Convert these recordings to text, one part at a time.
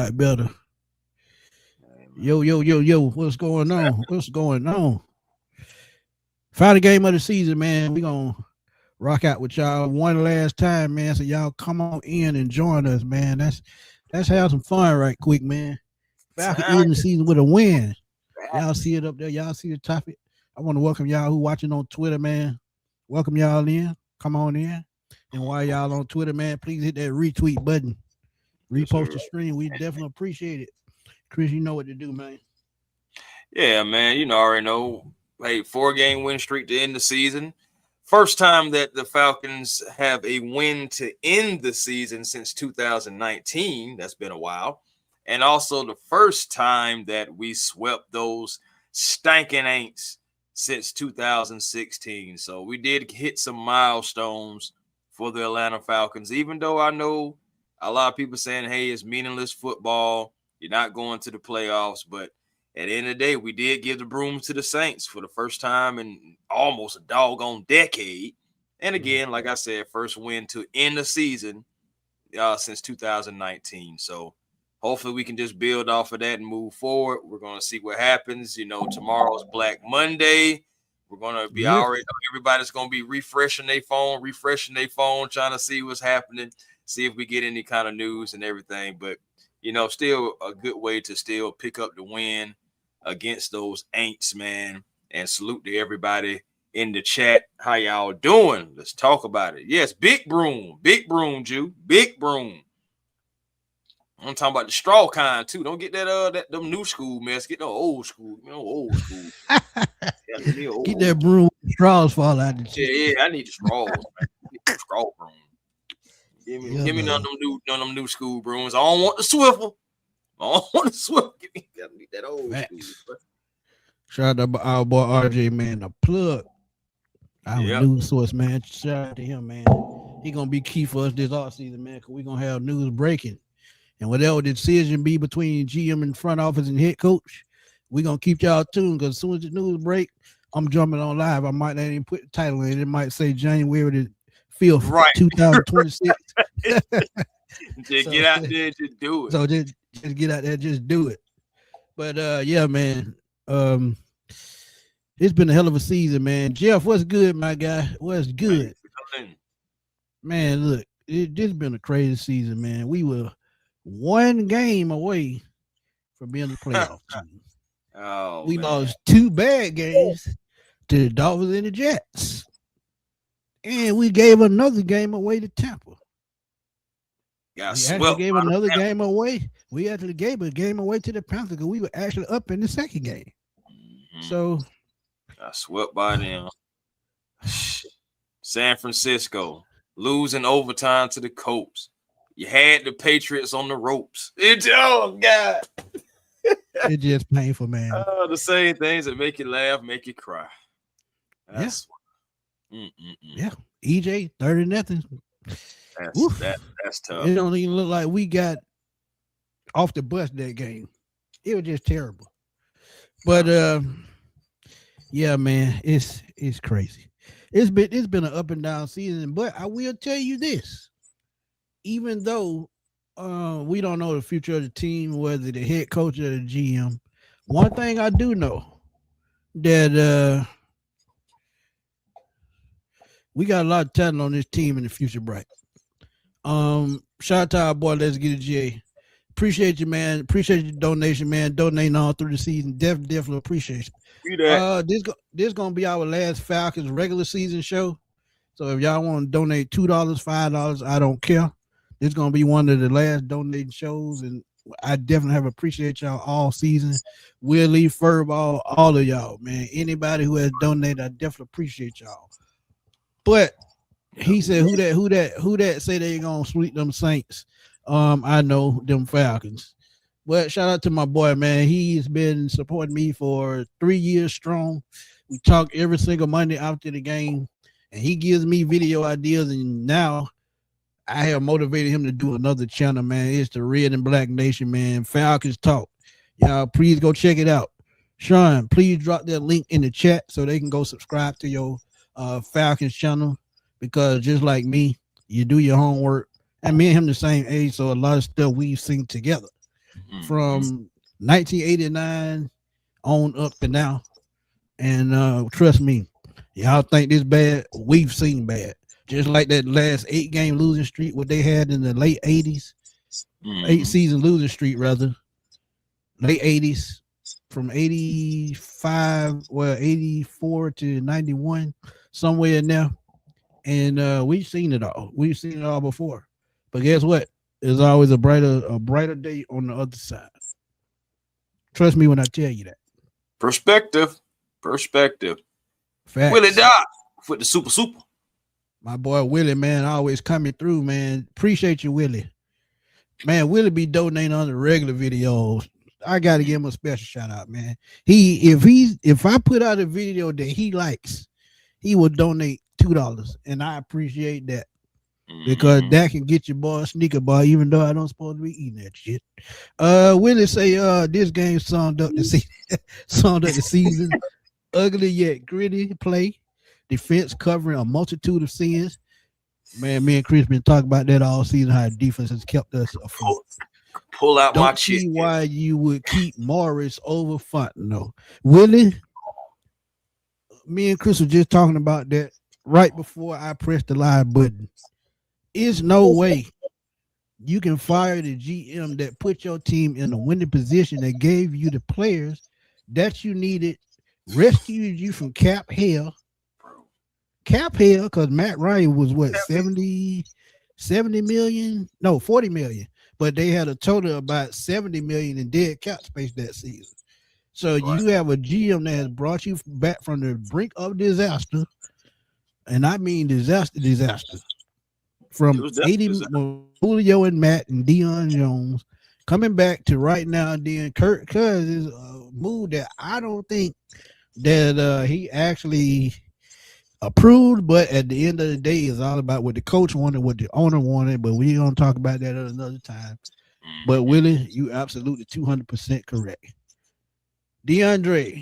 lot better. Yo, what's going on? What's going on? Final game of the season, man. We gonna rock out with y'all one last time, man. So y'all come on in and join us, man. Let's have some fun right quick, man. Falcons ending the season with a win. Y'all see it up there. Y'all see the topic. I want to welcome y'all who watching on Twitter, man. Welcome y'all in. Come on in. And while y'all on Twitter, man, please hit that retweet button. Repost the stream. We definitely appreciate it. Chris, you know what to do, man. Yeah, man. You know, I already know. Hey, 4-game win streak to end the season. First time that the Falcons have a win to end the season since 2019. That's been a while. And also the first time that we swept those stinking Aints since 2016. So we did hit some milestones for the Atlanta Falcons, even though I know a lot of people saying, hey, it's meaningless football. You're not going to the playoffs. But at the end of the day, we did give the broom to the Saints for the first time in almost a doggone decade. And again, like I said, first win to end the season since 2019. So hopefully we can just build off of that and move forward. We're going to see what happens. You know, tomorrow's Black Monday. We're going to be already, everybody's going to be refreshing their phone, trying to see what's happening, see if we get any kind of news and everything. But, you know, still a good way to still pick up the win against those Aints, man. And salute to everybody in the chat. How y'all doing? Let's talk about it. Yes, big broom, Jew, big broom. I'm talking about the straw kind too. Don't get that them new school mess. Get the old school, old school. Get that broom, straws fall out. Yeah, I need the straws. Get the straw broom. Give me none of them new school brooms. I don't want the Swiffer. Give me that old school. Shout out to our boy RJ, man. The plug. Our news source, man. Shout out to him, man. He gonna be key for us this offseason, man. Because we gonna have news breaking. And whatever the decision be between GM and front office and head coach, we're going to keep y'all tuned because as soon as the news break, I'm jumping on live. I might not even put the title in. It might say January the 5th, 2026. Just get out there and just do it. So just get out there, just do it. But, yeah, man, it's been a hell of a season, man. Jeff, what's good, my guy? What's good? Man, look, this been a crazy season, man. We were one game away from being the playoff team. We lost 2 bad games to the Dolphins and the Jets. And we gave another game away to Tampa. We actually gave another game away. We actually gave a game away to the Panthers because we were actually up in the second game. So I swept by them. San Francisco losing overtime to the Colts. You had the Patriots on the ropes. Oh, God. It's just painful, man. The same things that make you laugh, make you cry. Yeah. EJ, 30-0. That's tough. It don't even look like we got off the bus that game. It was just terrible. But, yeah, man, it's crazy. It's been an up and down season, but I will tell you this. Even though we don't know the future of the team, whether the head coach or the GM, one thing I do know that we got a lot of talent on this team in the future, bright. Shout out to our boy, Let's Get It J. Appreciate you, man. Appreciate your donation, man. Donating all through the season. Definitely appreciate it. This gonna be our last Falcons regular season show. So if y'all want to donate $2, $5, I don't care. This is going to be one of the last donating shows, and I definitely have appreciate y'all all season. Willie, Furball, all of y'all, man. Anybody who has donated, I definitely appreciate y'all. But he said, who that say they going to sweep them Saints? I know them Falcons. But shout out to my boy, man. He's been supporting me for 3 years strong. We talk every single Monday after the game, and he gives me video ideas, and now I have motivated him to do another channel, man. It's the Red and Black Nation, man. Falcons Talk. Y'all, please go check it out. Sean, please drop that link in the chat so they can go subscribe to your Falcons channel because just like me, you do your homework. And me and him the same age, so a lot of stuff we've seen together. from 1989 on up to now. And trust me, y'all think this bad? We've seen bad. Just like that last 8-game losing streak, what they had in the late 80s, 8-season losing streak, rather, late 80s, from 85, 84 to 91, somewhere in there. And we've seen it all. We've seen it all before. But guess what? There's always a brighter day on the other side. Trust me when I tell you that. Perspective. Facts. Willie Doc with the super. My boy Willie, man, always coming through, man. Appreciate you, Willie. Man, Willie be donating on the regular videos. I gotta give him a special shout out, man. If I put out a video that he likes, he will donate $2, and I appreciate that. Because that can get your boy a sneaker bar, even though I don't supposed to be eating that shit. Willie say this game summed up the season. Ugly yet gritty play. Defense covering a multitude of sins. Man, me and Chris been talking about that all season, how defense has kept us afloat. Pull out my shit. Don't see why you would keep Morris over Fontenot. Willie, me and Chris were just talking about that right before I pressed the live button. There's no way you can fire the GM that put your team in a winning position, that gave you the players that you needed, rescued you from cap hell, because Matt Ryan was what, 70 million? No, 40 million. But they had a total of about 70 million in dead cap space that season. So you have a GM that has brought you back from the brink of disaster, and I mean disaster. From 80 Julio and Matt and Deion Jones coming back to right now, then Kirk Cousins is a move that I don't think that he actually approved, but at the end of the day, it's all about what the coach wanted, what the owner wanted, but we're going to talk about that at another time. But Willie, you absolutely 200% correct. DeAndre.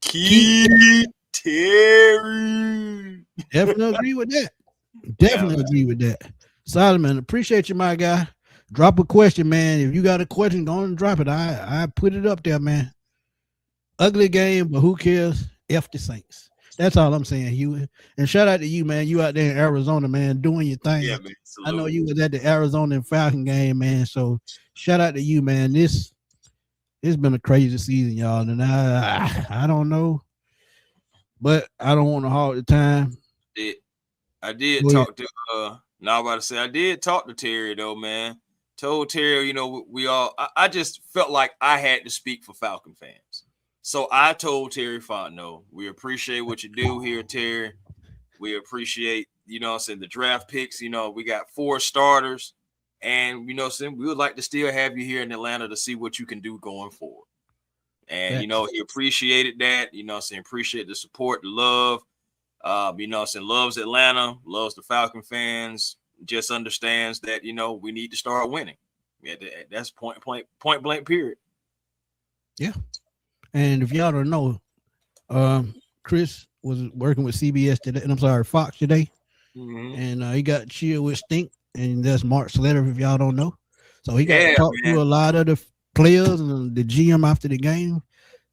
Keith Terry. Definitely agree with that. Definitely agree with that. Solomon, appreciate you, my guy. Drop a question, man. If you got a question, go and drop it. I put it up there, man. Ugly game, but who cares? F the Saints. That's all I'm saying, Hugh. And shout out to you, man. You out there in Arizona, man, doing your thing. Yeah, man. I know you was at the Arizona and Falcon game, man. So shout out to you, man. It's been a crazy season, y'all. And I don't know, but I don't want to hog the time. I did talk to now I'm about to say I did talk to Terry though, man. Told Terry, I just felt like I had to speak for Falcon fans. So I told Terry Fontenot, we appreciate what you do here, Terry. We appreciate, the draft picks. We got 4 starters, and we would like to still have you here in Atlanta to see what you can do going forward. And he appreciated that, appreciate the support, the love. Loves Atlanta, loves the Falcon fans, just understands that, we need to start winning. Yeah, that's point blank period. Yeah. And if y'all don't know, Chris was working with CBS today, and Fox today. Mm-hmm. And he got chill with Stink, and that's Mark Slater, if y'all don't know. So he got to talk to a lot of the players and the GM after the game.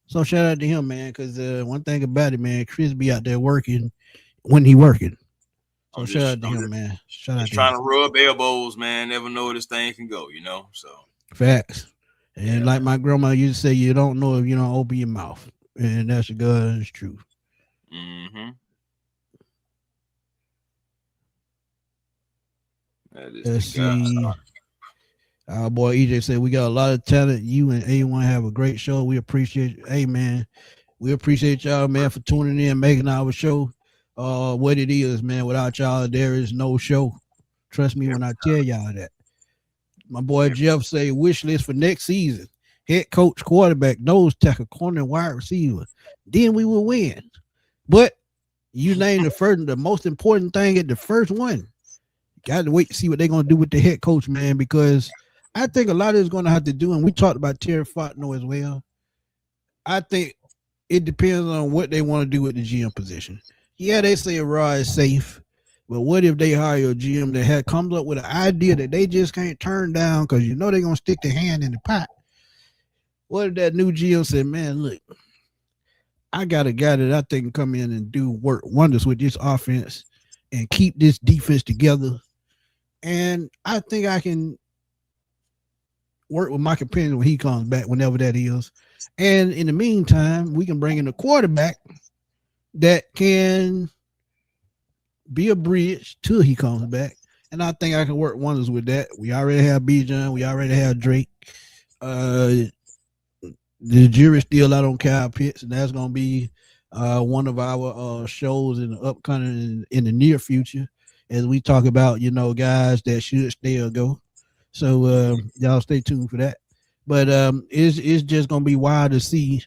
So shout out to him, man, because one thing about it, man, Chris be out there working when he working. So shout out to him, man. Shout out to trying to rub elbows, man. Never know where this thing can go, So facts. And like my grandma used to say, you don't know if you don't open your mouth. And that's the God's truth. Mm-hmm. Let's see. Our boy EJ said, we got a lot of talent. You and A1 have a great show. We appreciate you. Hey, man, we appreciate y'all, man, for tuning in, making our show what it is, man. Without y'all, there is no show. Trust me when I tell y'all that. My boy Jeff say, wish list for next season. Head coach, quarterback, nose tackle, corner, wide receiver. Then we will win. But you name the most important thing at the first one. Got to wait to see what they're going to do with the head coach, man, because I think a lot of it's going to have to do, and we talked about Terry Fontenot as well. I think it depends on what they want to do with the GM position. Yeah, they say Raw is safe, but what if they hire a GM that comes up with an idea that they just can't turn down because they're going to stick their hand in the pot? what if that new GM said, man, look, I got a guy that I think can come in and do work wonders with this offense and keep this defense together. And I think I can work with Mike Penny when he comes back, whenever that is. And in the meantime, we can bring in a quarterback that can be a bridge till he comes back. And I think I can work wonders with that. We already have Bijan. We already have Drake. The jury's still out on Kyle Pitts, and that's going to be one of our shows in the upcoming in the near future as we talk about, guys that should stay or go. So y'all stay tuned for that. But it's just going to be wild to see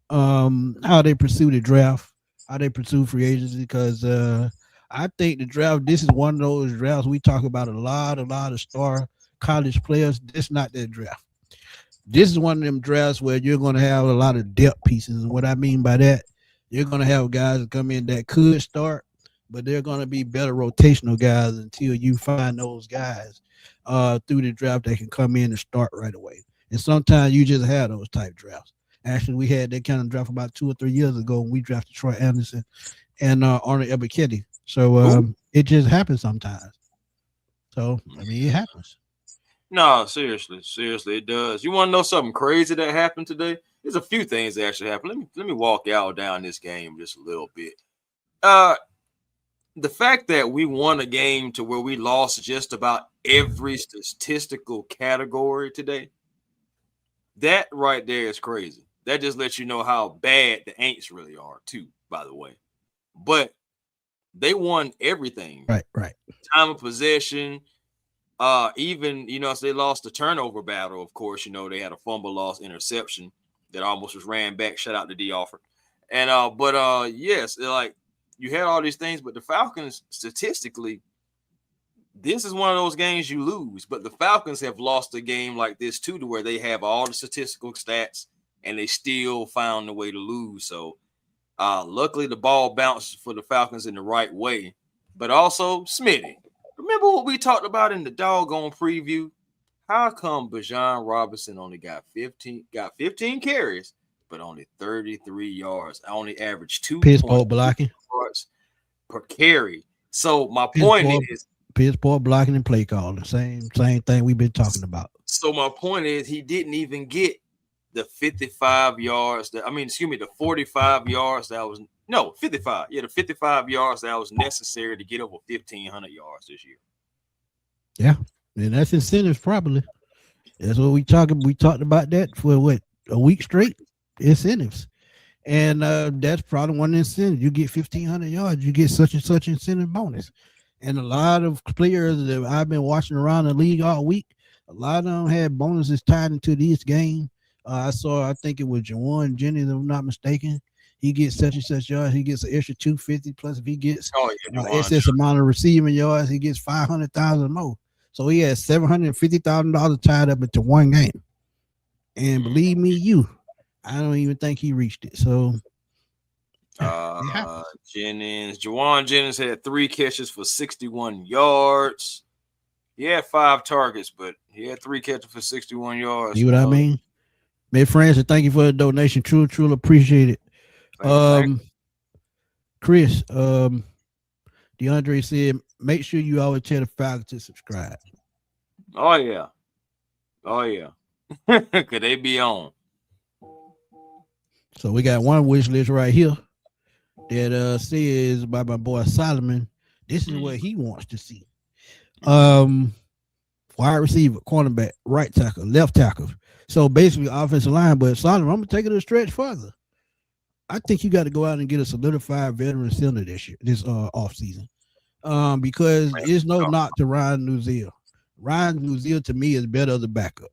how they pursue the draft, how they pursue free agency, because I think the draft, this is one of those drafts we talk about a lot of star college players. This is not that draft. This is one of them drafts where you're going to have a lot of depth pieces. And what I mean by that, you're going to have guys that come in that could start, but they're going to be better rotational guys until you find those guys through the draft that can come in and start right away. And sometimes you just have those type drafts. Actually, we had that kind of draft about 2 or 3 years ago when we drafted Troy Anderson and Arnold Ebiketie. So it just happens sometimes. So, I mean, it happens. No, seriously, it does. You want to know something crazy that happened today? There's a few things that actually happened. Let me walk y'all down this game just a little bit. The fact that we won a game to where we lost just about every statistical category today, that right there is crazy. That just lets you know how bad the Aints really are, too, by the way. But they won everything. Right. Time of possession. Even, so they lost the turnover battle, of course. They had a fumble loss interception that almost was ran back. Shout out to D. Alford. And yes, like you had all these things, but the Falcons statistically, this is one of those games you lose. But the Falcons have lost a game like this too, to where they have all the statistical stats and they still found a way to lose. So luckily the ball bounced for the Falcons in the right way. But also, Smitty, remember what we talked about in the doggone preview? How come Bijan Robinson only got 15 carries, but only 33 yards? I only averaged 2 blocking yards per carry. So my point is piss poor blocking and play calling. Same thing we've been talking about. So my point is he didn't even get the 55 yards the 45 yards that was 55. Yeah, the 55 yards that was necessary to get over 1,500 yards this year. Yeah, and that's incentives probably. That's what we talked about that for a week straight. Incentives, and that's probably one incentive. You get 1,500 yards, you get such and such incentive bonus. And a lot of players that I've been watching around the league all week, a lot of them had bonuses tied into this game. I think it was Juwan Jennings, if I'm not mistaken. He gets such and such yards. He gets an extra 250. Plus, if he gets excess amount of receiving yards, he gets 500,000 more. So he has $750,000 tied up into one game. And believe me, I don't even think he reached it. So Juwan Jennings had 3 catches for 61 yards. He had 5 targets, but he had 3 catches for 61 yards. See what I mean? Man, friends, thank you for the donation. Truly appreciate it. Chris, DeAndre said, make sure you always tell the Falcons to subscribe. Oh yeah. Could they be on? So we got one wish list right here that says by my boy Solomon. This is what he wants to see. Wide receiver, cornerback, right tackle, left tackle. So basically offensive line, but Solomon, I'm gonna take it a stretch further. I think you got to go out and get a solidified veteran center this offseason. Because it's no knock to Ryan Nuzil. Ryan Nuzil to me is better as a backup.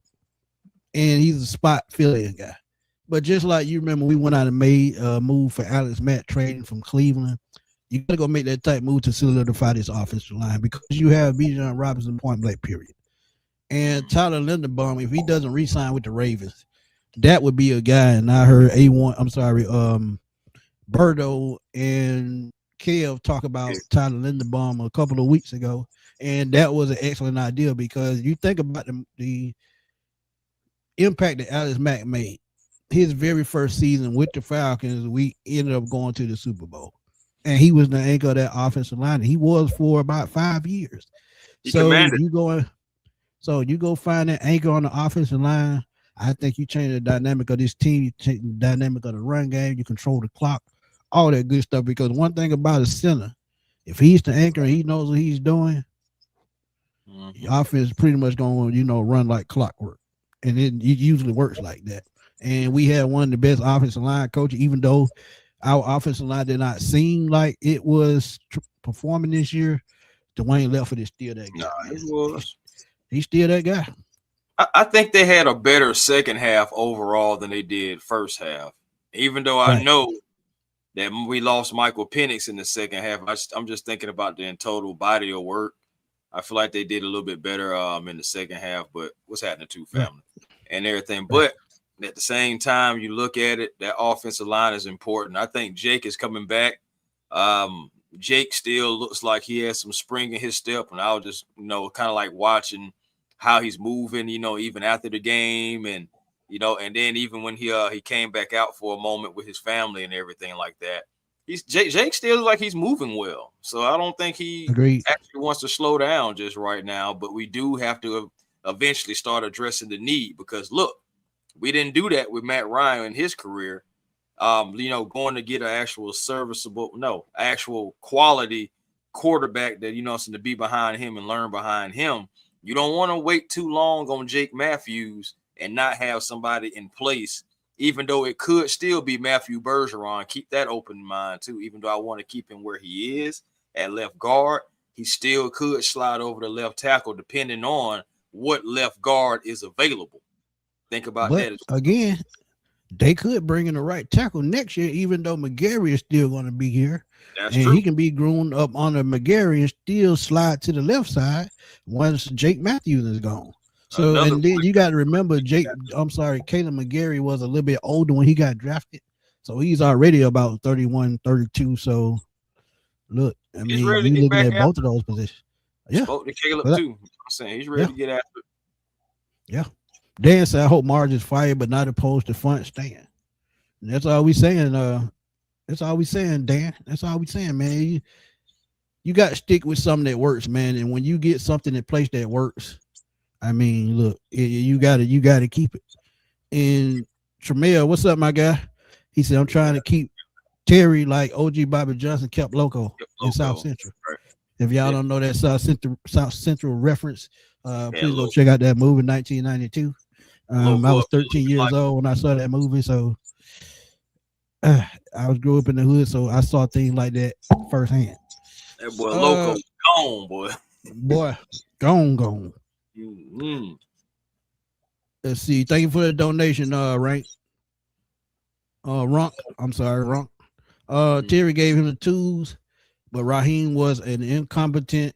And he's a spot filling guy. But just like you remember, we went out and made a move for Alex Matt trading from Cleveland. You got to go make that type move to solidify this offensive line because you have Bijan Robinson point blank period. And Tyler Linderbaum, if he doesn't re-sign with the Ravens, that would be a guy. And I heard Birdo and Kev talk about Tyler Linderbaum a couple of weeks ago. And that was an excellent idea because you think about the impact that Alex Mack made. his very first season with the Falcons, we ended up going to the Super Bowl. And he was the anchor of that offensive line. He was for about 5 years. He So commanded. you go find that anchor on the offensive line. I think you change the dynamic of this team, you change the dynamic of the run game, you control the clock, all that good stuff. Because one thing about a center, if he's the anchor and he knows what he's doing, the offense is pretty much going to, run like clockwork. And it usually works like that. And we had one of the best offensive line coaches, even though our offensive line did not seem like it was performing this year. Dwayne Lefford is still that guy. Nah, it was. He's still that guy. I think they had a better second half overall than they did first half. Even though I know that we lost Michael Penix in the second half, I'm just thinking about the total body of work. I feel like they did a little bit better in the second half, but what's happening to family and everything. But at the same time, you look at it, that offensive line is important. I think Jake is coming back. Jake still looks like he has some spring in his step, and I was just, kind of like watching how he's moving, even after the game, and and then even when he came back out for a moment with his family and everything like that, Jake still looks like he's moving well. So I don't think he actually wants to slow down just right now, but we do have to eventually start addressing the need, because look, we didn't do that with Matt Ryan in his career. Going to get an actual quality quarterback that, to be behind him and learn behind him. You don't want to wait too long on Jake Matthews and not have somebody in place, even though it could still be Matthew Bergeron. Keep that open in mind too. Even though I want to keep him where he is at left guard, he still could slide over to left tackle depending on what left guard is available. Think about that. Again, they could bring in the right tackle next year, even though McGarry is still going to be here. That's true. He can be groomed up under McGarry and still slide to the left side once Jake Matthews is gone. So, and then you got to remember, Caleb McGarry was a little bit older when he got drafted. So he's already about 31, 32. So, look, you're looking at both of those positions. Yeah. Spoke to Caleb too. I'm saying he's ready to get after it. Yeah. Dan said, I hope Marge is fired, but not opposed to front stand. And that's all we saying. That's all we saying, Dan. That's all we saying, man. You got to stick with something that works, man. And when you get something in place that works, look, you got to keep it. And Tremel, what's up, my guy? He said, I'm trying to keep Terry like OG Bobby Johnson kept Loco in South Central. Right. If y'all don't know that South Central reference, please go check out that movie, 1992. I was 13 years old when I saw that movie, so I grew up in the hood, so I saw things like that firsthand. That boy Loco gone, boy. Boy, gone. Mm-hmm. Let's see. Thank you for the donation, Rank. Runk. I'm sorry, Runk. Terry gave him the tools, but Raheem was an incompetent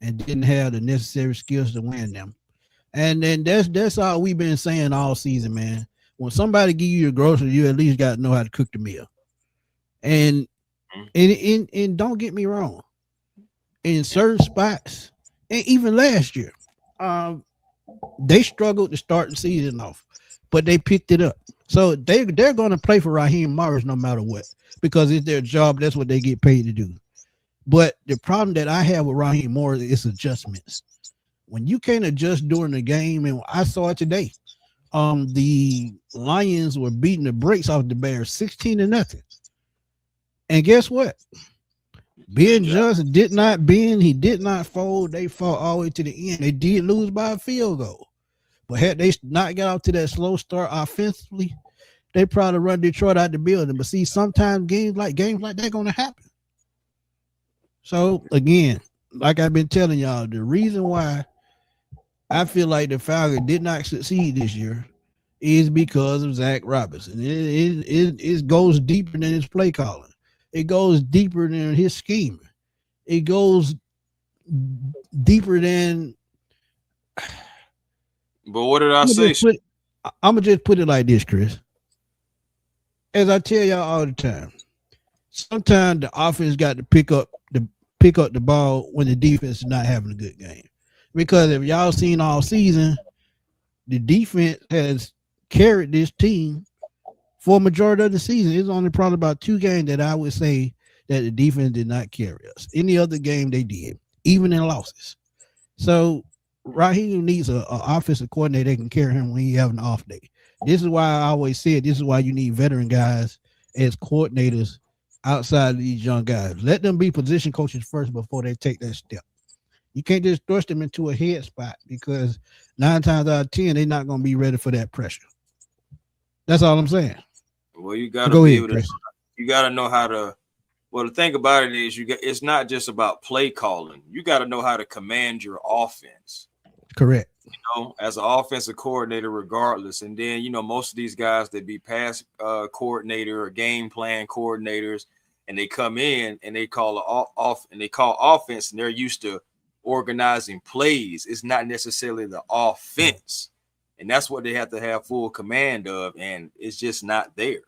and didn't have the necessary skills to win them. And then that's all we've been saying all season, man. When somebody give you your groceries, you at least got to know how to cook the meal. And don't get me wrong, in certain spots, and even last year, they struggled to start the season off, but they picked it up. So they're going to play for Raheem Morris no matter what, because it's their job. That's what they get paid to do. But the problem that I have with Raheem Morris is adjustments. When you can't adjust during the game, and I saw it today, the Lions were beating the brakes off the Bears 16-0. And guess what? Ben Johnson did not bend. He did not fold. They fought all the way to the end. They did lose by a field goal. But had they not got off to that slow start offensively, they probably run Detroit out the building. But see, sometimes games like that going to happen. So, again, like I've been telling y'all, the reason why I feel like the Falcons did not succeed this year is because of Zach Robinson. It goes deeper than his play calling. It goes deeper than his scheme. It goes deeper than. But what did I say? I'm going to just put it like this, Chris. As I tell y'all all the time, sometimes the offense got to pick up the ball when the defense is not having a good game. Because if y'all seen all season, the defense has carried this team for a majority of the season. It's only probably about 2 games that I would say that the defense did not carry us. Any other game they did, even in losses. So Raheem needs a offensive coordinator that can carry him when he have an off day. This is why I always said this is why you need veteran guys as coordinators outside of these young guys. Let them be position coaches first before they take that step. You can't just thrust them into a head spot because 9 times out of 10 they're not going to be ready for that pressure. That's all I'm saying. Well, you got to be able to. You got to know how to. Well, the thing about it is, it's not just about play calling. You got to know how to command your offense. Correct. As an offensive coordinator, regardless. And then, most of these guys that be pass coordinator or game plan coordinators, and they come in and they call offense, and they're used to organizing plays. It's not necessarily the offense, and that's what they have to have full command of, and it's just not there.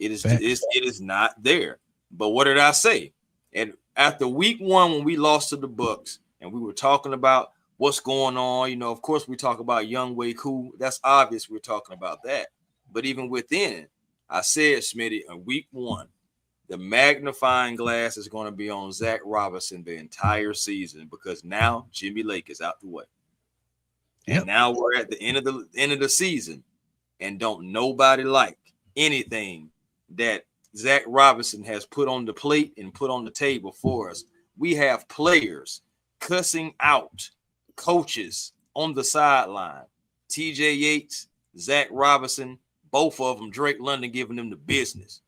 It is not there. But what did I say? And after week 1, when we lost to the Bucs, and we were talking about what's going on, of course we talk about Young Way Cool. That's obvious we're talking about that. But even within, I said, Smitty, in week 1, the magnifying glass is going to be on Zach Robinson the entire season because now Jimmy Lake is out the way. Yep. And now we're at the end of the season, and don't nobody like anything that Zach Robinson has put on the plate and put on the table for us. We have players cussing out coaches on the sideline. TJ Yates, Zach Robinson, both of them, Drake London giving them the business.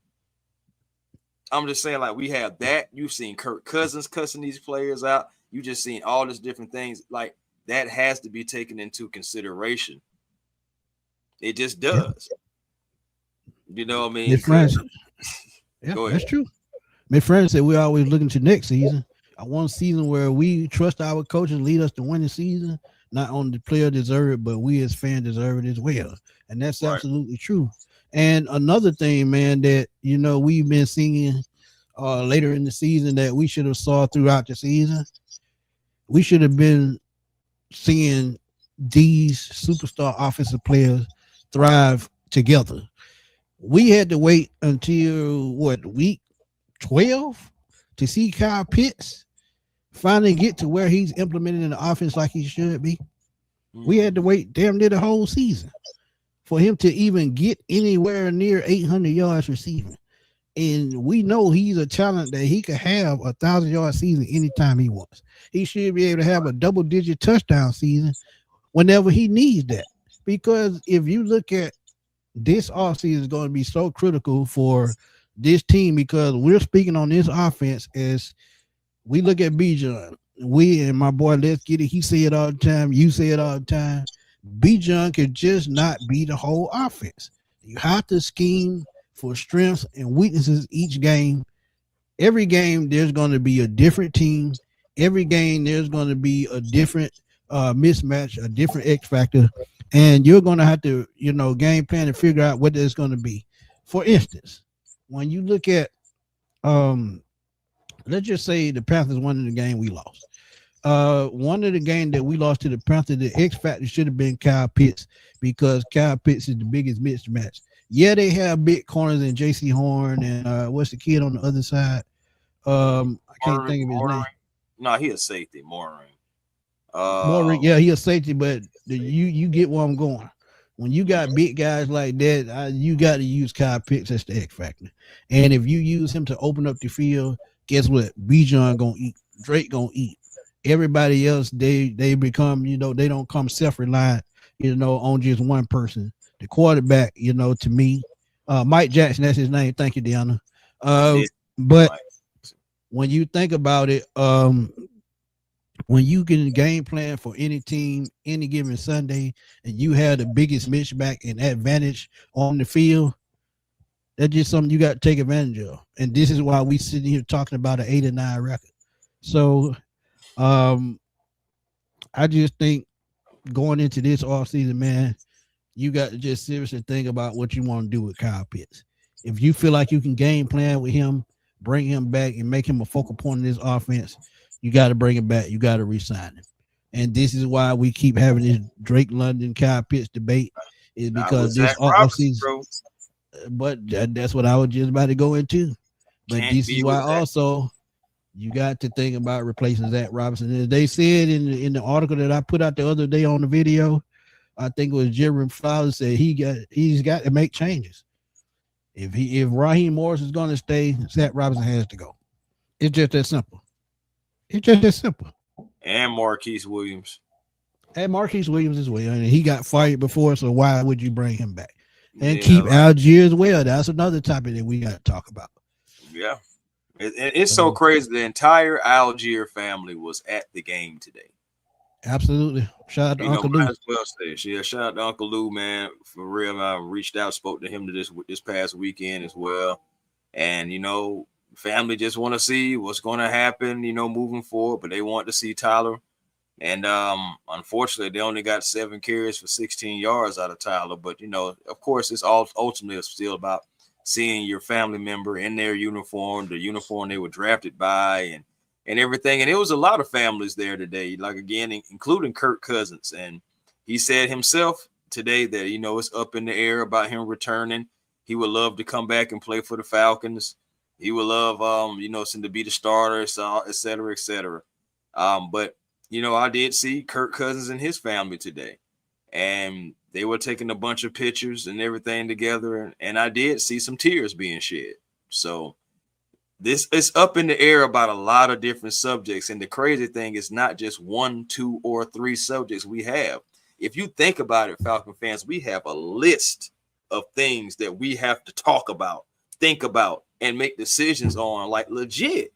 I'm just saying, like, we have that. You've seen Kirk Cousins cussing these players out. You just seen all these different things. Like, that has to be taken into consideration. It just does. You know what I mean? Yeah, that's true. My friend said we're always looking to next season. I want a season where we trust our coaches lead us to win the season. Not only the player deserve it, but we as fans deserve it as well. And that's absolutely true. And another thing, man, that, we've been seeing later in the season that we should have saw throughout the season. We should have been seeing these superstar offensive players thrive together. We had to wait until week 12 to see Kyle Pitts finally get to where he's implementing the offense like he should be. We had to wait damn near the whole season for him to even get anywhere near 800 yards receiving. And we know he's a talent that he could have 1,000-yard season anytime he wants. He should be able to have a double-digit touchdown season whenever he needs that. Because if you look at this offseason is going to be so critical for this team because we're speaking on this offense as we look at Bijan. We and my boy, let's get it. He say it all the time. You say it all the time. Bijan could just not be the whole offense. You have to scheme for strengths and weaknesses each game. Every game, there's going to be a different team. Every game, there's going to be a different mismatch, a different X factor. And you're going to have to, game plan and figure out what it's going to be. For instance, when you look at, let's just say the Panthers won the game we lost. One of the games that we lost to the Panthers, the X factor should have been Kyle Pitts because Kyle Pitts is the biggest mismatch. Yeah, they have big corners in J.C. Horn and what's the kid on the other side? I can't think of his name. No, he a safety, Morin. Yeah, he a safety, but you get where I'm going. When you got big guys like that, you got to use Kyle Pitts as the X factor. And if you use him to open up the field, guess what? Bijan gonna eat. Drake gonna eat. Everybody else, they become, they don't come self-reliant, on just one person. The quarterback, to me, Mike Jackson, that's his name. Thank you, Deanna. But when you think about it, when you get a game plan for any team, any given Sunday, and you have the biggest mismatch and advantage on the field, that's just something you got to take advantage of. And this is why we sitting here talking about an 8-9 record. So I just think going into this offseason, man, you got to just seriously think about what you want to do with Kyle Pitts. If you feel like you can game plan with him, bring him back and make him a focal point in this offense, you got to bring him back. You got to re-sign him. And this is why we keep having this Drake London, Kyle Pitts debate, is because this offseason. that's what I was just about to go into. But Can't this be is with why that. also you got to think about replacing Zach Robinson. And they said in the article that I put out the other day on the video, I think it was Jeremy Flowers said he's got to make changes. If Raheem Morris is going to stay, Zach Robinson has to go. It's just that simple. It's just that simple. And Marquise Williams. And Marquise Williams as well. And he got fired before, so why would you bring him back? And Yeah, keep like, Algier as well. That's another topic that we got to talk about. yeah. It's so crazy. The entire Algier family was at the game today. Absolutely. Shout out to Uncle Lou. Might as well say, yeah, shout out to Uncle Lou, man. For real, I reached out, spoke to him this past weekend as well. And, family just want to see what's going to happen, moving forward. But they want to see Tyler. And unfortunately, they only got 7 carries for 16 yards out of Tyler. But, of course, it's all ultimately still about seeing your family member in their uniform, the uniform they were drafted by, and everything. And it was a lot of families there today, like, again, including Kirk Cousins. And he said himself today that, it's up in the air about him returning. He would love to come back and play for the Falcons. He would love, to be the starter, so et cetera, et cetera. But, I did see Kirk Cousins and his family today. And they were taking a bunch of pictures and everything together. And I did see some tears being shed. So this is up in the air about a lot of different subjects. And the crazy thing is not just 1, 2, or 3 subjects we have. If you think about it, Falcon fans, we have a list of things that we have to talk about, think about, and make decisions on, like, legit.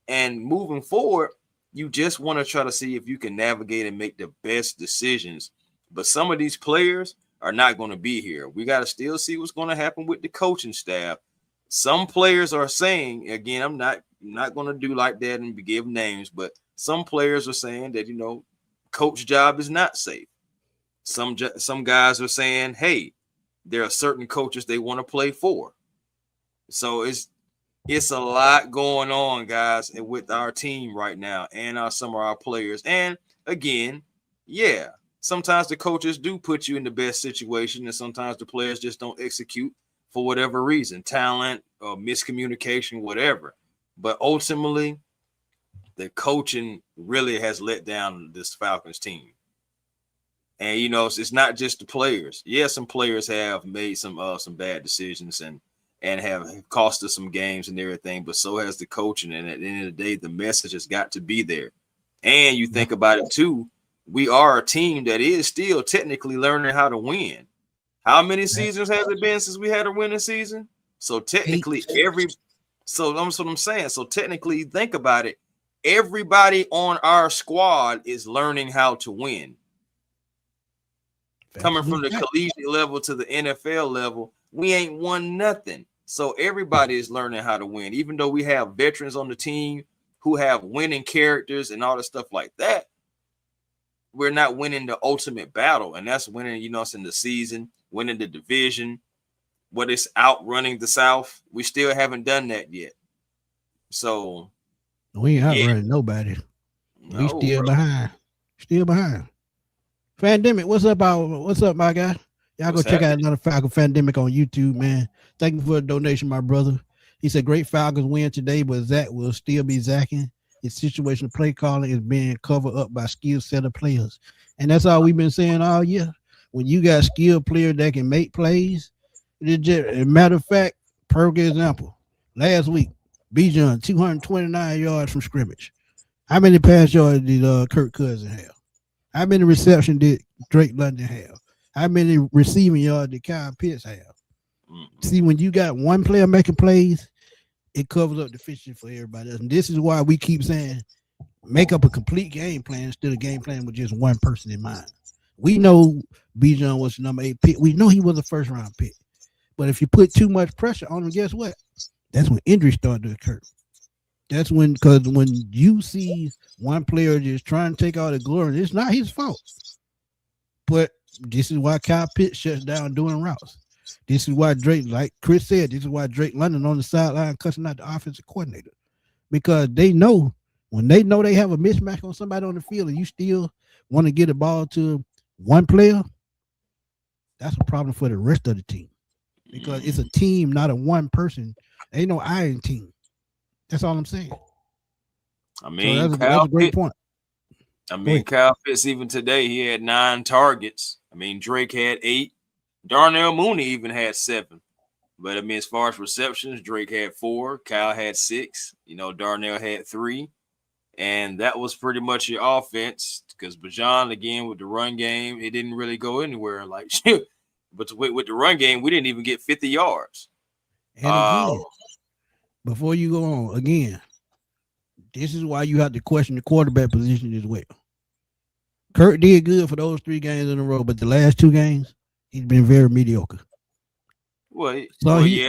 And moving forward, you just want to try to see if you can navigate and make the best decisions. But some of these players are not going to be here. We got to still see what's going to happen with the coaching staff. Some players are saying, again, I'm not going to do like that and give names, but some players are saying that, coach job is not safe. Some guys are saying, hey, there are certain coaches they want to play for. So it's a lot going on, guys, with our team right now and some of our players. And again, yeah, sometimes the coaches do put you in the best situation, and sometimes the players just don't execute for whatever reason, talent or miscommunication, whatever. But ultimately, the coaching really has let down this Falcons team. And, it's not just the players. Yeah, some players have made some bad decisions and have cost us some games and everything, but so has the coaching. And at the end of the day, the message has got to be there. And you think about it too, we are a team that is still technically learning how to win. How many seasons has it been since we had a winning season? So technically so that's what I'm saying. So technically, think about it. Everybody on our squad is learning how to win. Coming from the collegiate level to the NFL level, we ain't won nothing. So everybody is learning how to win. Even though we have veterans on the team who have winning characters and all the stuff like that, we're not winning the ultimate battle. And that's winning, it's in the season, winning the division, what is outrunning the South. We still haven't done that yet. So we ain't outrunning nobody. We still behind. Still behind. Fandemic, what's up, my guy? Y'all go check out another Falcon Fandemic on YouTube, man. Thank you for the donation, my brother. He said, great Falcons win today, but Zach will still be zacking. His situational play calling is being covered up by skill set of players. And that's all we've been saying all year. When you got skilled players that can make plays, matter of fact, perfect example. Last week, Bijan, 229 yards from scrimmage. How many pass yards did Kirk Cousins have? How many receptions did Drake London have? How many receiving yards did Kyle Pitts have? See, when you got one player making plays, it covers up the deficiency for everybody else. And this is why we keep saying, make up a complete game plan instead of game plan with just one person in mind. We know Bijan was the number 8 pick. We know he was a first-round pick. But if you put too much pressure on him, guess what? That's when injuries start to occur. That's because when you see one player just trying to take all the glory, it's not his fault. But this is why Kyle Pitts shuts down doing routes. This is why Drake, like Chris said, this is why Drake London on the sideline cussing out the offensive coordinator. Because they know, when they know they have a mismatch on somebody on the field and you still want to get the ball to one player, that's a problem for the rest of the team. because it's a team, not a one person. Ain't no iron team. That's all I'm saying. I mean, so that's a great point. Kyle Pitts, even today, he had 9 targets. I mean, Drake had 8. Darnell Mooney even had 7. But I mean, as far as receptions, Drake had 4. Kyle had 6. Darnell had 3. And that was pretty much your offense because Bajan, again, with the run game, it didn't really go anywhere. Like, but with the run game, we didn't even get 50 yards. And again, before you go on, again, this is why you have to question the quarterback position as well. Kirk did good for those 3 games in a row, but the last 2 games, he's been very mediocre. Well, yeah.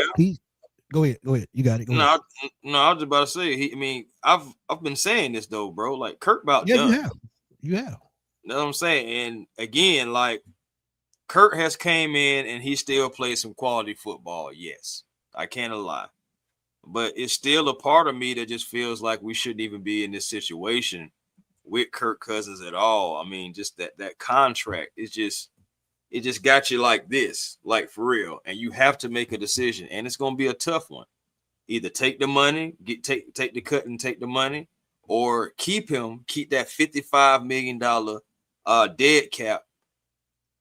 Go ahead. You got it. I was just about to say. I've been saying this though, bro. Like Kirk about done. You have. You know what I'm saying? And again, like Kirk has came in and he still plays some quality football. Yes, I can't lie. But it's still a part of me that just feels like we shouldn't even be in this situation with Kirk Cousins at all. I mean, just that contract is just it just got you like this, like for real. And you have to make a decision, and it's gonna be a tough one. Either take the money, take the cut and take the money, or keep that $55 million dead cap.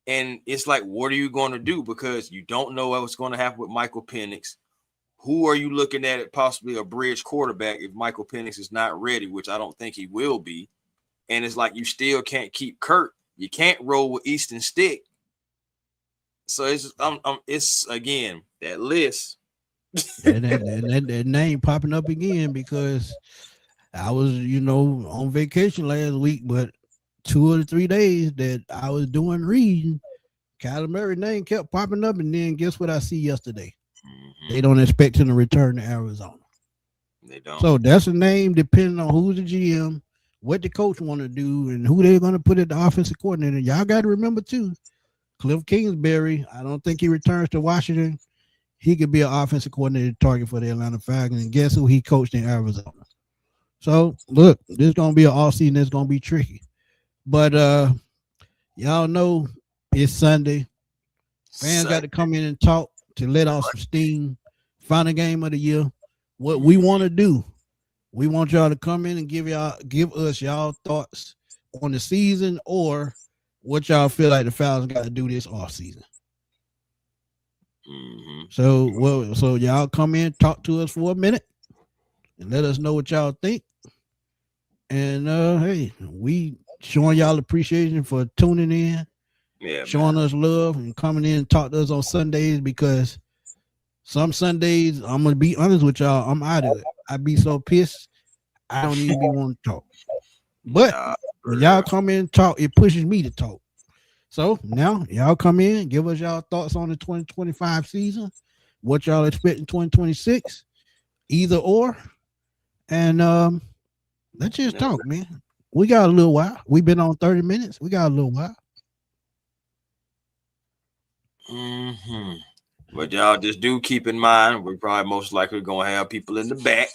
And it's like, what are you going to do? Because you don't know what's going to happen with Michael Penix. Who are you looking at possibly a bridge quarterback if Michael Penix is not ready, which I don't think he will be. And it's like you still can't keep Kurt. You can't roll with Easton Stick. So it's again that list. that name popping up again because I was, on vacation last week, but 2 or 3 days that I was doing reading, Kyler Murray's name kept popping up, and then guess what I see yesterday? Mm-hmm. They don't expect him to return to Arizona. They don't. So that's a name depending on who's the GM, what the coach want to do, and who they're going to put at the offensive coordinator. Y'all got to remember too, Cliff Kingsbury, I don't think he returns to Washington. He could be an offensive coordinator target for the Atlanta Falcons, and guess who he coached in Arizona? So look, this is going to be an offseason that's going to be tricky. But y'all know it's Sunday. Fans got to come in and talk to let off some steam. Final game of the year. What we want to do, we want y'all to come in and give us y'all thoughts on the season or what y'all feel like the Falcons got to do this offseason. Mm-hmm. So y'all come in, talk to us for a minute, and let us know what y'all think. And hey, we showing y'all appreciation for tuning in, showing us love, and coming in and talk to us on Sundays because some Sundays, I'm gonna be honest with y'all, I'm out of it. I be so pissed, I don't even be want to talk. But when y'all come in and talk, it pushes me to talk. So now y'all come in, give us y'all thoughts on the 2025 season, what y'all expect in 2026, either or, and let's just talk, man. We got a little while. We've been on 30 minutes. We got a little while. Mm-hmm. But y'all just do keep in mind, we're probably most likely going to have people in the back.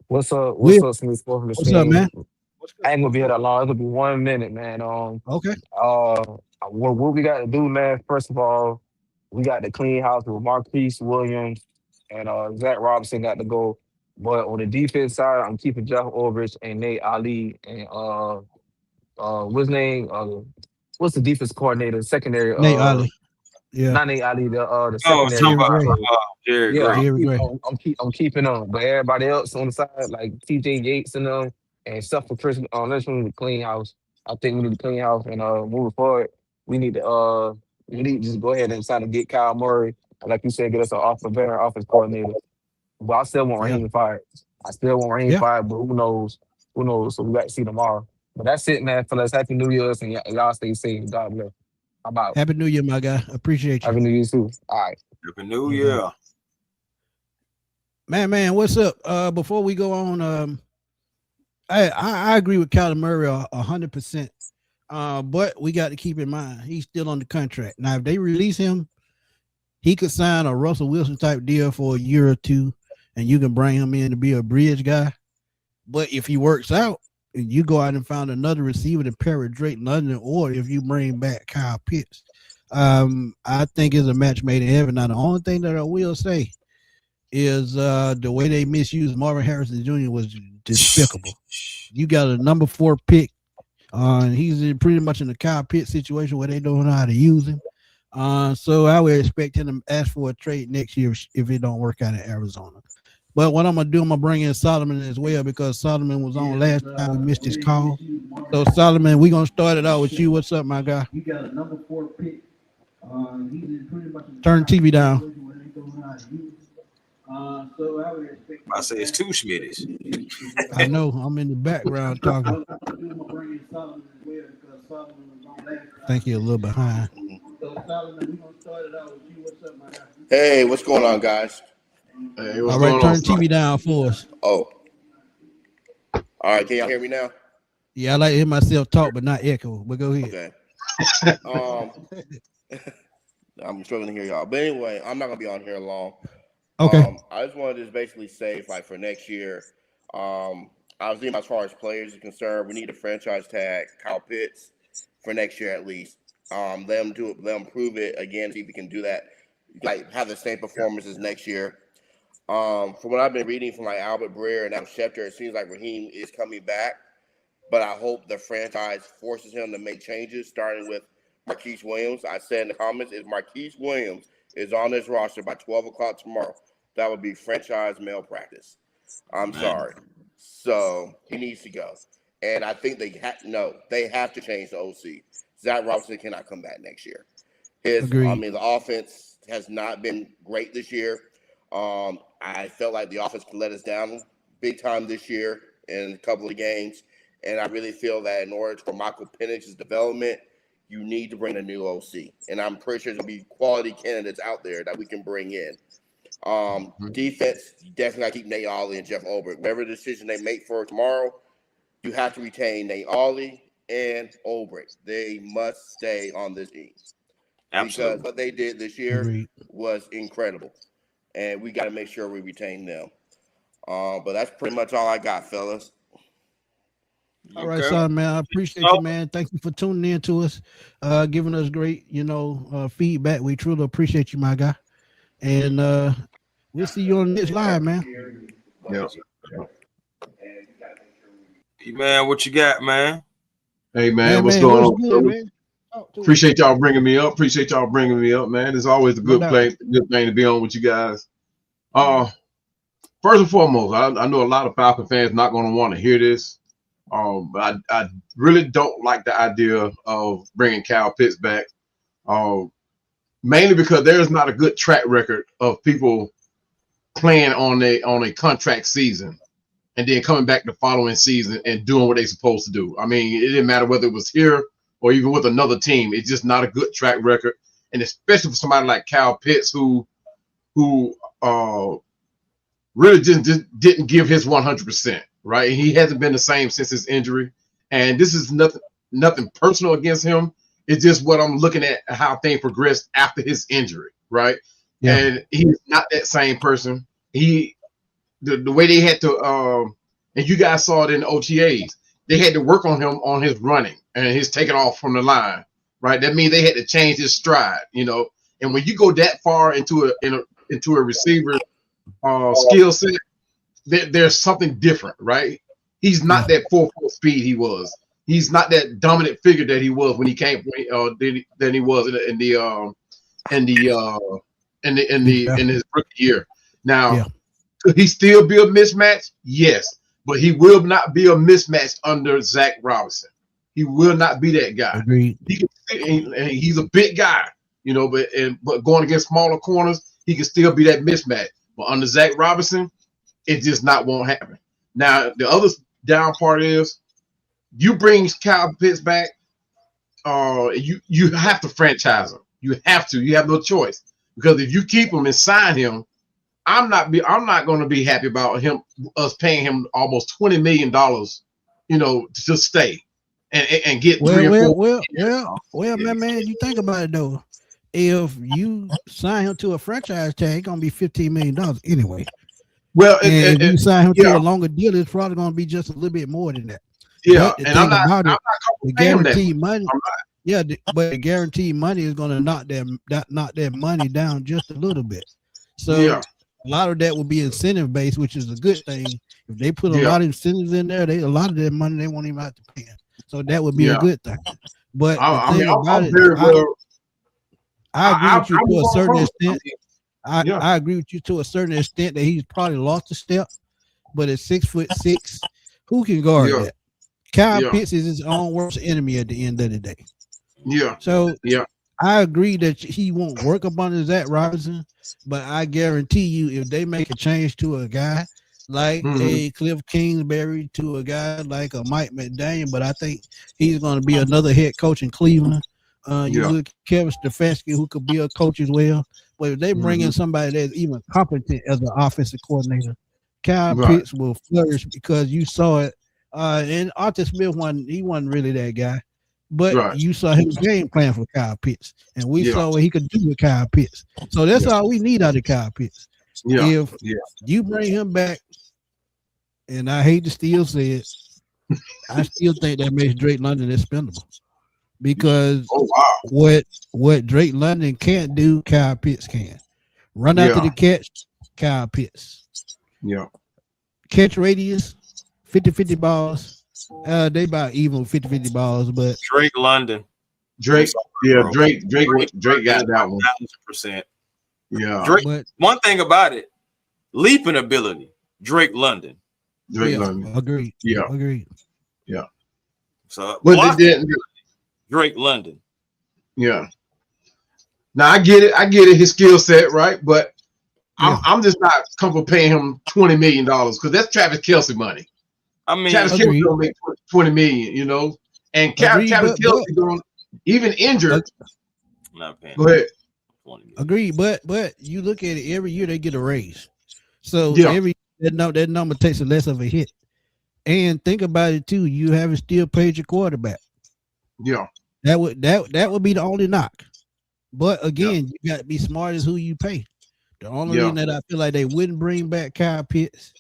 What's up, Smith? What's up, man? I ain't gonna be here that long. It's gonna be 1 minute, man. Okay. What we got to do, man? First of all, we got to clean house with Marquise Williams and Zach Robinson got to go. But on the defense side, I'm keeping Jeff Ulbrich and Nate Ali and what's his name? What's the defense coordinator? Secondary. Nate Ali. Yeah. Not Nate Ali. The secondary. I'm keeping them, but everybody else on the side, like TJ Yates and them, and stuff for Chris. Let's need to clean house. I think we need to clean house and moving forward, we need to just go ahead and try to get Kyle Murray, and like you said, get us a better offense coordinator. But I still want Raheem fired. Fired, but who knows? So we got to see tomorrow. But that's it, man. Fellas, Happy New Year's, and y'all stay safe. God bless. I'm out. Happy New Year, my guy. Appreciate you. Happy New Year too. All right. Happy New Year. Man, what's up? Before we go on, I agree with Kyler Murray 100%. But we got to keep in mind he's still on the contract. Now, if they release him, he could sign a Russell Wilson type deal for a year or two, and you can bring him in to be a bridge guy. But if he works out, and you go out and find another receiver to pair with Drake London, or if you bring back Kyle Pitts, I think it's a match made in heaven. Now, the only thing that I will say is the way they misused Marvin Harrison Jr. was despicable. You got a number 4 pick. He's pretty much in a Kyle Pitts situation where they don't know how to use him. So I would expect him to ask for a trade next year if it don't work out in Arizona. But what I'm gonna do, I'm gonna bring in Solomon as well because Solomon was on last time we missed his call. So Solomon, we're gonna start it out with you. What's up, my guy? You got a number 4 pick. Turn TV down. I say it's 2 Schmitties. I know. I'm in the background talking. I think you're a little behind. Hey, what's going on, guys? Hey, what's All right, going turn on? TV down for us. Oh. All right, can y'all hear me now? Yeah, I like to hear myself talk, but not echo. But go ahead. Okay. I'm struggling to hear y'all. But anyway, I'm not going to be on here long. Okay. I just wanted to basically say, like, for next year, obviously, as far as players are concerned, we need a franchise tag, Kyle Pitts, for next year at least. Let them prove it again, see if we can do that, like, have the same performances next year. From what I've been reading from like Albert Breer and Adam Schefter, it seems like Raheem is coming back, but I hope the franchise forces him to make changes, starting with Marquise Williams. I said in the comments, if Marquise Williams is on this roster by 12 o'clock tomorrow, that would be franchise malpractice. I'm sorry. So he needs to go. And I think they have to change the OC. Zach Robinson cannot come back next year. The offense has not been great this year. I felt like the offense could let us down big time this year in a couple of games. And I really feel that in order for Michael Penix's development, you need to bring a new OC. And I'm pretty sure there'll be quality candidates out there that we can bring in. Defense, you definitely got to keep Nate Ollie and Jeff Ulbrich. Whatever decision they make for tomorrow, you have to retain Nate Ollie and Ulbrich. They must stay on this team. Absolutely. Because what they did this year was incredible. And we got to make sure we retain them. But that's pretty much all I got, fellas. All right, son, man. I appreciate you, man. Thank you for tuning in to us, giving us great, feedback. We truly appreciate you, my guy. And we'll see you on the next live, man. Yeah. Hey, man, what you got, man? Hey, man, what's going on? Good, man? Appreciate y'all bringing me up. Man. It's always a good thing to be on with you guys. First and foremost, I know a lot of Falcon fans not going to want to hear this. But I really don't like the idea of bringing Kyle Pitts back. Mainly because there's not a good track record of people playing on a contract season and then coming back the following season and doing what they're supposed to do. I mean, it didn't matter whether it was here or even with another team. It's just not a good track record. And especially for somebody like Kyle Pitts, who really just didn't give his 100%, right? He hasn't been the same since his injury. And this is nothing personal against him. It's just what I'm looking at, how things progressed after his injury, right? Yeah. And he's not that same person. The way they had to, and you guys saw it in the OTAs, they had to work on him on his running and his taking off from the line, right? That means they had to change his stride, And when you go that far into a receiver skill set, there's something different, right? He's not that 4.4 speed he was. He's not that dominant figure that he was when he came. Than he was in his rookie year. Now, could he still be a mismatch? Yes, but he will not be a mismatch under Zach Robinson. He will not be that guy. Agreed. He's a big guy, but going against smaller corners, he can still be that mismatch. But under Zach Robinson, it just won't happen. Now, the other down part is you bring Kyle Pitts back, you have to franchise him. You have no choice. Because if you keep him and sign him, I'm not going to be happy about us paying him almost $20 million, to stay and get 3 or 4. Man, you think about it though. If you sign him to a franchise tag, it's gonna be $15 million anyway. Well, if you sign him to a longer deal, it's probably gonna be just a little bit more than that. Yeah, and I'm not the guaranteed money. Yeah, but the guaranteed money is going to knock that money down just a little bit. So Yeah. a lot of that will be incentive based, which is a good thing. If they put a Yeah. lot of incentives in there, a lot of that money they won't even have to pay. So that would be a Yeah. good thing. But the I mean, thing about I'm it, very well. I agree with you I to a was certain wrong. extent. Yeah. I agree with you to a certain extent that he's probably lost a step. But at 6'6", who can guard Yeah. that? Kyle Yeah. Pitts is his own worst enemy at the end of the day. Yeah. So Yeah. I agree that he won't work up under Zach Robinson, but I guarantee you, if they make a change to a guy like a Cliff Kingsbury, to a guy like a Mike McDaniel, but I think he's going to be another head coach in Cleveland. You Yeah. look at Kevin Stefanski, who could be a coach as well. But if they bring in somebody that's even competent as an offensive coordinator, Kyle Right. Pitts will flourish because you saw it. And Arthur Smith wasn't really that guy. But Right. you saw his game plan for Kyle Pitts, and we Yeah. saw what he could do with Kyle Pitts. So that's Yeah. all we need out of Kyle Pitts. Yeah. If Yeah. you bring him back, and I hate to still say it, I still think that makes Drake London expendable. Because Oh wow. what Drake London can't do, Kyle Pitts can. Run after the catch, Kyle Pitts. Yeah. Catch radius, 50-50 balls. They about even 50-50 balls, but Drake London. Drake. Yeah. Drake got that one. 1,000%. Yeah. Drake. but One thing about it, leaping ability. Drake London. Drake yeah, London. agreed. Yeah. Agreed. Yeah. So But block- they didn't. Drake London. Yeah. Now I get it. His skill set, right? But Yeah. I'm just not comfortable paying him $20 million because that's Travis Kelce money. I mean, Travis Agreed. Kelce gonna make $20 million, you know, and Agreed, Travis but- Kelce going even injured. I'm not paying. Go ahead. 20 million. Agreed, but you look at it, every year they get a raise. So Yeah. every that number takes a less of a hit. And think about it too, you haven't still paid your quarterback. Yeah. That would be the only knock. But again, you got to be smart as who you pay. The only reason that I feel like they wouldn't bring back Kyle Pitts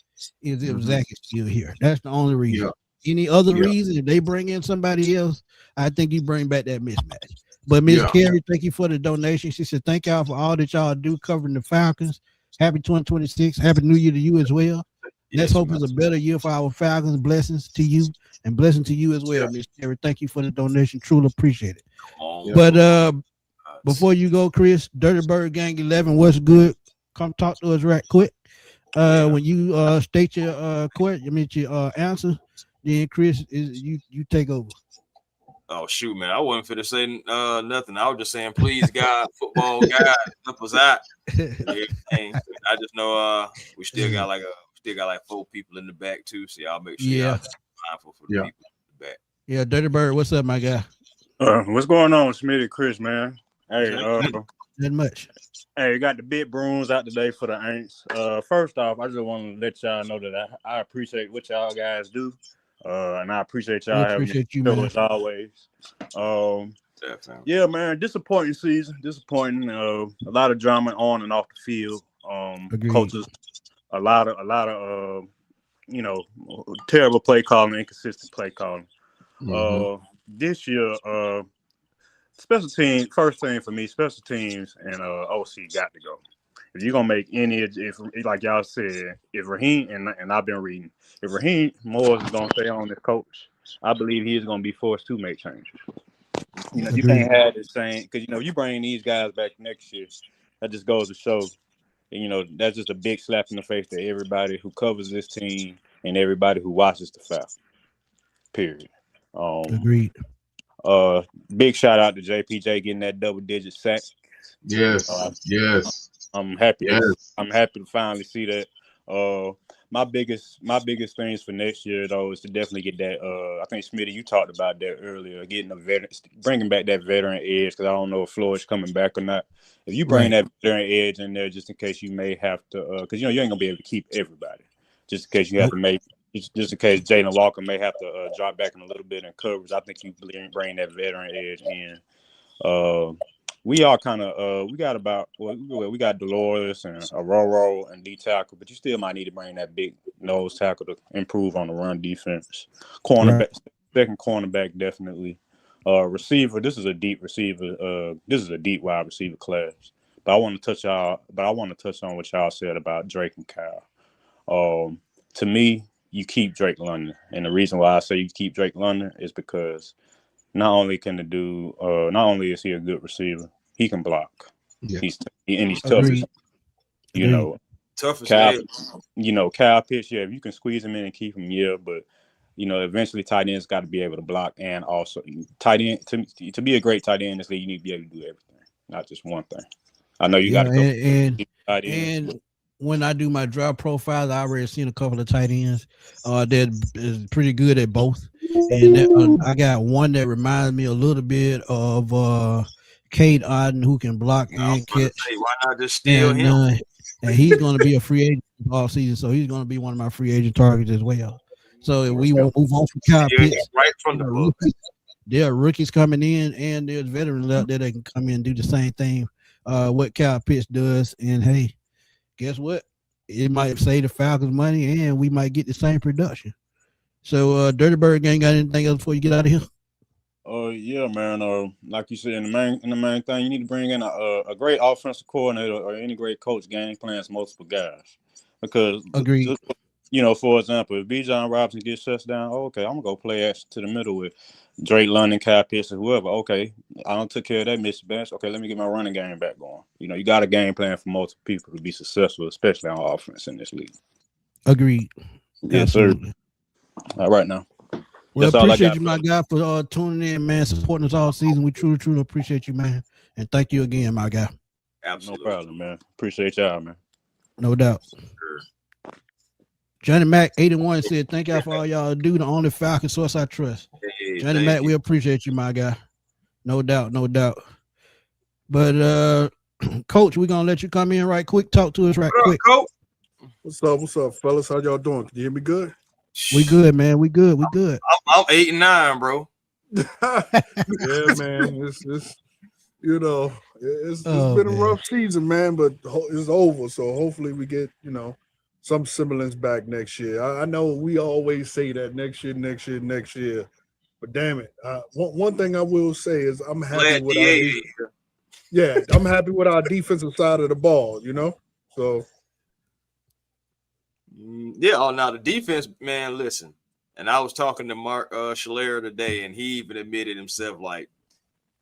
is if Zach is still here. That's the only reason. Any other reason, if they bring in somebody else, I think you bring back that mismatch. But Miss Carey, thank you for the donation. She said, thank y'all for all that y'all do covering the Falcons. Happy 2026. Happy New Year to you as well. Let's hope it's a better year for our Falcons. Blessings to you and blessing to you as well, Miss Carey. Thank you for the donation. Truly appreciate it. But before you go, Chris, Dirty Bird Gang 11, what's good? Come talk to us right quick. When you state your your answer, then Chris is you take over. Oh shoot, man! I wasn't finna say nothing. I was just saying, please, God, football God, help us out. Everything. I just know we still got like 4 people in the back too, so y'all make sure y'all mindful for the people in the back. Yeah, Dirty Bird, what's up, my guy? What's going on, Smitty and Chris, man? Hey, not much. Hey, you got the big brooms out today for the Aints. First off, I just want to let y'all know that I appreciate what y'all guys do. And I appreciate y'all having me as always. Yeah, man, disappointing season. Disappointing. A lot of drama on and off the field. Coaches, a lot of terrible play calling, inconsistent play calling. This year, special teams, first thing for me, special teams and OC got to go. If you're gonna make any, if like y'all said, if Raheem and I've been reading, if Raheem Morris is gonna stay on as coach, I believe he is gonna be forced to make changes. You know, you can't have the same because you bring these guys back next year. That just goes to show, that's just a big slap in the face to everybody who covers this team and everybody who watches the Falcons. Period. Agreed. Big shout out to JPJ getting that double-digit sack. Yes. Yes. I'm happy. Yes. I'm happy to finally see that. My biggest things for next year though is to definitely get that. I think Smitty, you talked about that earlier. Getting bringing back that veteran edge because I don't know if Floyd's coming back or not. If you bring that veteran edge in there, just in case you may have to, because you ain't gonna be able to keep everybody. Just in case you have to make. Just in case Jalen Walker may have to drop back in a little bit in coverage, I think you bring that veteran edge in. We are kind of we got Dolores and Aurora and D tackle, but you still might need to bring that big nose tackle to improve on the run defense. Cornerback, second cornerback definitely. Receiver, this is a deep receiver. This is a deep wide receiver class. But I want to touch on what y'all said about Drake and Kyle. To me, you keep Drake London, and the reason why I say you keep Drake London is because not only is he a good receiver, he can block. Yeah. He's tough. Agreed. You know, Tough as Kyle. hell. You know, Kyle Pitts. Yeah, if you can squeeze him in and keep him, yeah, but. You know, eventually tight ends got to be able to block, and also tight end to be a great tight end in this league, you need to be able to do everything, not just one thing. I know you got to go. And when I do my draft profiles, I already seen a couple of tight ends that is pretty good at both, and I got one that reminds me a little bit of Cade Otton, who can block and catch. Why not just steal him? And he's going to be a free agent all season, so he's going to be one of my free agent targets as well. So if we won't move on from Kyle Pitts, right from the book. There are rookies coming in, and there's veterans out there that can come in and do the same thing what Kyle Pitts does. And hey, guess what? It might save the Falcons money, and we might get the same production. So, Dirty Bird Gang, got anything else before you get out of here? Yeah, man. Like you said, in the main thing, you need to bring in a great offensive coordinator or any great coach game plans multiple guys. Because agreed. You know, for example, if Bijan Robinson gets shut down, okay, I'm gonna go play action to the middle with Drake London, Kyle Pitts, or whoever. Okay, I don't took care of that Mr. Bench. Okay, let me get my running game back going. You know, you got a game plan for multiple people to be successful, especially on offense in this league. Agreed. Yes, absolutely. Sir. All right now. Well, appreciate you, my guy, for tuning in, man, supporting us all season. We truly appreciate you, man, and thank you again, my guy. Absolutely. No problem, man. Appreciate y'all, man. No doubt. Sure. Johnny Mac 81 said, "Thank y'all for all y'all do. The only Falcon source I trust." Hey, Johnny Mac, we appreciate you, my guy. No doubt. But Coach, we're gonna let you come in right quick. Talk to us right quick. Coach? What's up, fellas? How y'all doing? Can you hear me good? We good, man. We good. I'm 8-9, bro. Yeah, man. It's you know, it's been a rough season, man, but it's over. So hopefully we get, you know, some semblance back next year. I know we always say that next year. But damn it, one thing I will say is I'm happy with I'm happy with our defensive side of the ball. You know, so yeah. Oh, now the defense, man. Listen, and I was talking to Mark Schiller today, and he even admitted himself like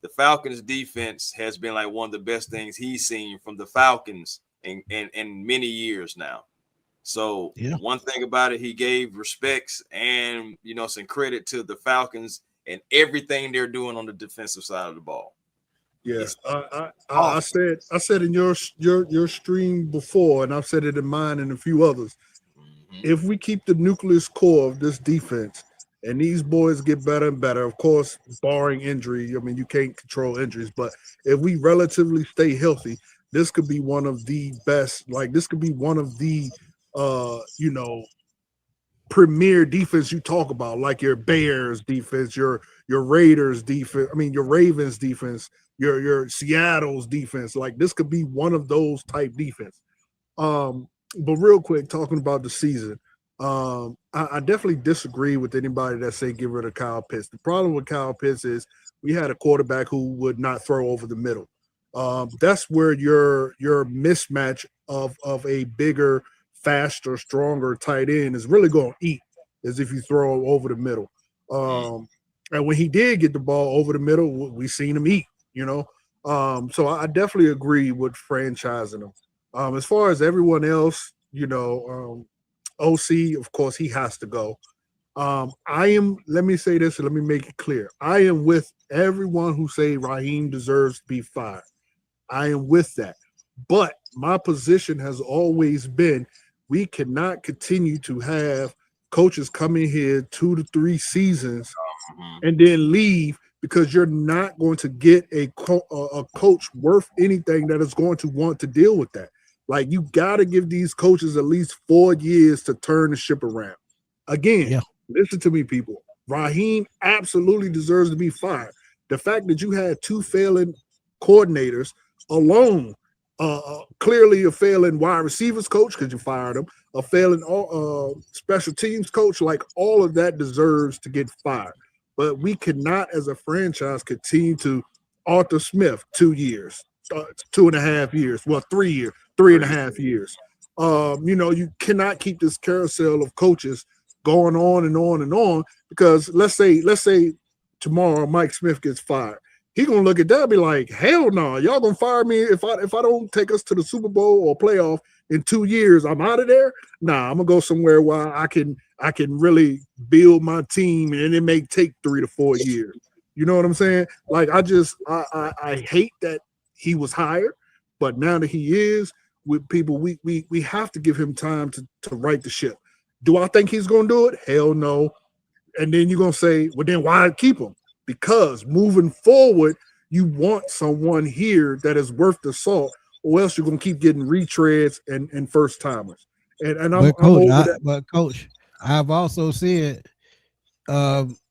the Falcons' defense has been like one of the best things he's seen from the Falcons in many years now. So one thing about it, he gave respects and, you know, some credit to the Falcons and everything they're doing on the defensive side of the ball. Yes, I said in your stream before, and I've said it in mine and a few others. Mm-hmm. If we keep the nucleus core of this defense and these boys get better and better, of course, barring injury, I mean, you can't control injuries, but if we relatively stay healthy, this could be one of the best, like this could be one of the you know, premier defense you talk about, like your Bears defense, your Raiders defense, I mean your Ravens defense, your Seattle's defense. Like this could be one of those type defense. But real quick, talking about the season, I definitely disagree with anybody that say get rid of Kyle Pitts. The problem with Kyle Pitts is we had a quarterback who would not throw over the middle. That's where your mismatch of a bigger, faster, stronger tight end is really going to eat, is if you throw over the middle. And when he did get the ball over the middle, we seen him eat, you know. So I definitely agree with franchising him. As far as everyone else, you know, OC, of course, he has to go. Let me say this and let me make it clear. I am with everyone who say Raheem deserves to be fired. I am with that. But my position has always been we cannot continue to have coaches come in here 2 to 3 seasons and then leave because you're not going to get a coach worth anything that is going to want to deal with that. Like, you got to give these coaches at least 4 years to turn the ship around. Again, listen to me, people. Raheem absolutely deserves to be fired. The fact that you had 2 failing coordinators alone, clearly a failing wide receivers coach because you fired him, a failing special teams coach, like all of that deserves to get fired. but we cannot, as a franchise, continue to Arthur Smith 2 years, 2.5 years, well, 3 years, 3.5 years. You cannot keep this carousel of coaches going on and on and on, because let's say tomorrow Mike Smith gets fired. He gonna look at that and be like, hell no, y'all gonna fire me if I don't take us to the Super Bowl or playoff in 2 years. I'm out of there. Nah, I'm gonna go somewhere where I can really build my team, and it may take 3 to 4 years. You know what I'm saying? Like, I hate that he was hired, but now that he is with people, we have to give him time to right the ship. Do I think he's gonna do it? Hell no. And then you're gonna say, well, then why keep him? Because moving forward, you want someone here that is worth the salt, or else you're gonna keep getting retreads and first timers. And I'm over that. But coach, I've also said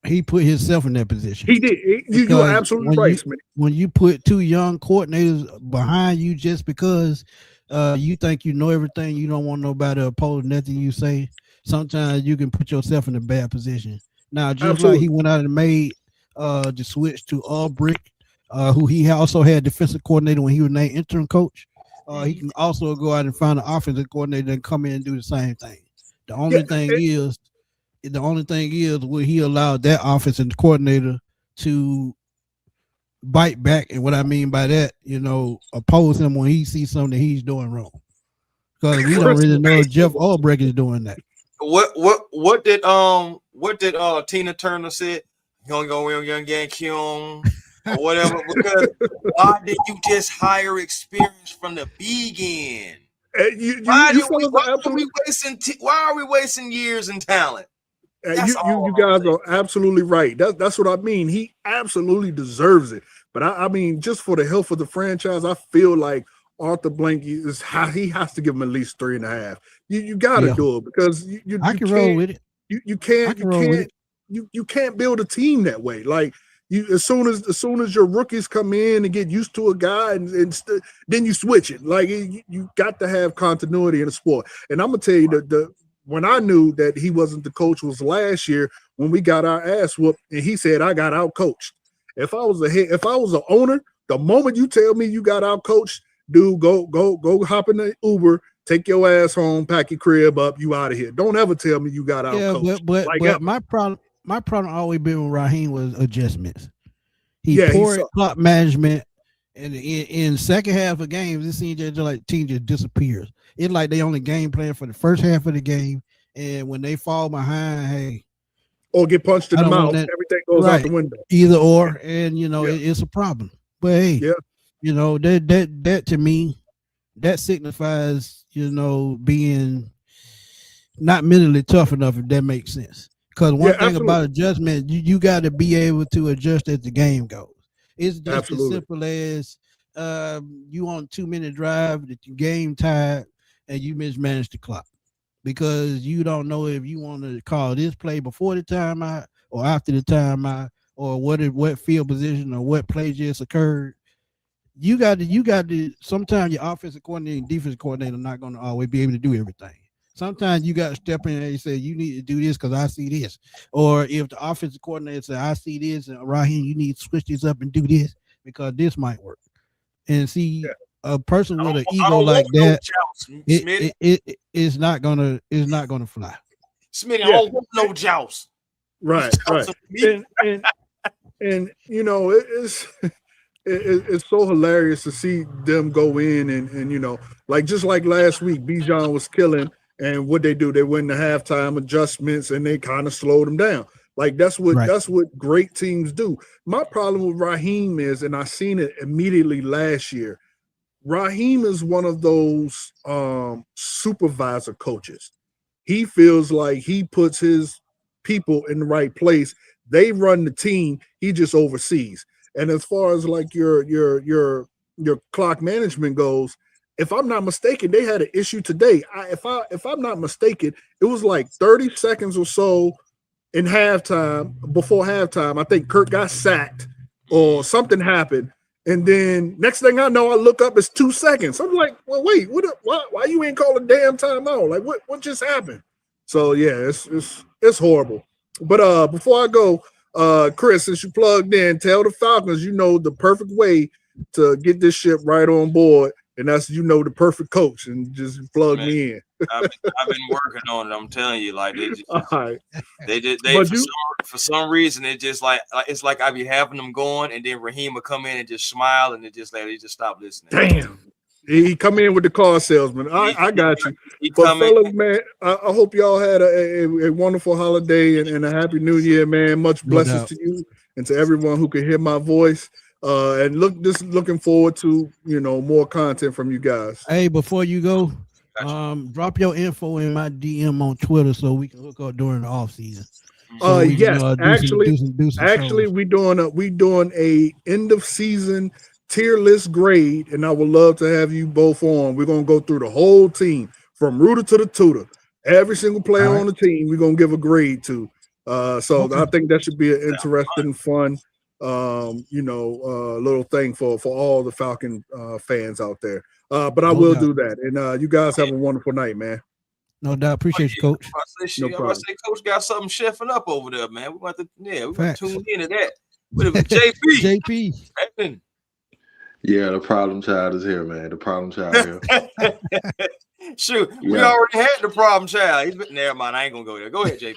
he put himself in that position. He did. You're absolutely right, Smitty. When you put 2 young coordinators behind you just because you think you know everything, you don't want nobody to oppose nothing you say, sometimes you can put yourself in a bad position. Now, just like he went out and made the switch to Ulbrich, who he also had defensive coordinator when he was named interim coach, he can also go out and find an offensive coordinator and come in and do the same thing. The only thing is, will he allow that offensive coordinator to bite back? And what I mean by that, oppose him when he sees something that he's doing wrong. Because we don't really know if Jeff Ulbrich is doing that. What did Tina Turner said? Young or whatever. Because why did you just hire experience from the beginning? Why are we wasting years and talent? You guys are absolutely right. That's what I mean. He absolutely deserves it. But I mean, just for the health of the franchise, I feel like Arthur Blank he has to give him at least 3.5. You got to do it, because you can roll with it. You can't build a team that way. Like, as soon as your rookies come in and get used to a guy, and then you switch it. Like, you got to have continuity in the sport. And I'm gonna tell you when I knew that he wasn't the coach was last year when we got our ass whooped, and he said I got out coached. If I was an owner, the moment you tell me you got out coached, dude, go hop in the Uber, take your ass home, pack your crib up, you out of here. Don't ever tell me you got out coached. But my problem always been with Raheem was adjustments. He poor at clock management, and in second half of games, it seems just like team just disappears. It's like they only game plan for the first half of the game, and when they fall behind, hey, or get punched in the mouth, everything goes out the window. Either or, and it's a problem. But hey, that to me, that signifies being not mentally tough enough, if that makes sense. Because one thing about adjustment, you got to be able to adjust as the game goes. It's just as simple as you on a 2-minute drive, that your game tied, and you mismanage the clock because you don't know if you want to call this play before the timeout or after the timeout, or what field position or what play just occurred. You got to. Sometimes your offensive coordinator and defensive coordinator are not going to always be able to do everything. Sometimes you got to step in and say, you need to do this because I see this. Or if the offensive coordinator says, I see this, and Raheem, you need to switch this up and do this because this might work. And see, a person with an ego like that, it's not gonna fly. Smitty, I don't want no joust. Right. And it's so hilarious to see them go in and like just like last week, Bijan was killing, and what they do, they win the halftime adjustments and they kind of slowed them down. Like that's what great teams do. My problem with Raheem is, and I seen it immediately last year, Raheem is one of those supervisor coaches. He feels like he puts his people in the right place. They run the team. He just oversees. And as far as like your clock management goes, if I'm not mistaken, they had an issue today. If I'm not mistaken, it was like 30 seconds or so in halftime. Before halftime, I think Kurt got sacked or something happened. And then next thing I know, I look up, it's 2 seconds. I'm like, well, wait, why you ain't call a damn timeout? Like, what just happened? So yeah, it's horrible. But before I go, Chris, since you plugged in, tell the Falcons the perfect way to get this ship right on board, and that's the perfect coach, and just plug me in. I've been working on it. I'm telling you, like they just, All right. they But for some reason it just like it's like I be having them going, and then Raheem will come in and just smile, and they just stop listening. Damn. He come in with the car salesman. I got you. But fellas, man, I hope y'all had a wonderful holiday and a happy new year, man. Much blessings to you and to everyone who can hear my voice. And looking forward to more content from you guys. Hey, before you go, drop your info in my DM on Twitter so we can hook up during the off season. So yes, actually, shows. we doing a end of season tier list grade, and I would love to have you both on. We're gonna go through the whole team from rooter to the tutor. Every single player on the team, we're gonna give a grade to. So I think that should be an interesting, fun, little thing for all the Falcon fans out there. But I will do that, and you guys have a wonderful night, man. No doubt. Appreciate you, Coach. I was say Coach got something chefing up over there, man. We want to tune into that. What if JP? Yeah, the problem child is here, man. The problem child here. Shoot, we already had the problem child. He's been never mind. I ain't gonna go there. Go ahead, JP.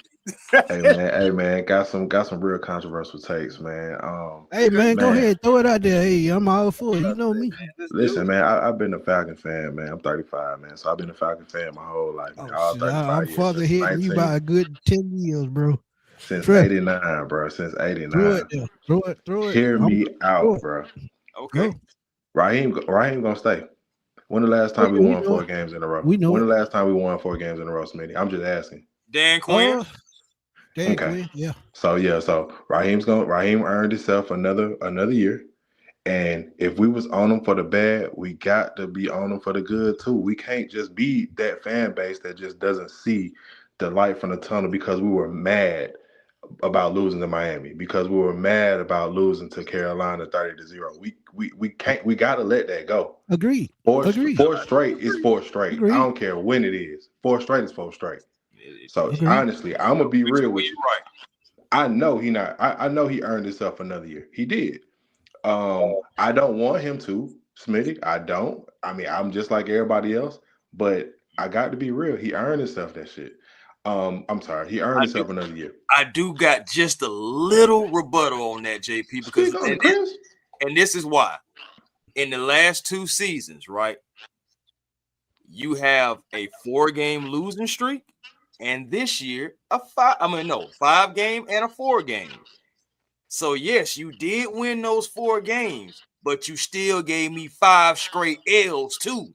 Hey man, got some real controversial takes, man. Hey man, go ahead, throw it out there. Hey, I'm all for it. You know me. Listen, man, I've been a Falcon fan, man. I'm 35, man, so I've been a Falcon fan my whole life. Man. I'm farther ahead you by a good 10 years, bro. Since 89, bro. Since 89. Throw it. Hear me out, bro. Okay. Raheem gonna stay. When the last time we won 4 games in a row? When the last time we won 4 games in a row, Smitty? I'm just asking. Dan Quinn. Quinn, yeah. So Raheem earned himself another year. And if we was on him for the bad, we got to be on him for the good too. We can't just be that fan base that just doesn't see the light from the tunnel because we were mad about losing to Miami, because we were mad about losing to Carolina 30-0. We gotta let that go. Agreed. Four straight is 4 straight. Agreed. I don't care when it is. 4 straight is 4 straight. So honestly, I'm gonna be real with you. Right. I know he earned himself another year. He did. I don't want him to, Smitty. I don't. I mean, I'm just like everybody else, but I got to be real. He earned himself that shit. I'm sorry. He earned himself another year. I do got just a little rebuttal on that, JP, because and this is why. In the last 2 seasons, right? You have a 4-game losing streak, and this year 5-game and a 4-game. So yes, you did win those 4 games, but you still gave me 5 straight L's too.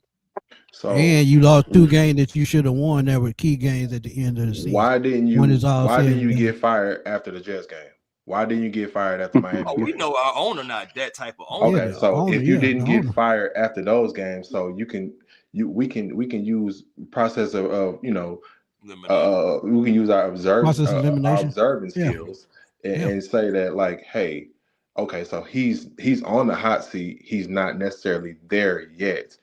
So, and you lost 2 games that you should have won that were key games at the end of the season. Why didn't you get fired after the Jets game? Why didn't you get fired after Miami? We know our owner not that type of owner. Okay, so if you didn't get fired after those games, so we can use process of we can use our observing skills and say that like, hey, okay, so he's on the hot seat. He's not necessarily there yet.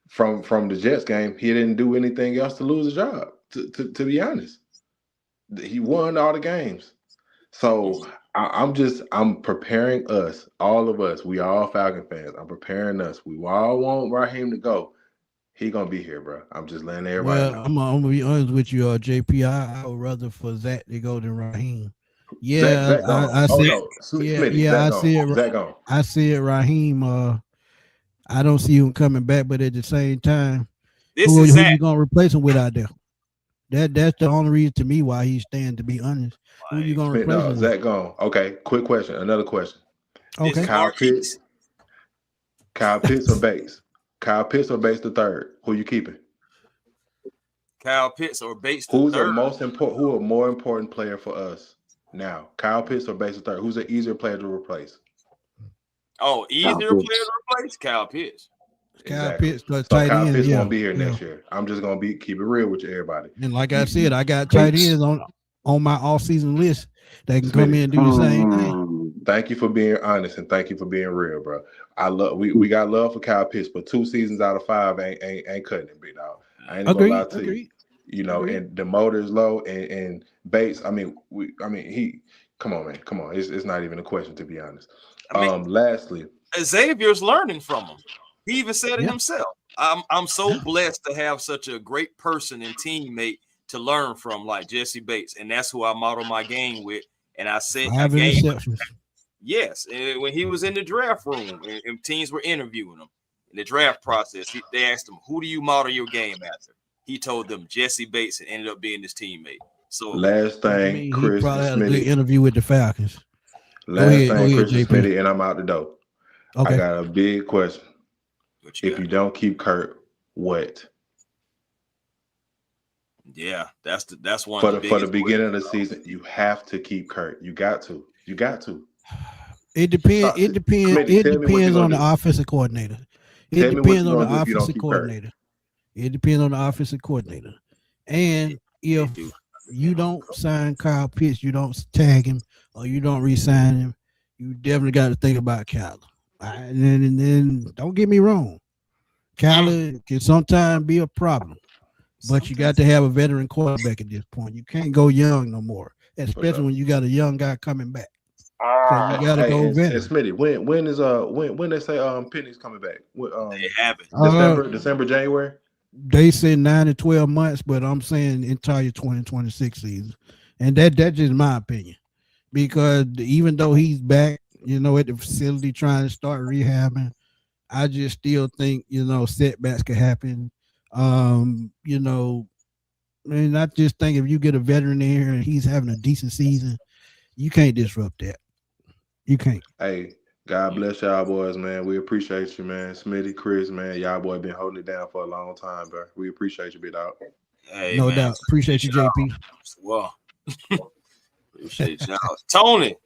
From the Jets game, he didn't do anything else to lose his job. To be honest, he won all the games. So I'm preparing us, all of us. We all Falcon fans. I'm preparing us. We all want Raheem to go. He gonna be here, bro. I'm just letting everybody know. I'm gonna be honest with you, JP. I would rather for Zach to go than Raheem. Yeah, I see it. I see it. Raheem. I don't see him coming back, but at the same time, who you gonna replace him with out there? That's the only reason to me why he's staying. To be honest, who you gonna replace him with? Zach gone. Okay, quick question. Another question. Okay, Kyle Pitts or Bates? Kyle Pitts or Bates the third? Who you keeping? Kyle Pitts or Bates the Who's third? the most important? Who a more important player for us now? Kyle Pitts or Bates the third? Who's an easier player to replace? Oh, easier player to replace Kyle Pitts. Kyle Pitts, so Kyle Pitts won't be here next year. I'm just gonna keep it real with you, everybody. And like I said, I got tight ends on my off-season list that can come in and do the same thing. Thank you for being honest and thank you for being real, bro. We got love for Kyle Pitts, but 2 seasons out of 5 ain't cutting it, big dog. I ain't gonna lie to you. You know, and the motor is low and Bates. Come on, man. Come on. It's not even a question, to be honest. I mean, lastly, Xavier's learning from him. He even said it himself. I'm so blessed to have such a great person and teammate to learn from, like Jesse Bates, and that's who I model my game with. And I said, yes. And when he was in the draft room and teams were interviewing him in the draft process, they asked him, "Who do you model your game after?" He told them Jesse Bates, and ended up being his teammate. So last thing, Chris, he probably had a Smitty, good interview with the Falcons. Last thing, Chris and Smitty, and I'm out the door. Okay. I got a big question. If you don't keep Kurt, what? Yeah, that's one for the beginning of the season. You have to keep Kurt. You got to. It depends. It depends on the offensive coordinator. It depends on the offensive coordinator. It depends on the offensive coordinator. And if you don't sign Kyle Pitts, you don't tag him, or you don't re-sign him, you definitely got to think about Kyler. And then don't get me wrong, Kyler can sometimes be a problem, but you got to have a veteran quarterback at this point. You can't go young no more, especially when you got a young guy coming back. So you got to go veteran. Smitty, when they say Penny's coming back? They haven't. December, January. They say 9 to 12 months, but I'm saying entire 2026 season, and that's just my opinion, because even though he's back, at the facility trying to start rehabbing, I just still think, setbacks could happen. And I just think if you get a veteran in here and he's having a decent season, you can't disrupt that. You can't. Hey, God bless y'all boys, man. We appreciate you, man. Smitty, Chris, man, y'all boy been holding it down for a long time, bro. We appreciate you, big dog. Hey, no doubt. Appreciate you, JP. Well, appreciate y'all. Tony,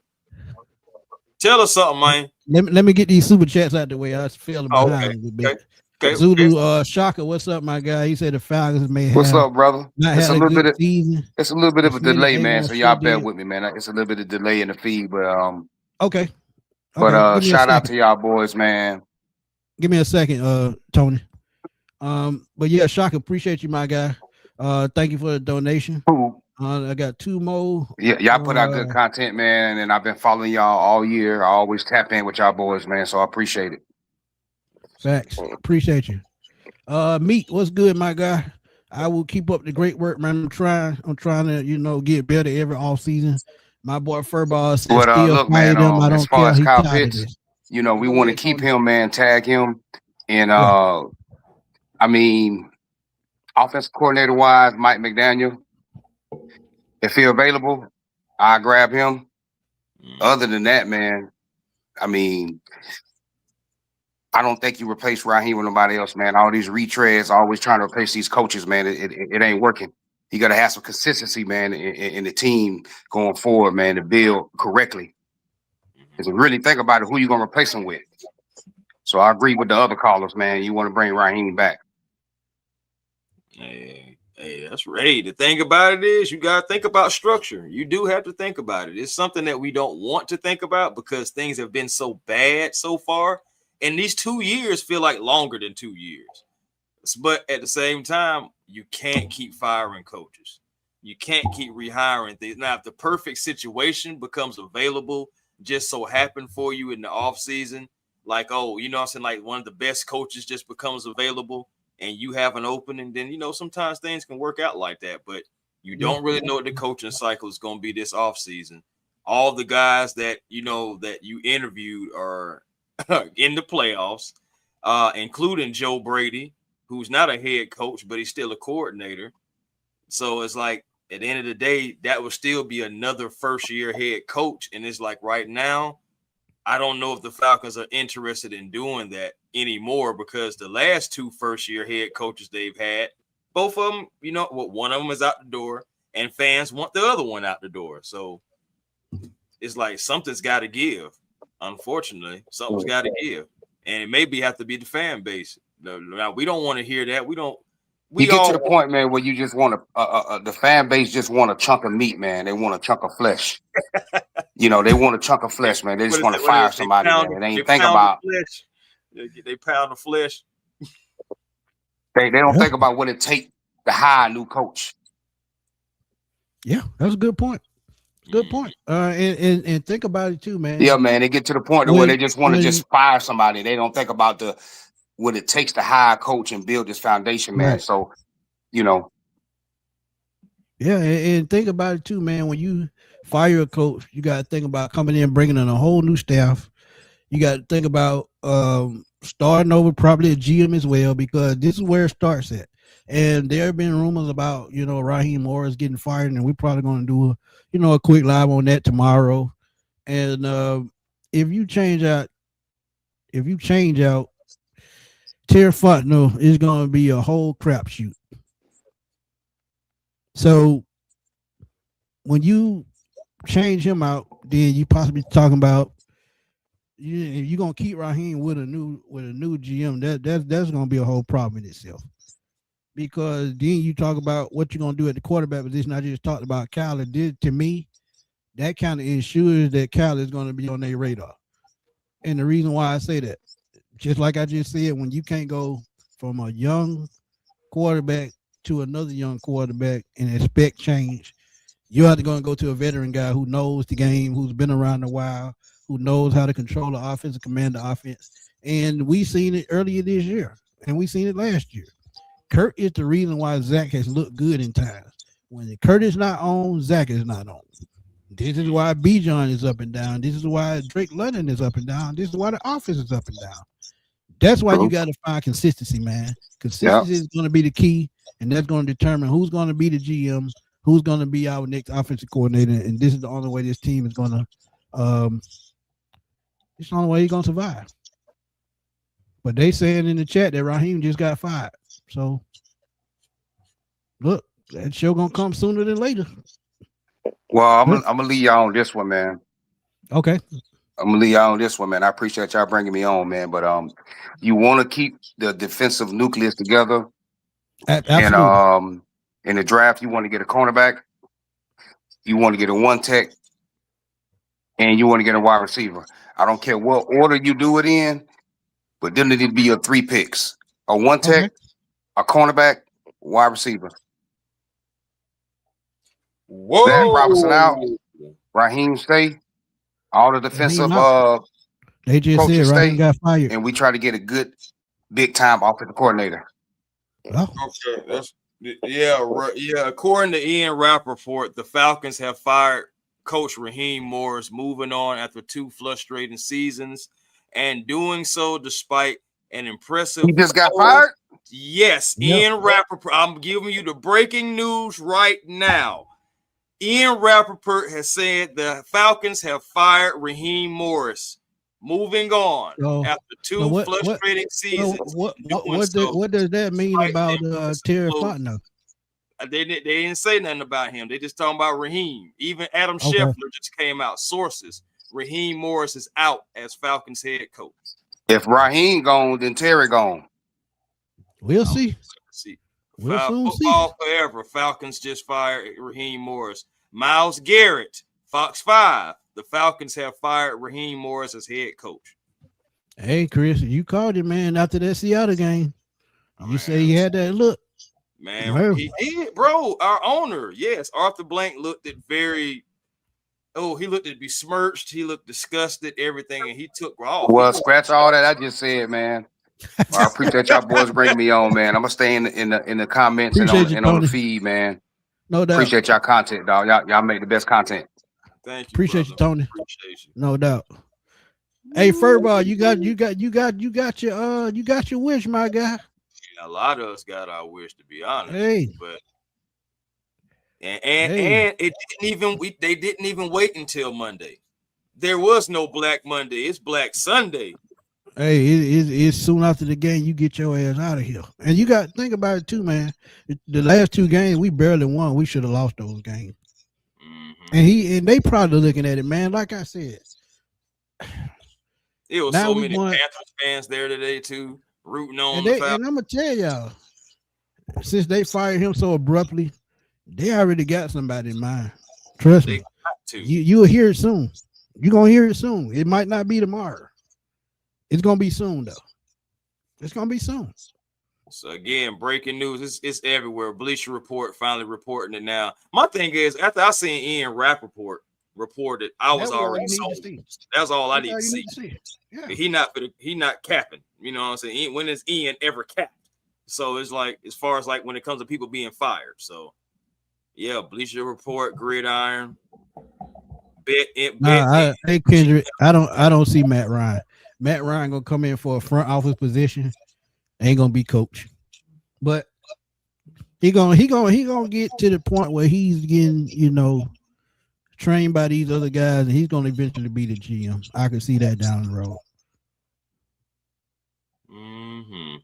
tell us something, man. Let me get these super chats out the way. I was feeling behind a little bit. Okay. Zulu Shaka, what's up, my guy? He said the Falcons may have. What's up, brother? It's a little bit of a delay, man. So y'all bear with me, man. It's a little bit of delay in the feed, but okay. But shout out to y'all boys, man. Give me a second, Tony. But yeah, Shaka, appreciate you, my guy. Thank you for the donation. I got 2 more. Yeah, y'all put out good content, man, and I've been following y'all all year. I always tap in with y'all boys, man. So I appreciate it. Facts. Appreciate you. Meat, what's good, my guy? I will keep up the great work, man. I'm trying to, get better every off season. My boy Furball said, look, man, as far as Kyle Pitts, we want to keep him, man, tag him. And I mean, offensive coordinator wise, Mike McDaniel, if he's available, I grab him. Other than that, man, I mean, I don't think you replace Raheem with nobody else, man. All these retreads, always trying to replace these coaches, man. It ain't working. You got to have some consistency, man, in the team going forward, man, to build correctly. Because if you really think about it, who you going to replace him with? So I agree with the other callers, man. You want to bring Raheem back. Hey, that's right. The thing about it is you got to think about structure. You do have to think about it. It's something that we don't want to think about because things have been so bad so far. And these 2 years feel like longer than 2 years. But at the same time, you can't keep firing coaches. You can't keep rehiring things. Now, if the perfect situation becomes available, just so happen for you in the offseason, like, like one of the best coaches just becomes available and you have an opening, then, sometimes things can work out like that. But you don't really know what the coaching cycle is going to be this offseason. All the guys that, that you interviewed are in the playoffs, including Joe Brady, who's not a head coach, but he's still a coordinator. So it's like at the end of the day, that would still be another first-year head coach. And it's like right now, I don't know if the Falcons are interested in doing that anymore because the last 2 first-year head coaches they've had, both of them, one of them is out the door and fans want the other one out the door. So it's like something's got to give. Unfortunately, something's got to give. And it maybe have to be the fan base. Now, we don't want to hear that. We get to the point, man, where you just want the fan base just want a chunk of meat, man. They want a chunk of flesh. They want a chunk of flesh, man. They just want to fire somebody, man. They ain't think about they pound the flesh. They don't think about what it takes to hire a new coach. Yeah, that's a good point. Good point. And think about it too, man. Yeah, man. They get to the point where they just want to just fire somebody. They don't think about what it takes to hire a coach and build this foundation, man. Right. So, Yeah, and think about it too, man. When you fire a coach, you got to think about coming in, bringing in a whole new staff. You got to think about starting over probably a GM as well, because this is where it starts at. And there have been rumors about, Raheem Morris getting fired, and we're probably going to do a quick live on that tomorrow. And if you change out Terry Fontenot, it's going to be a whole crapshoot. So when you change him out, then you possibly talking about you're gonna keep Raheem with a new GM. That's gonna be a whole problem in itself. Because then you talk about what you're gonna do at the quarterback position. I just talked about Kyle. To me, that kind of ensures that Kyle is gonna be on their radar. And the reason why I say that, just like I just said, when you can't go from a young quarterback to another young quarterback and expect change, you have to go to a veteran guy who knows the game, who's been around a while, who knows how to control the offense and command the offense. And we seen it earlier this year, and we seen it last year. Kurt is the reason why Zach has looked good in times. When Kurt is not on, Zach is not on. This is why Bijan is up and down. This is why Drake London is up and down. This is why the offense is up and down. That's why you got to find consistency, man. Consistency is going to be the key, and that's going to determine who's going to be the GM, who's going to be our next offensive coordinator, and this is the only way this team is going to it's the only way he's going to survive. But they saying in the chat that Raheem just got fired. So, look, that show going to come sooner than later. Well, I'm going to leave y'all on this one, man. Okay. I'm going to leave y'all on this one, man. I appreciate y'all bringing me on, man. But you want to keep the defensive nucleus together. Absolutely. And in the draft, you want to get a cornerback. You want to get a one tech. And you want to get a wide receiver. I don't care what order you do it in, but then it'd be your 3 picks. A one tech, a cornerback, wide receiver. Whoa. Zach Robinson out. Raheem stay. All the defensive they just said Raheem got fired. And we try to get a good big time offensive coordinator. Oh. Okay. According to Ian Rappaport, the Falcons have fired Coach Raheem Morris, moving on after 2 frustrating seasons, and doing so despite an impressive. He just got fired? Yes, yep. Ian Rappaport. I'm giving you the breaking news right now. Ian Rappaport has said the Falcons have fired Raheem Morris. Moving on after 2 frustrating seasons. What does that mean about Terry Fontenot? They didn't say nothing about him. They just talking about Raheem. Even Adam Scheffler just came out. Sources: Raheem Morris is out as Falcons head coach. If Raheem gone, then Terry gone. We'll see. We'll soon see. Forever. Falcons just fired Raheem Morris. Myles Garrett, Fox 5. The Falcons have fired Raheem Morris as head coach. Hey, Chris, you called it, man, after that Seattle game. You say he had that look. Man, he did, bro. Our owner, yes, Arthur Blank looked at he looked at besmirched. He looked disgusted, everything, and he took off. Well, scratch all that I just said, man. Well, I appreciate y'all boys bringing me on, man. I'm gonna stay in the comments and on the feed, man. No doubt. Appreciate y'all content, dog. Y'all make the best content. Thank you. Appreciate you, Tony. Appreciate you. No doubt. Hey, Furball, you got your wish, my guy. A lot of us got our wish, to be honest. Hey, but and it they didn't even wait until Monday. There was no Black Monday. It's Black Sunday. Hey, it's soon after the game you get your ass out of here. And you got to think about it too, man. The last 2 games we barely won. We should have lost those games. Mm-hmm. And they probably looking at it, man. Like I said, it was so many Panthers fans there today too. Rooting on and I'm gonna tell y'all, since they fired him so abruptly, they already got somebody in mind. Trust me. You'll hear it soon. You're gonna hear it soon. It might not be tomorrow. It's gonna be soon though. It's gonna be soon. So again, breaking news. It's everywhere. Bleacher Report finally reporting it now. My thing is, after I seen Ian Rappaport reported, I was already sold. That's all I need to see. Yeah. He not capping. You know what I'm saying? When has Ian ever capped? So it's like, as far as like when it comes to people being fired. So yeah, Bleacher Report, Gridiron. Hey Kendrick, I don't see Matt Ryan. Matt Ryan gonna come in for a front office position. Ain't gonna be coach, but he gonna get to the point where he's getting, trained by these other guys, and he's gonna eventually be the GM. I can see that down the road. Mm-hmm.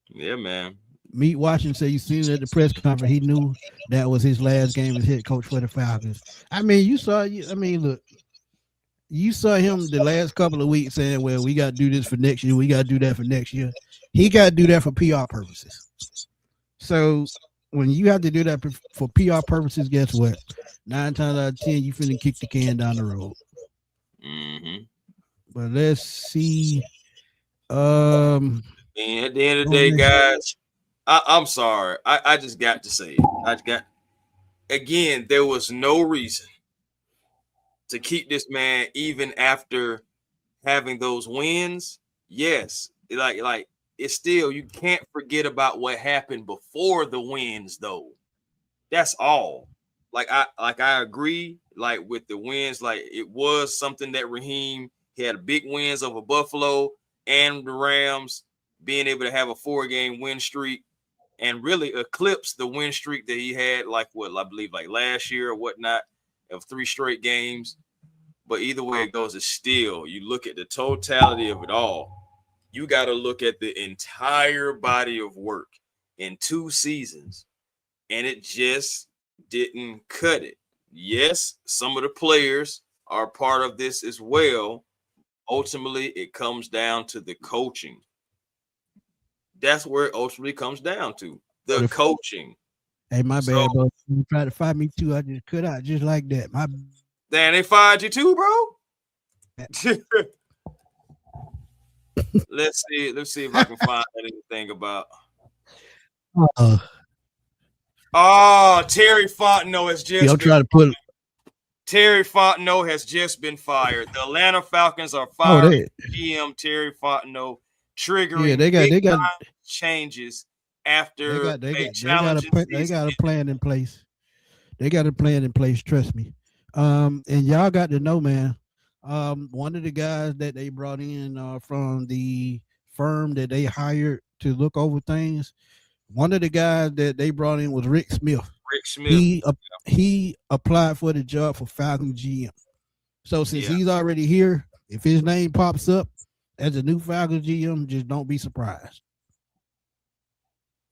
Yeah, man. Meet Washington said you seen it at the press conference. He knew that was his last game as head coach for the Falcons. I mean, look, you saw him the last couple of weeks saying, well, we got to do this for next year. We got to do that for next year. He got to do that for PR purposes. So when you have to do that for PR purposes, guess what? 9 times out of 10, you finna kick the can down the road. Mm-hmm. But let's see. And at the end of the day, guys, I'm sorry. I just got to say it. Again, there was no reason to keep this man even after having those wins. Yes, like it's still, you can't forget about what happened before the wins, though. That's all. I agree, like with the wins, like it was something that Raheem, he had big wins over Buffalo and the Rams, being able to have a 4-game win streak and really eclipse the win streak that he had, I believe last year or whatnot, of 3 straight games. But either way it goes, it's still, you look at the totality of it all. You got to look at the entire body of work in 2 seasons, and it just didn't cut it. Yes, some of the players are part of this as well. Ultimately, it comes down to the coaching. That's where it ultimately comes down to, the coaching. Hey, my bad, bro. You tried to fire me too. I just cut out just like that. Damn, they fired you too, bro. Let's see if I can find anything about. Terry Fontenot has just. Terry Fontenot has just been fired. The Atlanta Falcons are firing GM Terry Fontenot, triggering they got changes after they got a plan in place. They got a plan in place. Trust me. And y'all got to know, man. One of the guys that they brought in from the firm that they hired to look over things, one of the guys that they brought in was Rick Smith. He applied for the job for Falcon GM. So since he's already here, if his name pops up as a new Falcon GM, just don't be surprised.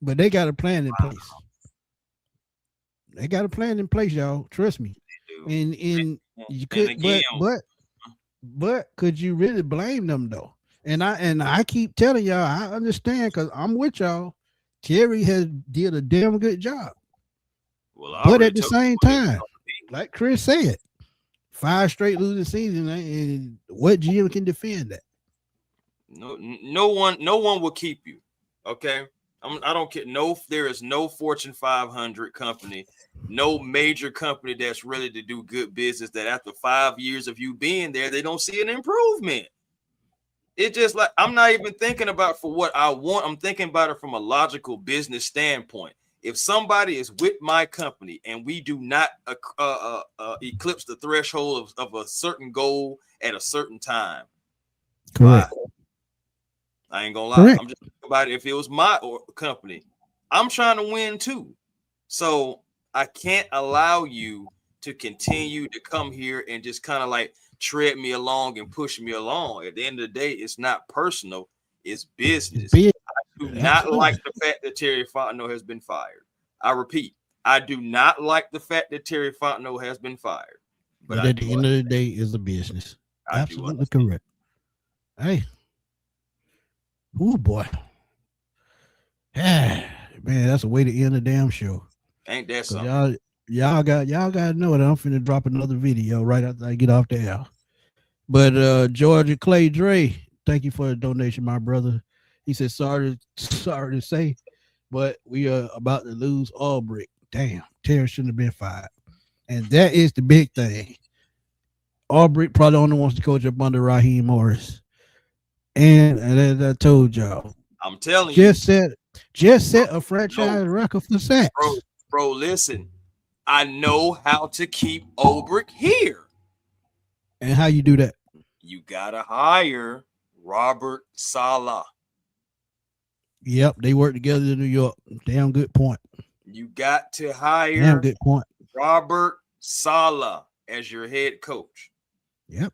But they got a plan in place. They got a plan in place, y'all. Trust me. And you could, but could you really blame them though? And I keep telling y'all, I understand because I'm with y'all. Terry has did a damn good job. But at the same time, like Chris said, 5 straight losing seasons, and what GM can defend that? No one will keep you. Okay, I don't care. There is no Fortune 500 company, no major company that's ready to do good business that after 5 years of you being there, they don't see an improvement. It's just like, I'm not even thinking about for what I want. I'm thinking about it from a logical business standpoint. If somebody is with my company and we do not eclipse the threshold of a certain goal at a certain time, correct. I ain't gonna lie. Correct. I'm just thinking about it. If it was my company, I'm trying to win too. So I can't allow you to continue to come here and just kind of like tread me along and push me along. At the end of the day, it's not personal, it's business. I do not like the fact that Terry Fontenot has been fired. I repeat, I do not like the fact that Terry Fontenot has been fired. But at the end of the day, it's a business. Absolutely correct. Hey. Oh boy. Man, that's a way to end the damn show. Ain't that something? Y'all got to know that I'm finna drop another video right after I get off the air. But Georgia Clay Dre, thank you for the donation, my brother. He said sorry to say, but we are about to lose Albrecht. Damn, Terry shouldn't have been fired. And that is the big thing. Aubrey probably only wants to coach up under Raheem Morris. And as I told y'all, I'm telling just set a franchise record for sacks. Bro, listen. I know how to keep Ulbrich here. And how you do that? You gotta hire Robert Saleh. Yep, they work together in New York. Damn good point. You got to hire Damn good point. Robert Saleh as your head coach. Yep.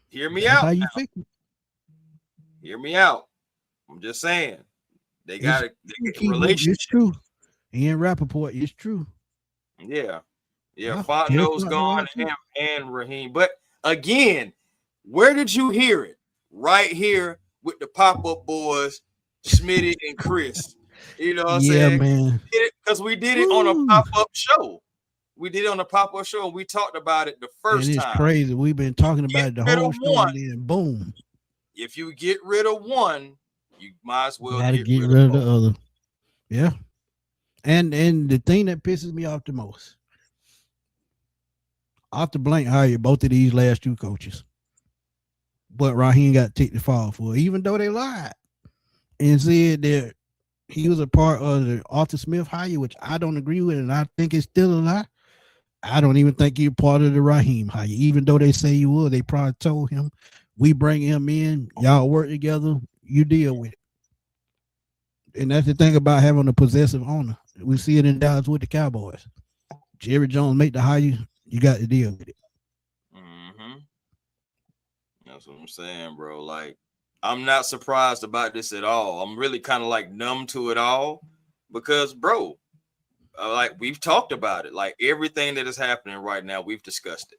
Hear me out. How you now. think? Hear me out. I'm just saying. They got a relationship. It's true. Ian Rappaport, it's true. Yeah. Fontenot's gone and Raheem. But again, where did you hear it? Right here with the pop-up boys, Smitty and Chris. You know what I'm saying? Man. Because we did it on a pop-up show. We did it on a pop-up show, and we talked about it the first time. It's crazy. We've been talking about it the whole show, and then boom. If you get rid of one, you might as well get rid of the other. Yeah. And the thing that pisses me off the most, off the blank hire both of these last two coaches. But Raheem got to take the fall for it, even though they lied and said that he was a part of the Arthur Smith hire, which I don't agree with, and I think it's still a lie. I don't even think he's part of the Raheem hire, even though they say he was. They probably told him, we bring him in, y'all work together, you deal with it. And that's the thing about having a possessive owner. We see it in Dallas with the Cowboys. Jerry Jones make the hire, you got to deal with it. Mm-hmm. That's what I'm saying, bro. Like, I'm not surprised about this at all. I'm really kind of like numb to it all because, bro, like we've talked about it. Like everything that is happening right now, we've discussed it.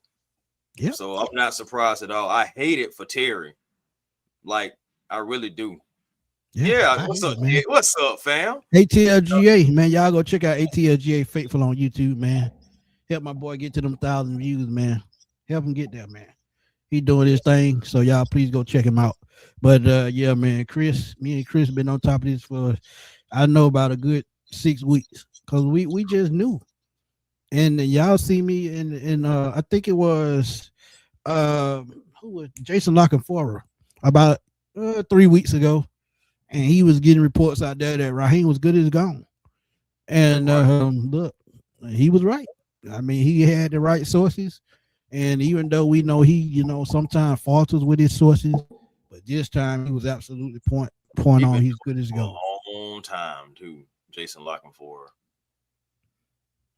Yeah. So I'm not surprised at all. I hate it for Terry. Like, I really do. Yeah. What's up, man? What's up, fam? ATLGA, man. Y'all go check out ATLGA Faithful on YouTube, man. Help my boy get to them 1,000 views, man. Help him get there, man. He doing his thing. So y'all please go check him out. But yeah, man, me and Chris been on top of this for I know about a good 6 weeks. Cause we just knew. And y'all see me in I think it was who was Jason Lockenforer about 3 weeks ago. And he was getting reports out there that Raheem was good as gone. And look, he was right. I mean, he had the right sources. And even though we know he, sometimes falters with his sources, but this time he was absolutely point on he's good as gone. Long time too, Jason Lockenforer.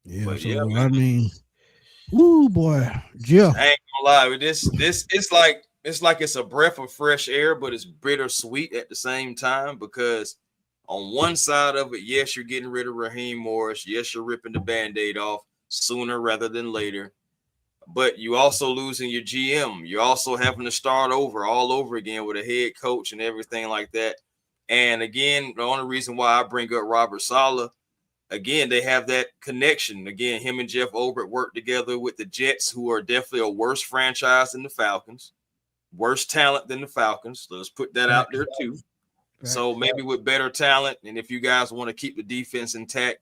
Yeah, but so, yeah, I mean, woo boy, Jeff. I ain't gonna lie, this it's like it's a breath of fresh air, but it's bittersweet at the same time because on one side of it, yes, you're getting rid of Raheem Morris. Yes, you're ripping the Band-Aid off sooner rather than later. But you also losing your GM. You're also having to start all over again with a head coach and everything like that. And again, the only reason why I bring up Robert Saleh, again, they have that connection. Again, him and Jeff Ulbrich work together with the Jets, who are definitely a worse franchise than the Falcons, worse talent than the Falcons. Let's put that out there too. Right. So maybe with better talent, and if you guys want to keep the defense intact,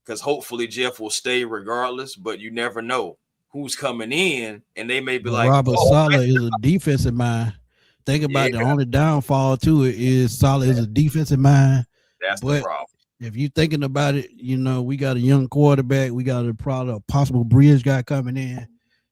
because hopefully Jeff will stay regardless, but you never know who's coming in, and they may be like, Robert Saleh is a defensive mind. Think about the only downfall to it is Saleh is a defensive mind. That's the problem. If you're thinking about it, we got a young quarterback. We got a possible bridge guy coming in.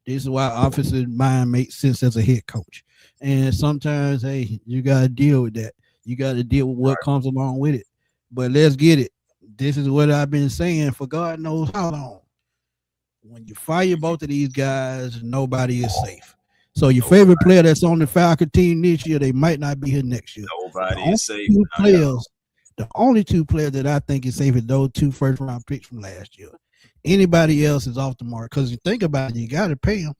This is why offensive mind makes sense as a head coach. And sometimes, hey, you got to deal with that. You got to deal with what comes along with it. But let's get it. This is what I've been saying for God knows how long. When you fire both of these guys, nobody is safe. So your favorite player that's on the Falcon team this year, they might not be here next year. Nobody is safe. The only two players that I think is safe are those 2 first-round picks from last year. Anybody else is off the mark because you think about it, you got to pay them.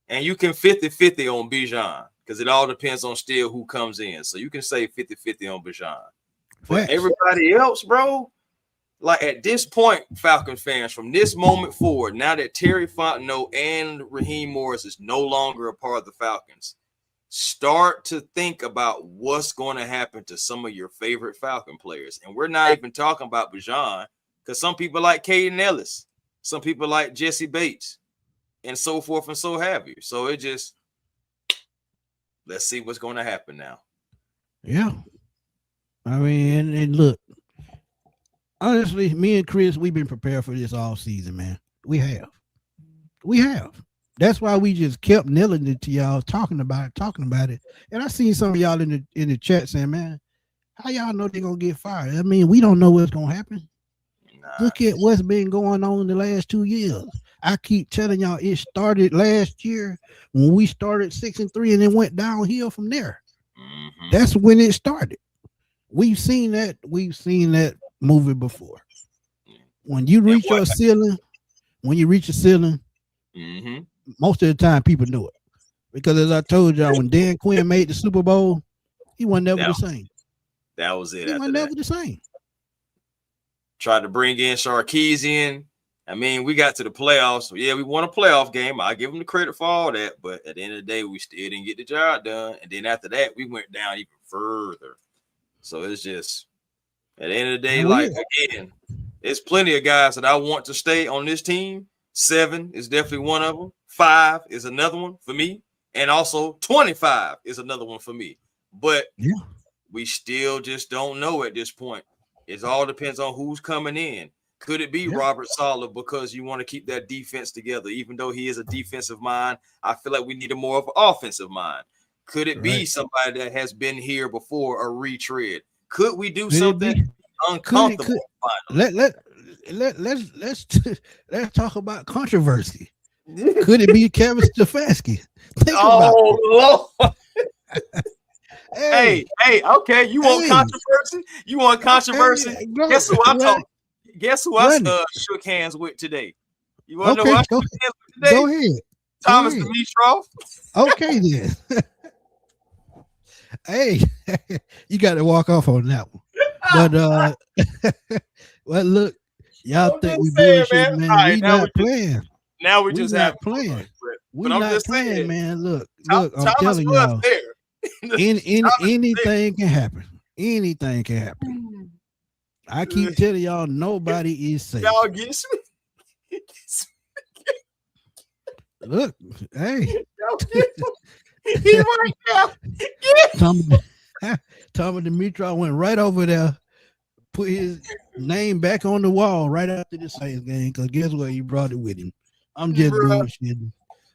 And you can 50-50 on Bijan because it all depends on still who comes in. So you can say 50-50 on Bijan. But everybody else, bro, like at this point, Falcon fans, from this moment forward, now that Terry Fontenot and Raheem Morris is no longer a part of the Falcons, start to think about what's going to happen to some of your favorite Falcon players. And we're not even talking about Bijan because some people like Caden Ellis. Some people like Jesse Bates, and so forth and so have you. So it just, let's see what's going to happen now. Yeah. I mean, and look, honestly, me and Chris, we've been prepared for this all season, man. We have. That's why we just kept nailing it to y'all, talking about it. And I seen some of y'all in the chat saying, man, how y'all know they're gonna get fired? I mean, we don't know what's gonna happen. Look at what's been going on in the last 2 years. I keep telling y'all, it started last year when we started 6-3 and it went downhill from there. Mm-hmm. That's when it started. We've seen that movie before. When you reach your ceiling, mm-hmm. Most of the time people know it. Because as I told y'all, when Dan Quinn made the Super Bowl, he was never the same. That was it. He was never the same. Tried to bring in Sarkisian. I mean, we got to the playoffs. Yeah, we won a playoff game. I give them the credit for all that. But at the end of the day, we still didn't get the job done. And then after that, we went down even further. So it's just, at the end of the day, like, again, there's plenty of guys that I want to stay on this team. 7 is definitely one of them. 5 is another one for me. And also 25 is another one for me. But we still just don't know at this point. It all depends on who's coming in. Could it be Robert Saleh because you want to keep that defense together? Even though he is a defensive mind, I feel like we need a more of an offensive mind. Could it be somebody that has been here before, a retread? Could we do something uncomfortable? Let's talk about controversy. Could it be Kevin Stefanski? Lord. Hey, okay. You want controversy? You want controversy? Guess who I'm talking? Guess who I shook hands with today? You want to know who I shook hands with today? Go ahead. Thomas Dimitroff. Okay, then. Hey, you got to walk off on that one. But well, look, y'all think we bullshit, man. Right, we not playing. Now we just not playing. But I'm not playing, saying, man. Look, I'm telling y'all. Anything can happen. Anything can happen. I keep telling y'all, nobody is safe. Y'all get me. Look, hey. He right there. Thomas Dimitroff went right over there, put his name back on the wall right after the Saints game. Because guess what? He brought it with him. I'm just bullshitting.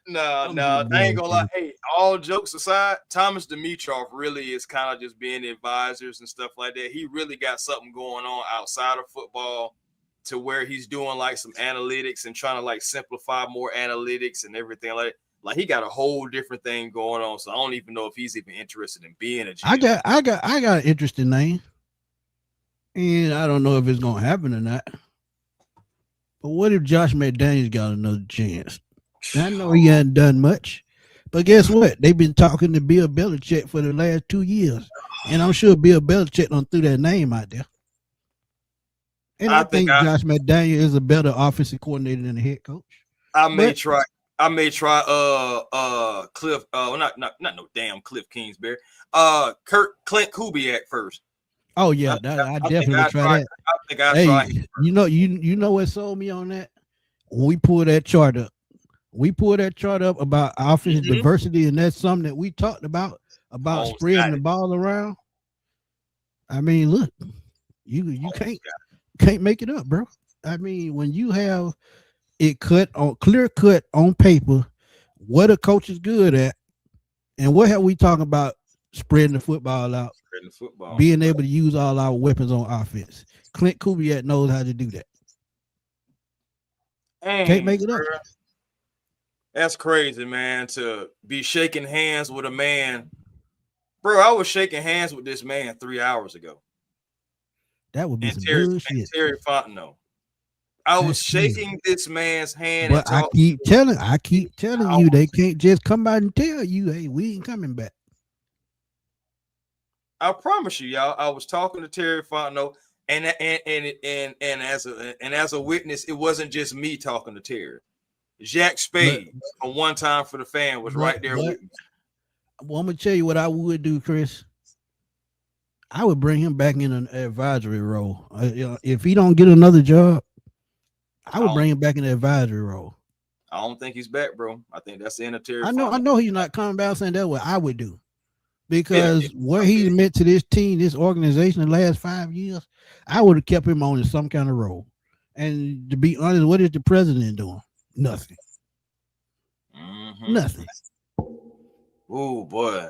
No, I ain't gonna lie. Hey, all jokes aside, Thomas Dimitroff really is kind of just being advisors and stuff like that. He really got something going on outside of football to where he's doing like some analytics and trying to like simplify more analytics and everything like that. Like he got a whole different thing going on. So I don't even know if he's even interested in being a GM. I got an interesting name. And I don't know if it's gonna happen or not. But what if Josh McDaniels got another chance? I know he hasn't done much, but guess what? They've been talking to Bill Belichick for the last 2 years, and I'm sure Bill Belichick done threw that name out there. And I think Josh McDaniels is a better offensive coordinator than the head coach. I may try Cliff. Not no damn Cliff Kingsbury. Clint Kubiak first. Oh yeah, I definitely try that. I think I try. You know what sold me on that? When we pull that chart up. We pulled that chart up about offensive diversity, and that's something that we talked about spreading the ball around. I mean, look, you can't make it up, bro. I mean, when you have it clear cut on paper, what a coach is good at, and what have we talking about spreading the football out, being able to use all our weapons on offense. Clint Kubiak knows how to do that. Can't make it up. That's crazy, man, to be shaking hands with a man. Bro, I was shaking hands with this man 3 hours ago. That would be some bullshit. Terry Fontenot. I was shaking this man's hand. But I keep telling you, they can't just come out and tell you, hey, we ain't coming back. I promise you, y'all, I was talking to Terry Fontenot, and as a witness, it wasn't just me talking to Terry. Jack Spade from One Time for the Fan was right there with me. Well, I'm gonna tell you what I would do, Chris. I would bring him back in an advisory role. If he don't get another job, I would bring him back in the advisory role. I don't think he's back, bro. I think that's the end of Terry. I know he's not coming back, saying that's what I would do. Because what he's meant to this team, this organization in the last 5 years, I would have kept him on in some kind of role. And to be honest, what is the president doing? Nothing. Nothing. Oh boy.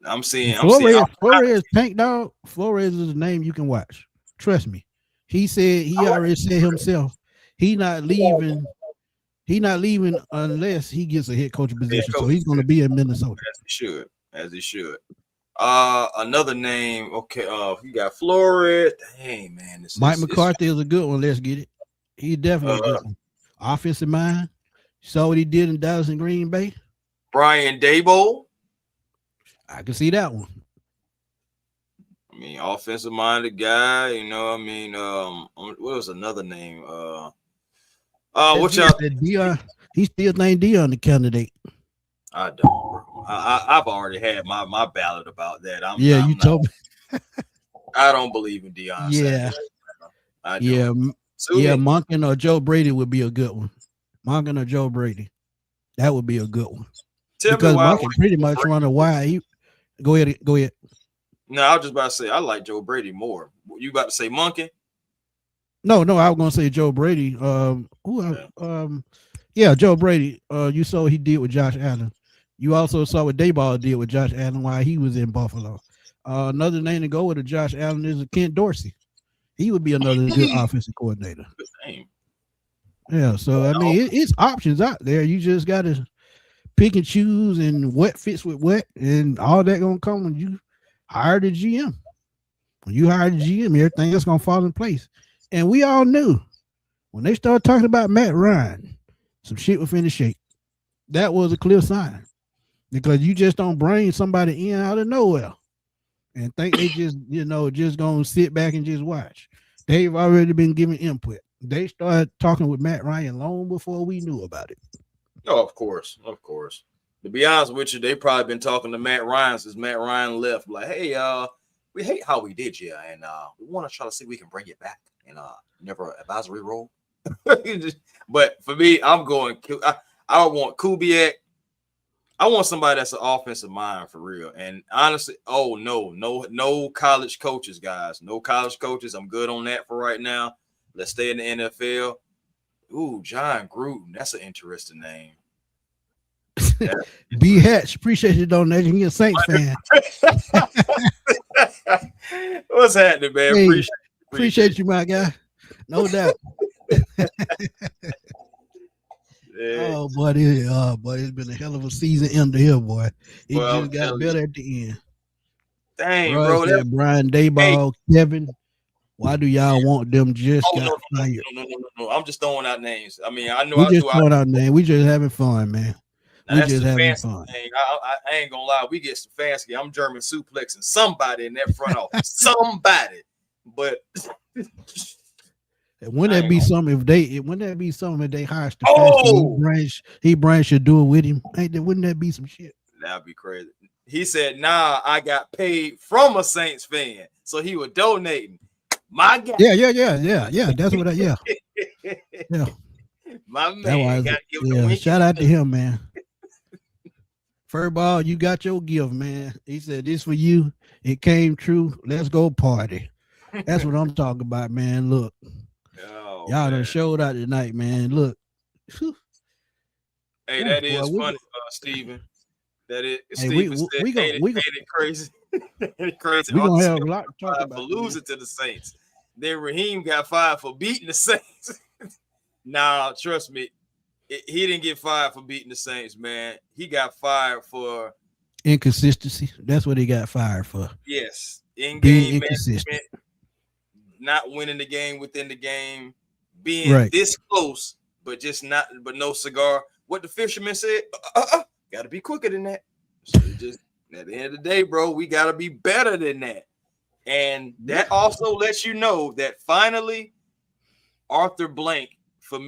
I'm seeing Flores, Tank Dog. Flores is a name you can watch. Trust me. He already said himself, he not leaving unless he gets a head coach position. So he's going to be in Minnesota. As he should. Another name. Okay. You got Flores. Dang, man. Mike McCarthy is a good one. Let's get it. He's definitely a good one. Offensive mind. Saw what he did in Dallas and Green Bay. Brian Daboll. I can see that one. I mean, offensive minded guy. You know. I mean, what was another name? What y'all? Dion. He still think Dion the candidate. I don't, bro. I've already had my ballot about that. You told me. I don't believe in Deion. Yeah. Monken or Joe Brady would be a good one. Monken or Joe Brady. That would be a good one. Because Monken pretty much run a wide. Go ahead. No, I was just about to say I like Joe Brady more. You about to say Monken? No, I was gonna say Joe Brady. Joe Brady. You saw what he did with Josh Allen. You also saw what Daboll did with Josh Allen while he was in Buffalo. Another name to go with Josh Allen is Kent Dorsey. He would be another good offensive coordinator. Good name. Yeah, so I mean, it's options out there. You just got to pick and choose, and what fits with what, and all that gonna come when you hire the GM. When you hire the GM, everything else gonna fall in place. And we all knew when they started talking about Matt Ryan, some shit was finna shake. That was a clear sign, because you just don't bring somebody in out of nowhere and think they just gonna sit back and just watch. They've already been giving input. They started talking with Matt Ryan long before we knew about it. Oh, of course. To be honest with you, they probably been talking to Matt Ryan since Matt Ryan left. Like, hey, we hate how we did you, and we want to try to see if we can bring you back in never advisory role. But for me, I'm going. I want Kubiak. I want somebody that's an offensive mind for real. And honestly, no college coaches, guys. No college coaches. I'm good on that for right now. Let's stay in the NFL. Ooh, John Gruden. That's an interesting name. B Hatch, appreciate your donation. You're a Saints fan. What's happening, man? Hey, appreciate you, my guy. No doubt. Oh, boy, it's been a hell of a season under here, boy. It just got better at the end. Dang, bro. Brian Daboll, Kevin. Why do y'all want them just got fired? No. I'm just throwing out names. I mean, I know we just throwing out names. We just having fun, man. We just having fun. I ain't gonna lie. We get some fancy. I'm German suplexing somebody in that front office. Somebody. But wouldn't that be something if they hire Stefanski? He Brian should do it with him. Wouldn't that be some shit? That'd be crazy. He said, "Nah, I got paid from a Saints fan, so he was donating." My guy. Yeah. That's what yeah. My man. Shout out to him, man. Furball, you got your gift, man. He said, "This for you. It came true. Let's go party." That's what I'm talking about, man. Look. Y'all done showed out tonight, man. Look. Hey, that is funny, Steven. That is Steven said, ain't it crazy? Ain't it crazy? We're gonna have a lot to talk about. For losing to the Saints. Then Raheem got fired for beating the Saints. Nah, trust me, he didn't get fired for beating the Saints, man. He got fired for inconsistency. That's what he got fired for. Yes, being inconsistent, not winning the game within the game, being this close, but no cigar. What the fisherman said, got to be quicker than that. So just at the end of the day, bro, we got to be better than that. And that also lets you know that finally Arthur Blank, for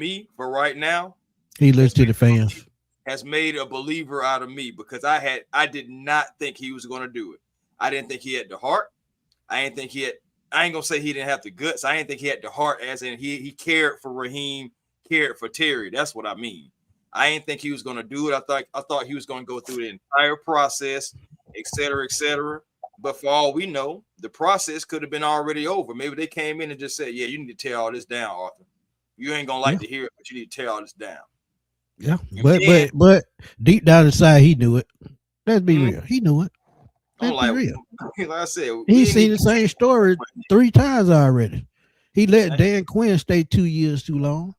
right now, he listens to the fans, has made a believer out of me, because I did not think he was going to do it. I didn't think he had the heart. I ain't gonna say he didn't have the guts. I didn't think he had the heart, as in he cared for Raheem cared for Terry. That's what I mean. I didn't think he was going to do it. I thought he was going to go through the entire process, et cetera, et cetera. But for all we know, the process could have been already over. Maybe they came in and just said, yeah, you need to tear all this down, Arthur. You ain't going to like to hear it, but you need to tear all this down. Yeah, but deep down inside, he knew it. Let's be real. He knew it. Let's be real. Like I said, he's seen the same story 3 times already. He let Dan Quinn stay 2 years too long.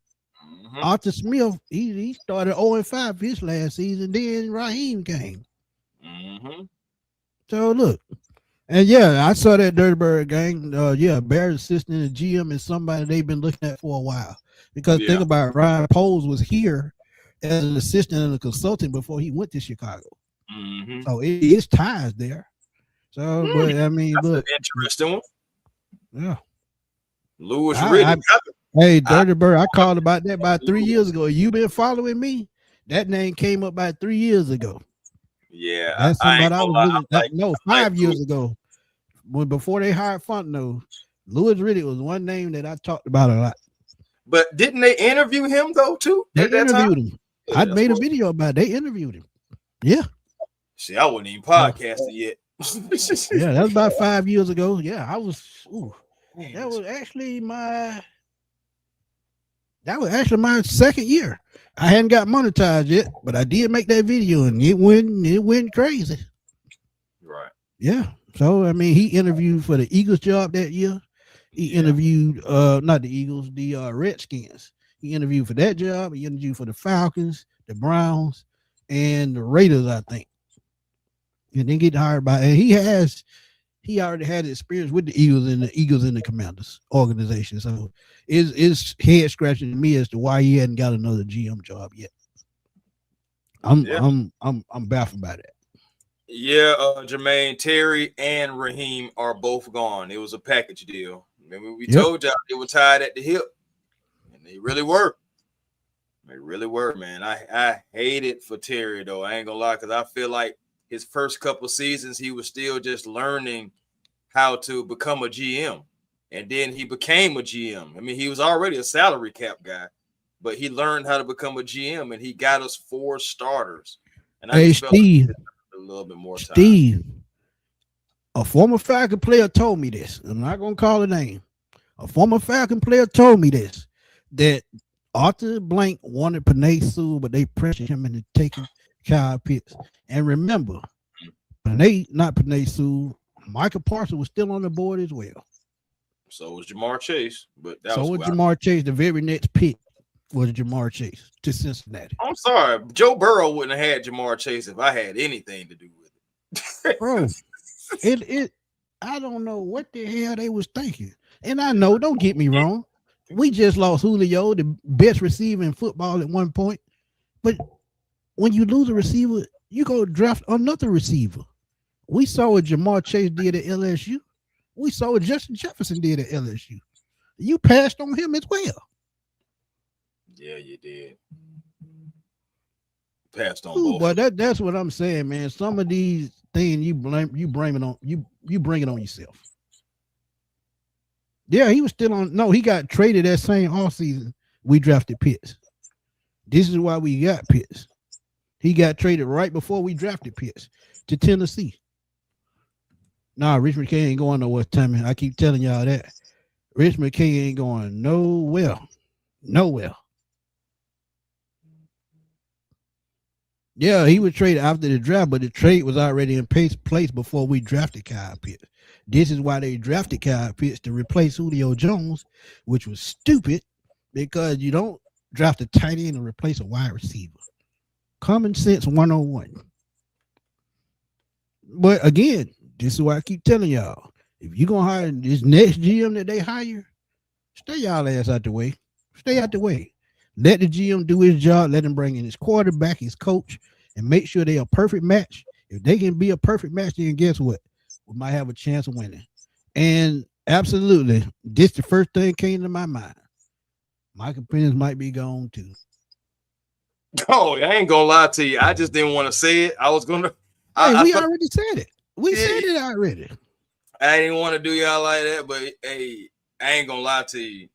Arthur Smith, he started 0-5 his last season. Then Raheem came. So look, and yeah, I saw that Dirty Bird gang. Barry's assistant and GM is somebody they've been looking at for a while. Because think about it, Ryan Poles was here as an assistant and a consultant before he went to Chicago. So it is ties there. So, but I mean, that's look, an interesting one. Yeah, Louis Riddick. Hey, Dirty Bird, I called about that about 3 years ago. You been following me? That name came up about 3 years ago. Yeah, that's somebody I was looking at. 5 years ago, before they hired Fontenot, Louis Riddick was one name that I talked about a lot. But didn't they interview him though too? They interviewed him. I made a video about it. They interviewed him. Yeah. See, I wasn't even podcasting yet. Yeah, that was about 5 years ago. Yeah, I was. That was actually my second year. I hadn't got monetized yet, but I did make that video, and it went crazy. Right. Yeah. So I mean, he interviewed for the Eagles job that year. He interviewed not the Eagles, the Redskins. He interviewed for that job. He interviewed for the Falcons, the Browns, and the Raiders, I think. And then get hired by, and he already had experience with the Eagles and the Commanders organization. So it's head scratching to me as to why he hadn't got another GM job yet. I'm baffled by that. Yeah, Jermaine, Terry, and Raheem are both gone. It was a package deal. Remember, we told y'all they were tied at the hip, and they really were. They really were, man. I hate it for Terry, though. I ain't gonna lie, because I feel like his first couple seasons, he was still just learning how to become a GM. And then he became a GM. I mean, he was already a salary cap guy, but he learned how to become a GM, and he got us 4 starters. And I just felt Steve, like a little bit more time. Steve, a former Falcon player told me this. I'm not going to call a name. A former Falcon player told me this, that Arthur Blank wanted Penei Sewell, but they pressured him into taking Kyle Pitts. And remember, Penei Sewell, Michael Parsons was still on the board as well. So was Jamar Chase, but Jamar Chase. The very next pick was Jamar Chase to Cincinnati. I'm sorry, Joe Burrow wouldn't have had Jamar Chase if I had anything to do with it. Bro, I don't know what the hell they was thinking. And I know, don't get me wrong, we just lost Julio, the best receiver in football at one point. But when you lose a receiver, you go draft another receiver. We saw what Jamar Chase did at LSU. We saw what Justin Jefferson did at LSU. You passed on him as well. Yeah, you did. Passed on both. But that's what I'm saying, man. Some of these things you bring it on yourself. Yeah, he was still on. No, he got traded that same offseason. We drafted Pitts. This is why we got Pitts. He got traded right before we drafted Pitts to Tennessee. Nah, Rich McKay ain't going nowhere, Tommy. I keep telling y'all that. Rich McKay ain't going nowhere. Nowhere. Yeah, he was traded after the draft, but the trade was already in place before we drafted Kyle Pitts. This is why they drafted Kyle Pitts to replace Julio Jones, which was stupid because you don't draft a tight end and replace a wide receiver. Common sense 101. But again, this is why I keep telling y'all, if you're going to hire this next GM that they hire, stay y'all ass out the way. Stay out the way. Let the GM do his job. Let him bring in his quarterback, his coach, and make sure they're a perfect match. If they can be a perfect match, then guess what? We might have a chance of winning. And absolutely, this the first thing came to my mind. Michael Penix might be gone too. Oh, I ain't gonna lie to you. I just didn't want to say it. I was gonna. We already said it. We said it already. I didn't want to do y'all like that, but hey, I ain't gonna lie to you.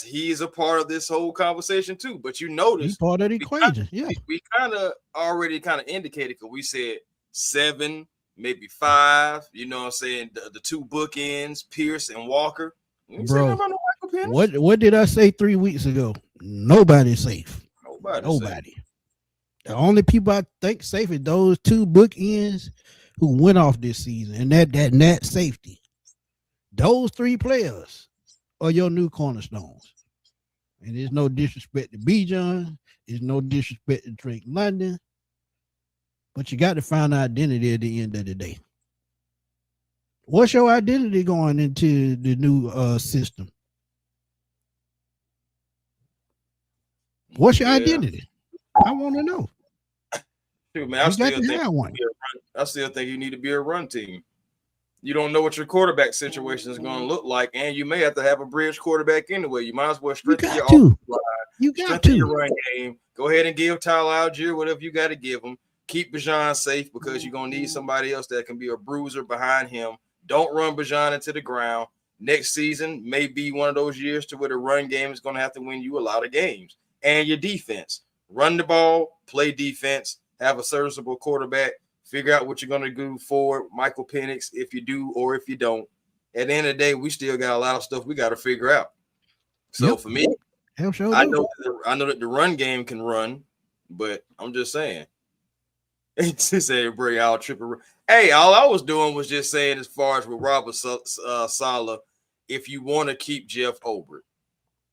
he's a part of this whole conversation too. But you notice he's part of the equation. We kind of already indicated because we said 7, maybe 5. You know what I'm saying? The 2 bookends, Pierce and Walker. Bro, what did I say 3 weeks ago? Nobody's safe. Nobody. The only people I think safe is those 2 bookends who went off this season, and that safety. Those 3 players are your new cornerstones. And there's no disrespect to Bijan. There's no disrespect to Drake London. But you got to find identity at the end of the day. What's your identity going into the new system? What's your identity? I want to know. Dude, man, I still think you need to be a run team. You don't know what your quarterback situation is going to look like, and you may have to have a bridge quarterback anyway. You might as well strengthen your offensive line. You got to your run game. Go ahead and give Tyler Algier whatever you got to give him. Keep Bijan safe because you're going to need somebody else that can be a bruiser behind him. Don't run Bijan into the ground. Next season may be one of those years to where the run game is going to have to win you a lot of games. And your defense. Run the ball, play defense, have a serviceable quarterback, figure out what you're going to do for Michael Penix if you do or if you don't. At the end of the day, we still got a lot of stuff we got to figure out. So for me, I know that the run game can run, but I'm just saying. It's just saying, bring out triple. Hey, all I was doing was just saying, as far as with Robert Saleh, if you want to keep Jeff Obert,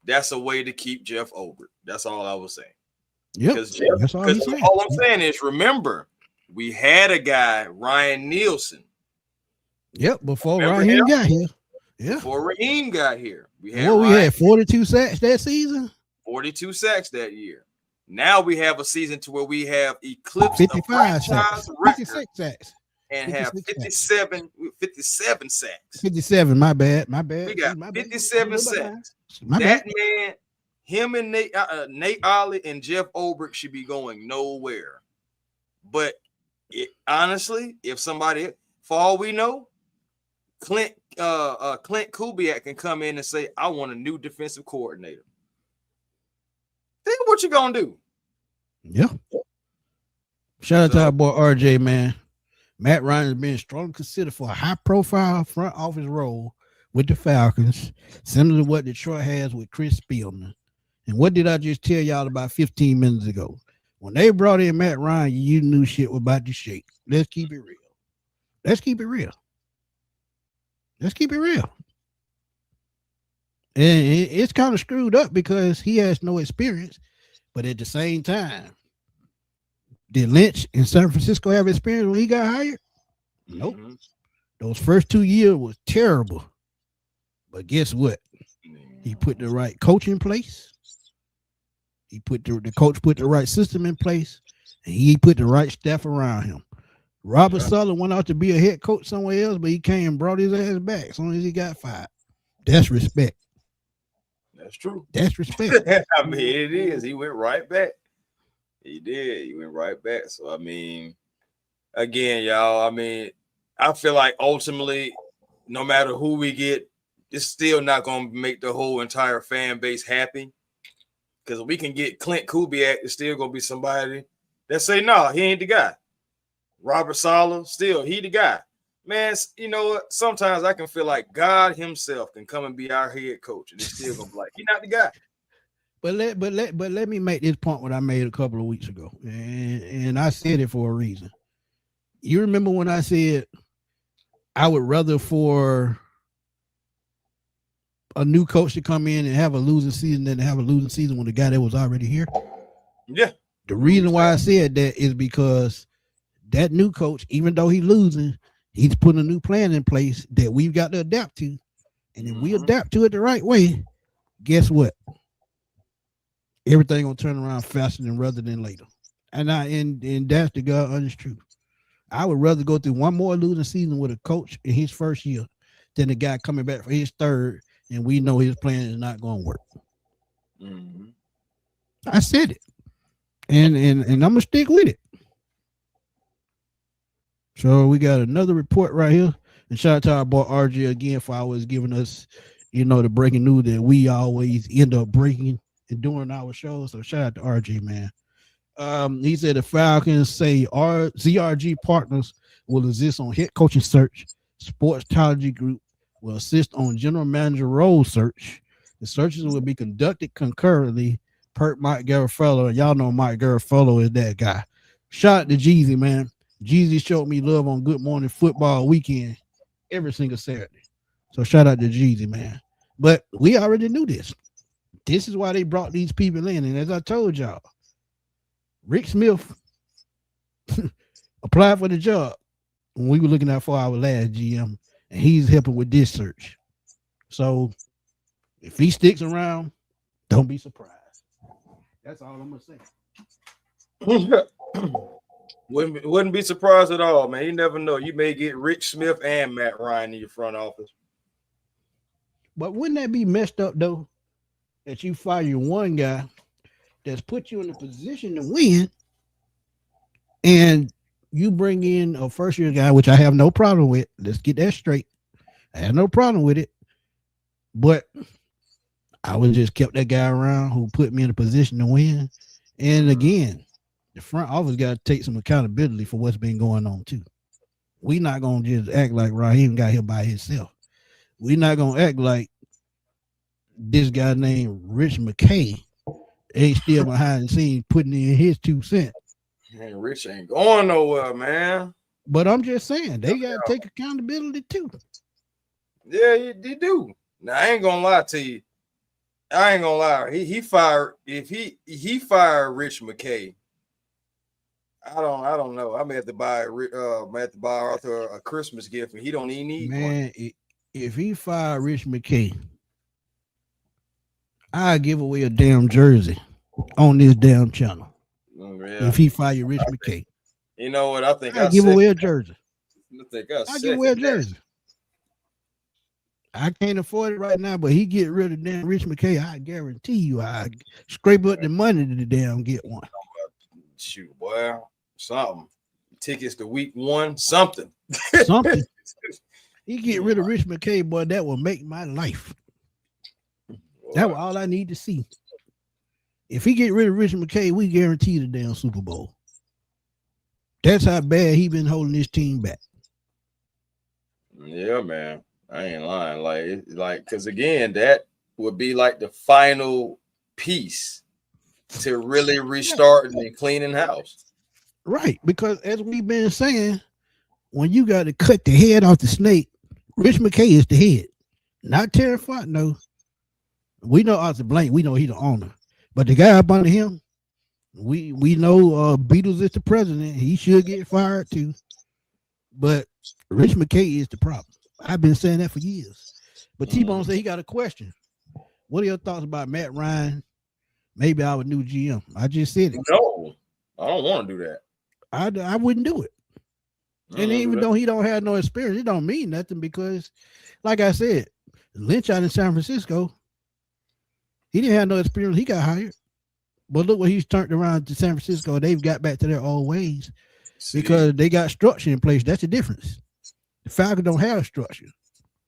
that's a way to keep Jeff Obert. That's all I was saying. Yeah, because all I'm saying is, remember, we had a guy, Ryan Nielsen. Yep, before Raheem got here. Yeah, before Raheem got here, we had 42 sacks that season. 42 sacks that year. Now we have a season to where we have eclipsed 55 sacks, 56 sacks, and have 57 sacks. 57. My bad. We got 57 sacks. That man, him and Nate Ollie and Jeff Obert should be going nowhere. But honestly, if somebody, for all we know, Clint Kubiak can come in and say, "I want a new defensive coordinator." Think what you gonna do. Yeah. Shout out to our boy RJ, man. Matt Ryan is being strongly considered for a high-profile front office role with the Falcons, similar to what Detroit has with Chris Spielman. And what did I just tell y'all about 15 minutes ago? When they brought in Matt Ryan, you knew shit was about to shake. Let's keep it real. Let's keep it real. Let's keep it real. And it's kind of screwed up because he has no experience. But at the same time, did Lynch in San Francisco have experience when he got hired? Nope. Mm-hmm. Those first 2 years was terrible. But guess what? He put the right coach in place. He put the coach put the right system in place, and he put the right staff around him. Robert Saleh went out to be a head coach somewhere else, but he came and brought his ass back as soon as he got fired. That's respect. That's true. That's respect. I mean, it is. He went right back. He did. He went right back. So, I mean, again, y'all, I mean, I feel like ultimately, no matter who we get, it's still not going to make the whole entire fan base happy. Because we can get Clint Kubiak, it's still going to be somebody that say, no, he ain't the guy. Robert Saleh, still, he the guy. Man, you know what? Sometimes I can feel like God himself can come and be our head coach, and it's still gonna be like, he's not the guy. But let me make this point what I made a couple of weeks ago, and I said it for a reason. You remember when I said I would rather for a new coach to come in and have a losing season than to have a losing season when the guy that was already here? Yeah. The reason why I said that is because that new coach, even though he's losing, he's putting a new plan in place that we've got to adapt to. And if we adapt to it the right way, guess what? Everything gonna turn around faster than rather than later. And that's the God honest truth. I would rather go through one more losing season with a coach in his first year than the guy coming back for his third and we know his plan is not going to work. Mm-hmm. I said it. And I'm gonna stick with it. So we got another report right here. And shout out to our boy RJ again for always giving us the breaking news that we always end up breaking and doing our shows. So shout out to RJ, man. He said the Falcons say ZRG partners will exist on head coaching search. Sports Strategy Group will assist on general manager role search. The searches will be conducted concurrently per Mike Garafolo. And y'all know Mike Garafolo is that guy. Shout out to Jeezy, man. Jeezy showed me love on Good Morning Football weekend every single Saturday. So shout out to Jeezy, man. But we already knew this. This is why they brought these people in. And as I told y'all, Rick Smith applied for the job when we were looking out for our last GM, and he's helping with this search. So if he sticks around, don't be surprised. That's all I'm gonna say. Wouldn't be surprised at all, man. You never know. You may get Rich Smith and Matt Ryan in your front office. But wouldn't that be messed up though? That you fire one guy that's put you in a position to win, and you bring in a first-year guy, which I have no problem with. Let's get that straight. I have no problem with it. But I would just kept that guy around who put me in a position to win. And again, the front office got to take some accountability for what's been going on too. We're not going to just act like Raheem got here by himself. We're not going to act like this guy named Rich McKay ain't still behind the scenes putting in his 2 cents. Man, Rich ain't going nowhere, man. But I'm just saying, they got to take accountability too. Yeah, you do. Now, I ain't going to lie to you. I ain't going to lie. He fired, if he fired Rich McKay, I don't know. I may have to buy Arthur a Christmas gift, and he don't even need one. If he fired Rich McKay, I give away a damn jersey on this damn channel. Yeah. If he fired Rich McKay, you know what? I think I give away a jersey. I give away a jersey. I can't afford it right now, but he get rid of damn Rich McKay. I guarantee you, I scrape up the money to the damn get one. Shoot, boy, something. Tickets to week 1, something. Something. He get rid of Rich McKay, boy. That will make my life. That was all I need to see. If he get rid of Rich McKay, we guarantee the damn Super Bowl. That's how bad he been holding his team back. Yeah, man. I ain't lying. Like, because again, that would be like the final piece to really restarting and cleaning house. Right, because as we've been saying, when you got to cut the head off the snake, Rich McKay is the head, not Terry Fontenot. We know Arthur Blank. We know he's the owner, but the guy up under him, we know Beatles is the president. He should get fired too. But Rich McKay is the problem. I've been saying that for years. But T-Bone said he got a question. What are your thoughts about Matt Ryan? Maybe our new GM. I just said it. No, I don't want to do that. I wouldn't do it. And even though he don't have no experience, it don't mean nothing because, like I said, Lynch out in San Francisco, he didn't have no experience. He got hired. But look what he's turned around to San Francisco. They've got back to their old ways because they got structure in place. That's the difference. The Falcons don't have structure.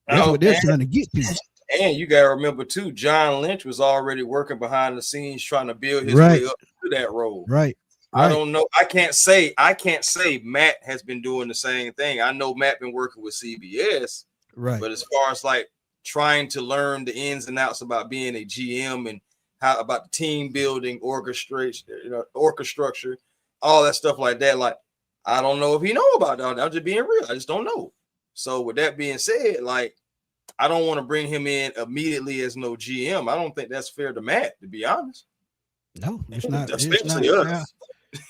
That's what they're trying to get to. And you got to remember, too, John Lynch was already working behind the scenes trying to build his way up to that role. Right. I don't know. I can't say Matt has been doing the same thing. I know Matt been working with CBS. Right. But as far as like trying to learn the ins and outs about being a GM and how about the team building, orchestration, orchestructure, all that stuff like that. Like, I don't know if he know about that. I'm just being real. I just don't know. So with that being said, like, I don't want to bring him in immediately as no GM. I don't think that's fair to Matt, to be honest. No, it's not. Especially us.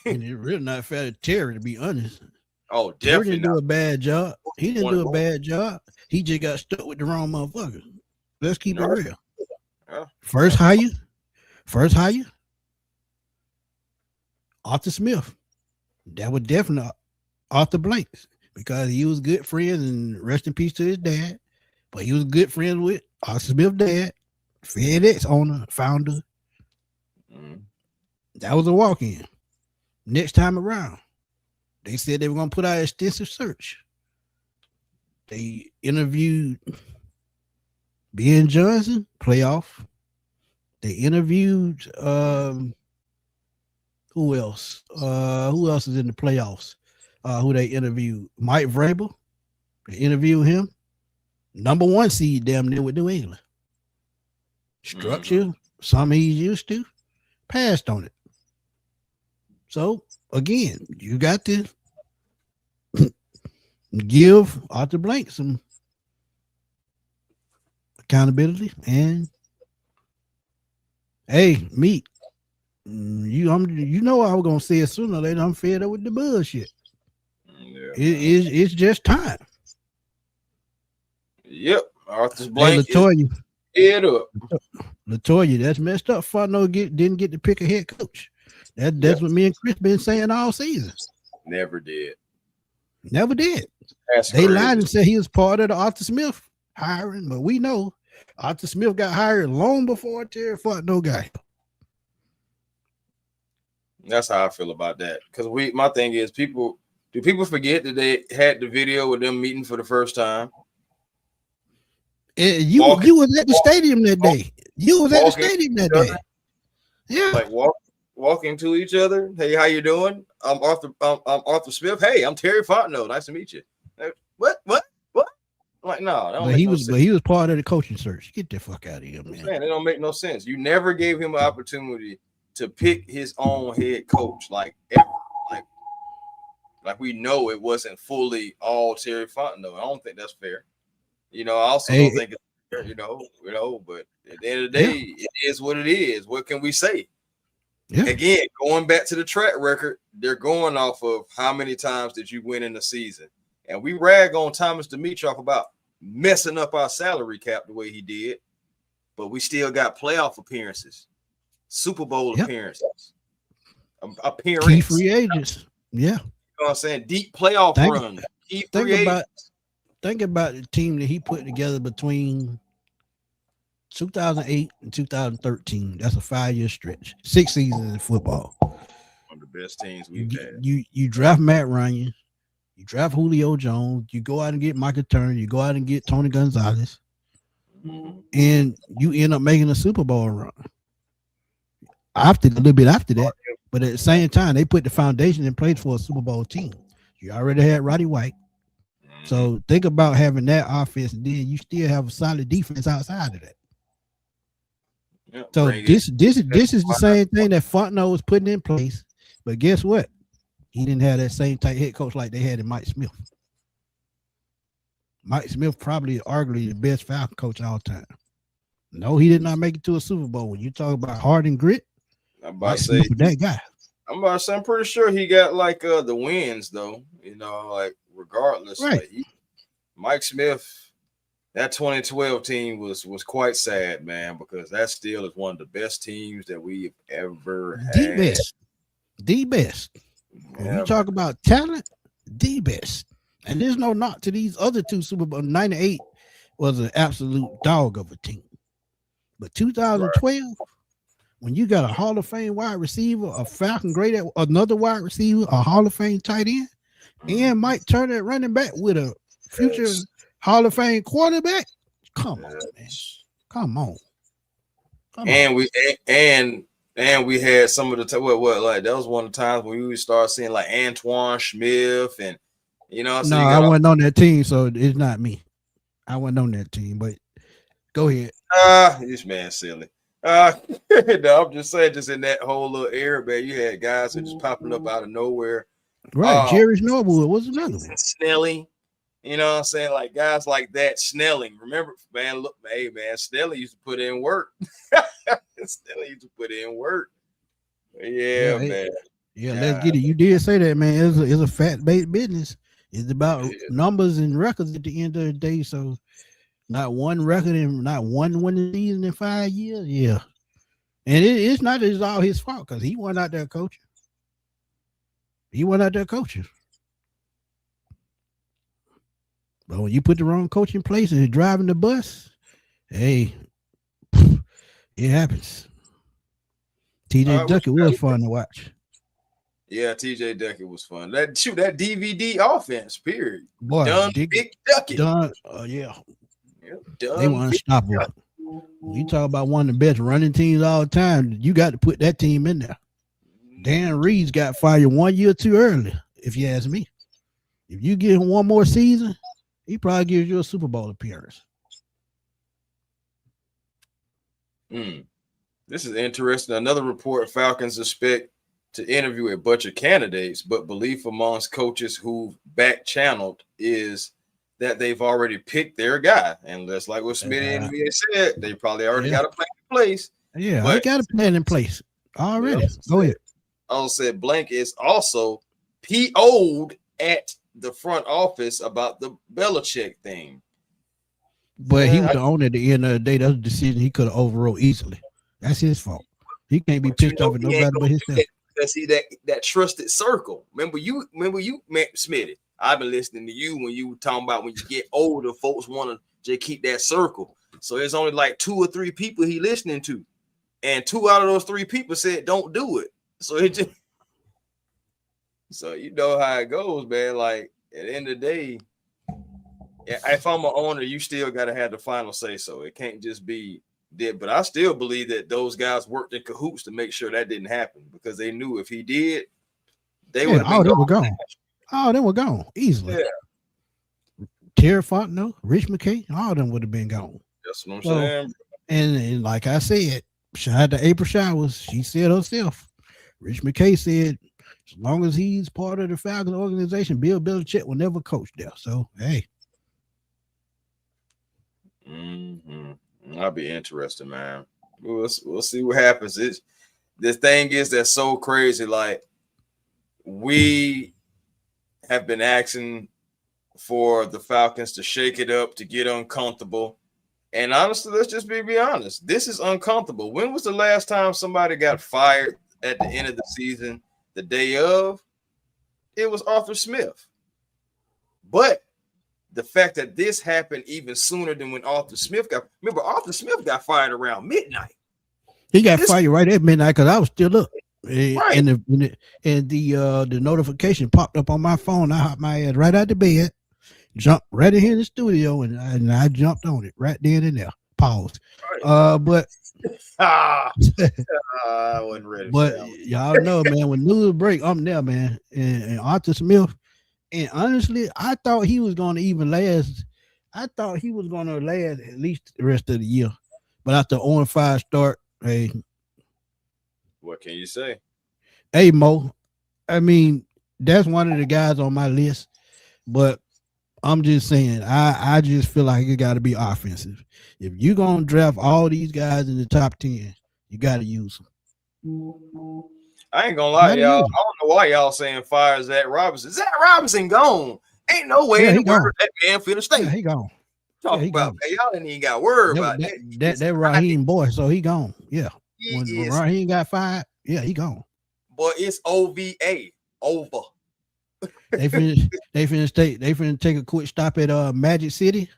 And it's really not fair to Terry, to be honest. Oh, definitely. Terry didn't do a bad job. He didn't do a bad job. He just got stuck with the wrong motherfucker. Let's keep it real. Yeah. First hire, Arthur Smith. That was definitely Arthur Blanks because he was good friends, and rest in peace to his dad. But he was good friends with Arthur Smith's dad, FedEx owner, founder. That was a walk-in. Next time around, they said they were going to put out an extensive search. They interviewed Ben Johnson, playoff. They interviewed who else? Who else is in the playoffs? Who they interviewed? Mike Vrabel. They interviewed him. Number 1 seed damn near with New England. Structure, something he's used to, passed on it. So again, you got to give Arthur Blank some accountability. And hey, Meat, you know I was gonna say it sooner or later. I'm fed up with the bullshit. Yeah. It's just time. Yep, Arthur Blank. Hey, Latoya, head up. Latoya, that's messed up. Fontenot didn't get to pick a head coach. That's what me and Chris been saying all season. Never did. Never did. That's they crazy. lied and said he was part of the Arthur Smith hiring, but we know Arthur Smith got hired long before Terry Fontenot got him. That's how I feel about that. Because my thing is, do people forget that they had the video with them meeting for the first time? You was at the stadium that day. You was at the stadium that day. Yeah. Like walking to each other. Hey, how you doing? I'm Arthur Smith. Hey, I'm Terry Fontenot. Nice to meet you. What? I'm like, no. But he was part of the coaching search. Get the fuck out of here, man. It don't make no sense. You never gave him an opportunity to pick his own head coach. Like we know it wasn't fully all Terry Fontenot. I don't think that's fair. I also don't think it's fair, but at the end of the day, it is what it is. What can we say? Yeah. Again, going back to the track record, they're going off of how many times did you win in the season. And we rag on Thomas Dimitroff about messing up our salary cap the way he did, but we still got playoff appearances, Super Bowl appearances, key free agents. Yeah. You know what I'm saying? Deep playoff runs. Key free agents. Think about the team that he put together between 2008 and 2013. That's a 5-year stretch. 6 seasons in football. One of the best teams we've had. You draft Matt Ryan. You draft Julio Jones. You go out and get Michael Turner. You go out and get Tony Gonzalez. And you end up making a Super Bowl run. A little bit after that. But at the same time, they put the foundation in place for a Super Bowl team. You already had Roddy White. So think about having that offense, and then you still have a solid defense outside of that. Yeah, so this is the same thing that Fontenot was putting in place, but guess what? He didn't have that same type head coach like they had in Mike Smith. Mike Smith probably arguably the best Falcon coach of all time. No, he did not make it to a Super Bowl. When you talk about heart and grit, I'm about to say that guy. I'm pretty sure he got like the wins though. Regardless, right? Mike Smith, that 2012 team was quite sad, man, because that still is one of the best teams that we've ever had. The best. When you talk about talent, the best. And there's no knock to these other two Super Bowl. 98 was an absolute dog of a team. But 2012, when you got a Hall of Fame wide receiver, a Falcon great, another wide receiver, a Hall of Fame tight end, and Mike Turner at running back with a future Hall of Fame quarterback. Come on, man. Come on. And we had some of the that was one of the times when we would start seeing like Antoine Smith and No, I wasn't on that team, so it's not me. I wasn't on that team, but go ahead. This man's silly. No, I'm just saying, just in that whole little era, man, you had guys that just popping up out of nowhere. Right, Jerry Snowball was another one. Snelling, you know what I'm saying? Like guys like that, Snelling. Remember, man, look, hey, man, Snelling used to put in work. Snelling used to put in work. Yeah, man. Yeah, let's get it. You did say that, man. It's a fact-based business. It's about numbers and records at the end of the day. So not one record and not one winning season in 5 years. Yeah. And it's not just all his fault because he went out there coaching. But when you put the wrong coach in place and you're driving the bus, hey, it happens. TJ Duckett was fun to watch. Yeah, TJ Duckett was fun. That DVD offense, period. Boy, Big Duckett. Yeah. They were unstoppable. When you talk about one of the best running teams all the time, you got to put that team in there. Dan Reeves got fired 1 year too early, if you ask me. If you give him one more season, he probably gives you a Super Bowl appearance. This is interesting. Another report, Falcons expect to interview a bunch of candidates, but belief amongst coaches who back-channeled is that they've already picked their guy. And that's like what Smitty and me said, they probably already got a plan in place. Yeah, I got a plan in place already. Go ahead. I said Blank is also PO'd at the front office about the Belichick thing. But he was the owner at the end of the day. That's a decision he could have overruled easily. That's his fault. He can't be pissed off at nobody but himself. Because see that trusted circle. Remember you, Smitty. I've been listening to you when you were talking about when you get older, folks want to just keep that circle. So there's only like 2 or 3 people he listening to, and 2 out of those 3 people said don't do it. So it just, so you know how it goes, man. Like at the end of the day, if I'm an owner, you still got to have the final say. So it can't just be did. But I still believe that those guys worked in cahoots to make sure that didn't happen, because they knew if he did, they would have been gone. Oh, they were gone easily. Yeah. Terry Fontenot, Rich McKay, all of them would have been gone. That's what I'm saying. And like I said, shout out to April Showers. She said herself. Rich McKay said, as long as he's part of the Falcons organization, Bill Belichick will never coach there. So, hey. I'll be interested, man. We'll see what happens. The thing is that's so crazy. Like, we have been asking for the Falcons to shake it up, to get uncomfortable. And honestly, let's just be honest. This is uncomfortable. When was the last time somebody got fired at the end of the season, the day of? It was Arthur Smith. But the fact that this happened even sooner than when Arthur Smith remember, Arthur Smith got fired around midnight. He got fired right at midnight because I was still up. Right. And the notification popped up on my phone. I hopped my ass right out the bed, jumped right in here in the studio, and I jumped on it right then and there. Pause. Right. But I wasn't ready. But y'all know, man, when news break, I'm there, man. And Arthur Smith, and honestly, I thought he was going to even last. I thought he was going to last at least the rest of the year. But after 0-5 start, hey. What can you say? Hey, Mo, I mean, that's one of the guys on my list, but I'm just saying, I just feel like it got to be offensive. If you're going to draft all these guys in the top 10, you got to use them. I ain't going to lie, y'all. I don't know why y'all saying fire Zach Robinson. Zach Robinson gone. Ain't no way in the world that man finna stay. Yeah, he gone. Talking about, man, y'all didn't even got to worry about that. That Raheem boy, so he gone. Yeah. When Raheem got fired, yeah, he gone. But it's OVA, over. They finna take a quick stop at Magic City.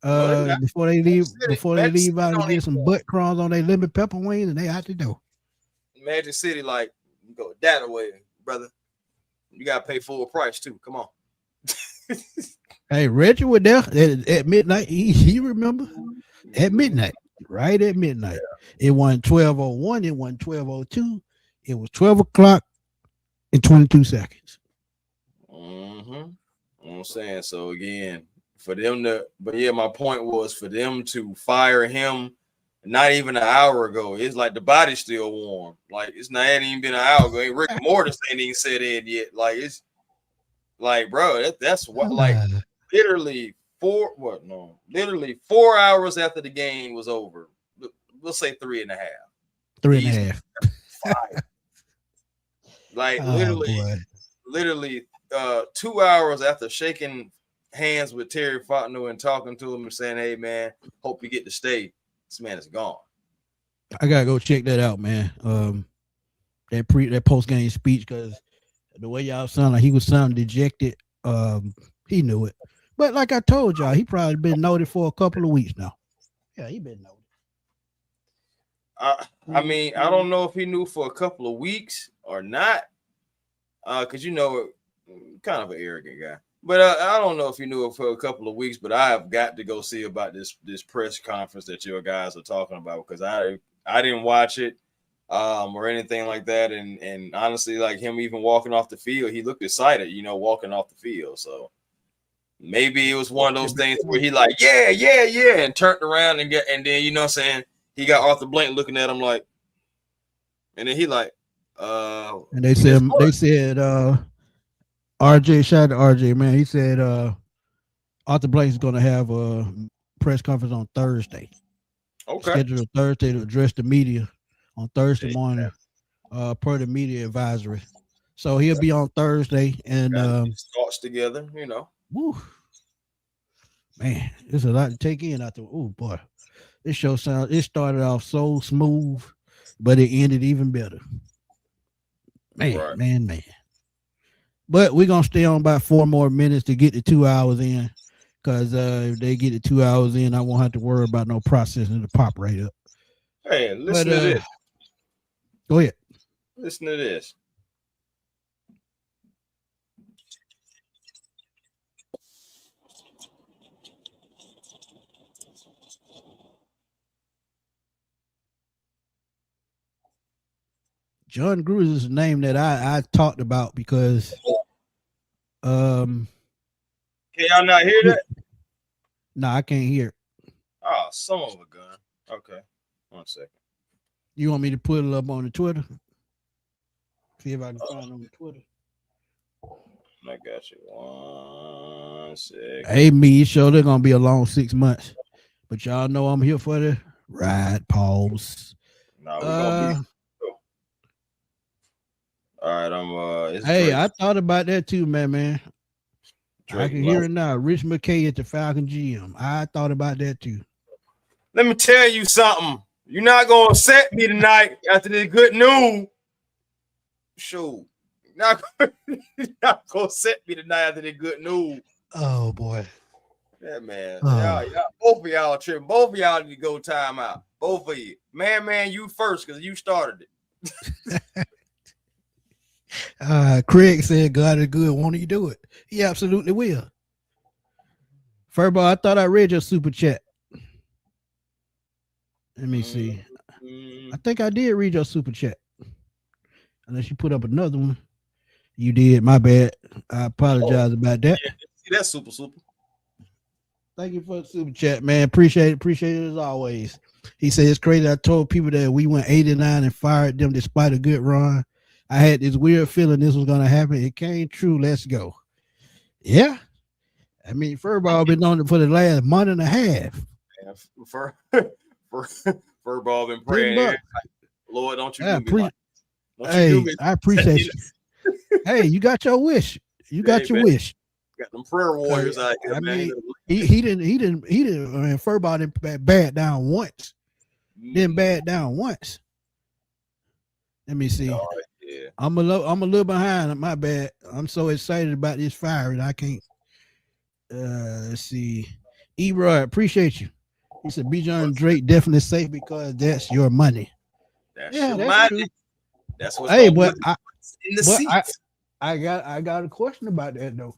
Before they leave out and get some butt crumbs on their lemon pepper wings, and they out the door. Magic City, like, you go that away, brother. You gotta pay full price too. Come on. Hey, Reggie was there at midnight. He remember at midnight, right at midnight. Yeah. It wasn't 12:01. It wasn't 12:02. It was 12 o'clock and 22 seconds. I'm saying, so again, for them to, but yeah, my point was for them to fire him not even an hour ago. It's like the body's still warm. Like it's not even been an hour ago. Rick Mortis ain't even set in yet. Like it's like, bro, that's what, like literally 4 hours after the game was over. We'll say 3.5. 3.5. 5. Like literally 2 hours after shaking hands with Terry Fontenot and talking to him and saying, "Hey man, hope you get to stay." This man is gone. I gotta go check that out, man. That post game speech, because the way y'all sound like he was sounding dejected. He knew it, but like I told y'all, he probably been noted for a couple of weeks now. Yeah, he been noted. I mean, I don't know if he knew for a couple of weeks or not, because you know, kind of an arrogant guy. But I don't know if you knew it for a couple of weeks, but I have got to go see about this press conference that your guys are talking about, because I didn't watch it or anything like that. And honestly, like him even walking off the field, he looked excited, walking off the field. So maybe it was one of those things where he like, yeah, and turned around and then what I'm saying, he got Arthur Blank looking at him like, and then he like, and they said RJ, shout out to RJ, man. He said Arthur Blank is going to have a press conference on Thursday. Okay. Scheduled Thursday to address the media on Thursday morning, per the media advisory. So he'll be on Thursday and thoughts together, Woo. Man, there's a lot to take in out there. Oh boy, this show it started off so smooth, but it ended even better. Man. But we're gonna stay on about 4 more minutes to get the 2 hours in, because if they get the 2 hours in, I won't have to worry about no processing to pop right up. Hey, listen to this. Go ahead. Listen to this. John Gruden is a name that I talked about because can y'all not hear that? No, I can't hear it. Oh, son of a gun. Okay. 1 second. You want me to put it up on the Twitter? See if I can find it on the Twitter. I got you. 1 second. Hey, me, it's sure they're gonna be a long 6 months. But y'all know I'm here for the ride. Pause. No, we're gonna be. All right, hey, Drake. I thought about that too, man. Drake, I can hear it now. Rich McKay at the Falcon GM. I thought about that too. Let me tell you something. You're not gonna upset me tonight after this good news. Shoot. You're not gonna upset me tonight after this good news. Oh boy. Yeah, man. Y'all, both of y'all tripping. Both of y'all need to go time out. Both of you. Man, you first, because you started it. Craig said God is good. Won't he do it? He absolutely will. Furball, I thought I read your super chat. Let me see. I think I did read your super chat. Unless you put up another one. You did. My bad. I apologize about that. Yeah, see, that's super. Thank you for the super chat, man. Appreciate it as always. He said it's crazy. I told people that we went 89 and fired them despite a good run. I had this weird feeling this was gonna happen. It came true. Let's go. Yeah. I mean, Furball been on it for the last month and a half. Yeah, Furball been praying. Lord, don't you do me like that. Hey, I appreciate you. Hey, you got your wish. You got your wish. Got them prayer warriors out here, man. He didn't. I mean, Furball didn't bad down once. Didn't bad down once. Let me see. Right, yeah. I'm a little behind. My bad. I'm so excited about this fire and I can't. Let's see. E-Roy, appreciate you. He said B. John Drake definitely safe because that's your money. That's your money. True. That's what's in the seats. I got a question about that though.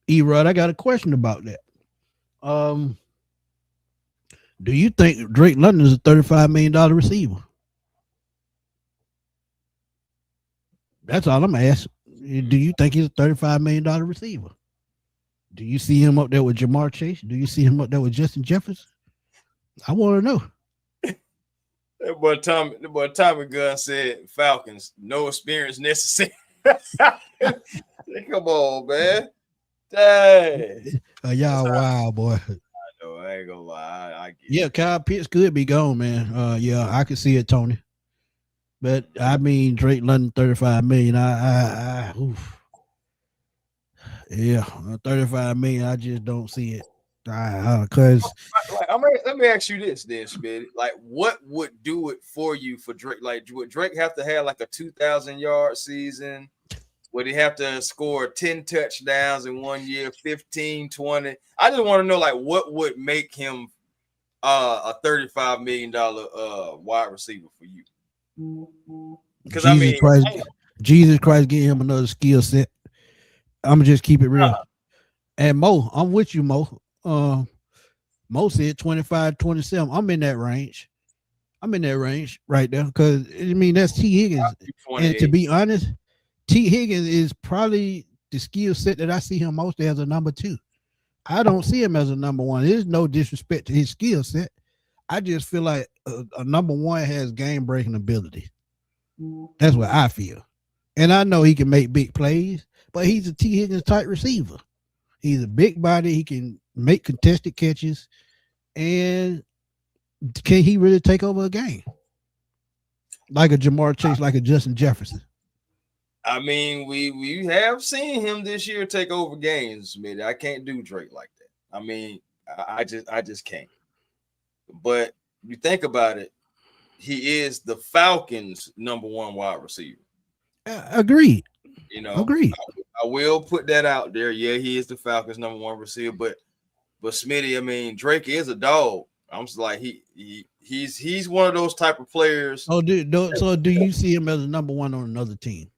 E-Rod, I got a question about that. Do you think Drake London is a $35 million receiver? That's all I'm asking. Do you think he's a $35 million receiver? Do you see him up there with Jamar Chase? Do you see him up there with Justin Jefferson? I want to know. That boy Tommy Gunn said Falcons, no experience necessary. Come on, man. Dang. Y'all wild, boy. I know, I ain't gonna lie. I get it. Kyle Pitts could be gone, man. Yeah, I could see it, Tony. But I mean, Drake London, $35 million. Yeah, $35 million. I just don't see it. Because let me ask you this, then, Smitty. Like, what would do it for you for Drake? Like, would Drake have to have like a 2,000-yard season? Would he have to score 10 touchdowns in 1 year, 15, 20? I just want to know, like, what would make him a $35 million wide receiver for you? Because I mean, Jesus Christ, get him another skill set. I'm gonna just keep it real. And Mo, I'm with you, Mo. Mo said 25, 27. I'm in that range. Right there because I mean that's T. Higgins. And to be honest, T. Higgins is probably the skill set that I see him most as a number 2. I don't see him as a number 1. There's no disrespect to his skill set. I just feel like a number 1 has game breaking ability. That's what I feel. And I know he can make big plays, but he's a T. Higgins type receiver. He's a big body. He can make contested catches. And can he really take over a game? Like a Jamar Chase, like a Justin Jefferson. I mean, we have seen him this year take over games, man. I can't do Drake like that. I mean, I just can't. But you think about it, he is the Falcons' number 1 wide receiver. Agreed. You know, agreed. I will put that out there. Yeah, he is the Falcons' number 1 receiver, but Smitty, I mean, Drake is a dog. I'm just like he's one of those type of players. Oh, do you see him as a number 1 on another team?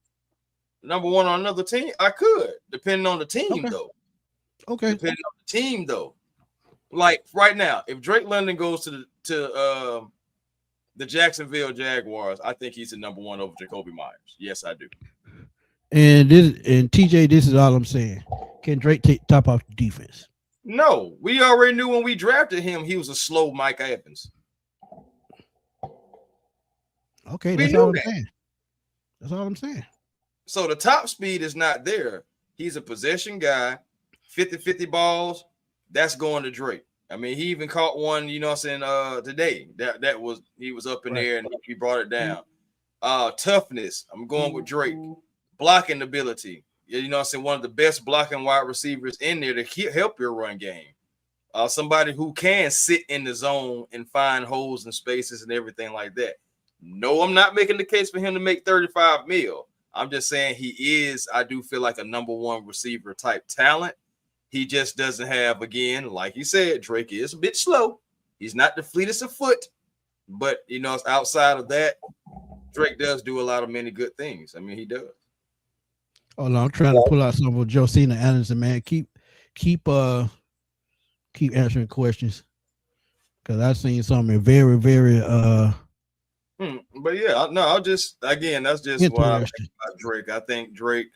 Number 1 on another team? I could, depending on the team, though. Okay. Depending on the team, though. Like right now, if Drake London goes to the Jacksonville Jaguars, I think he's the number 1 over Jacoby Myers. Yes, I do. And TJ, this is all I'm saying. Can Drake take top off the defense? No, we already knew when we drafted him, he was a slow Mike Evans. Okay, that's all I'm saying. That's all I'm saying. So the top speed is not there. He's a possession guy, 50-50 balls. That's going to Drake. I mean, he even caught one, you know what I'm saying, today. That was he was up in there and he brought it down. Toughness. I'm going with Drake. Blocking ability. You know what I'm saying? One of the best blocking wide receivers in there to help your run game. Somebody who can sit in the zone and find holes and spaces and everything like that. No, I'm not making the case for him to make 35 mil. I'm just saying he is, I do feel like a number 1 receiver type talent. He just doesn't have, again, like you said, Drake is a bit slow. He's not the fleetest of foot. But, you know, outside of that, Drake does do a lot of many good things. I mean, he does. Oh no, I'm trying to pull out some of Josina Anderson, man. Keep answering questions because I've seen something very, very But yeah, no, I'll just again, that's just what I think about Drake. I think Drake.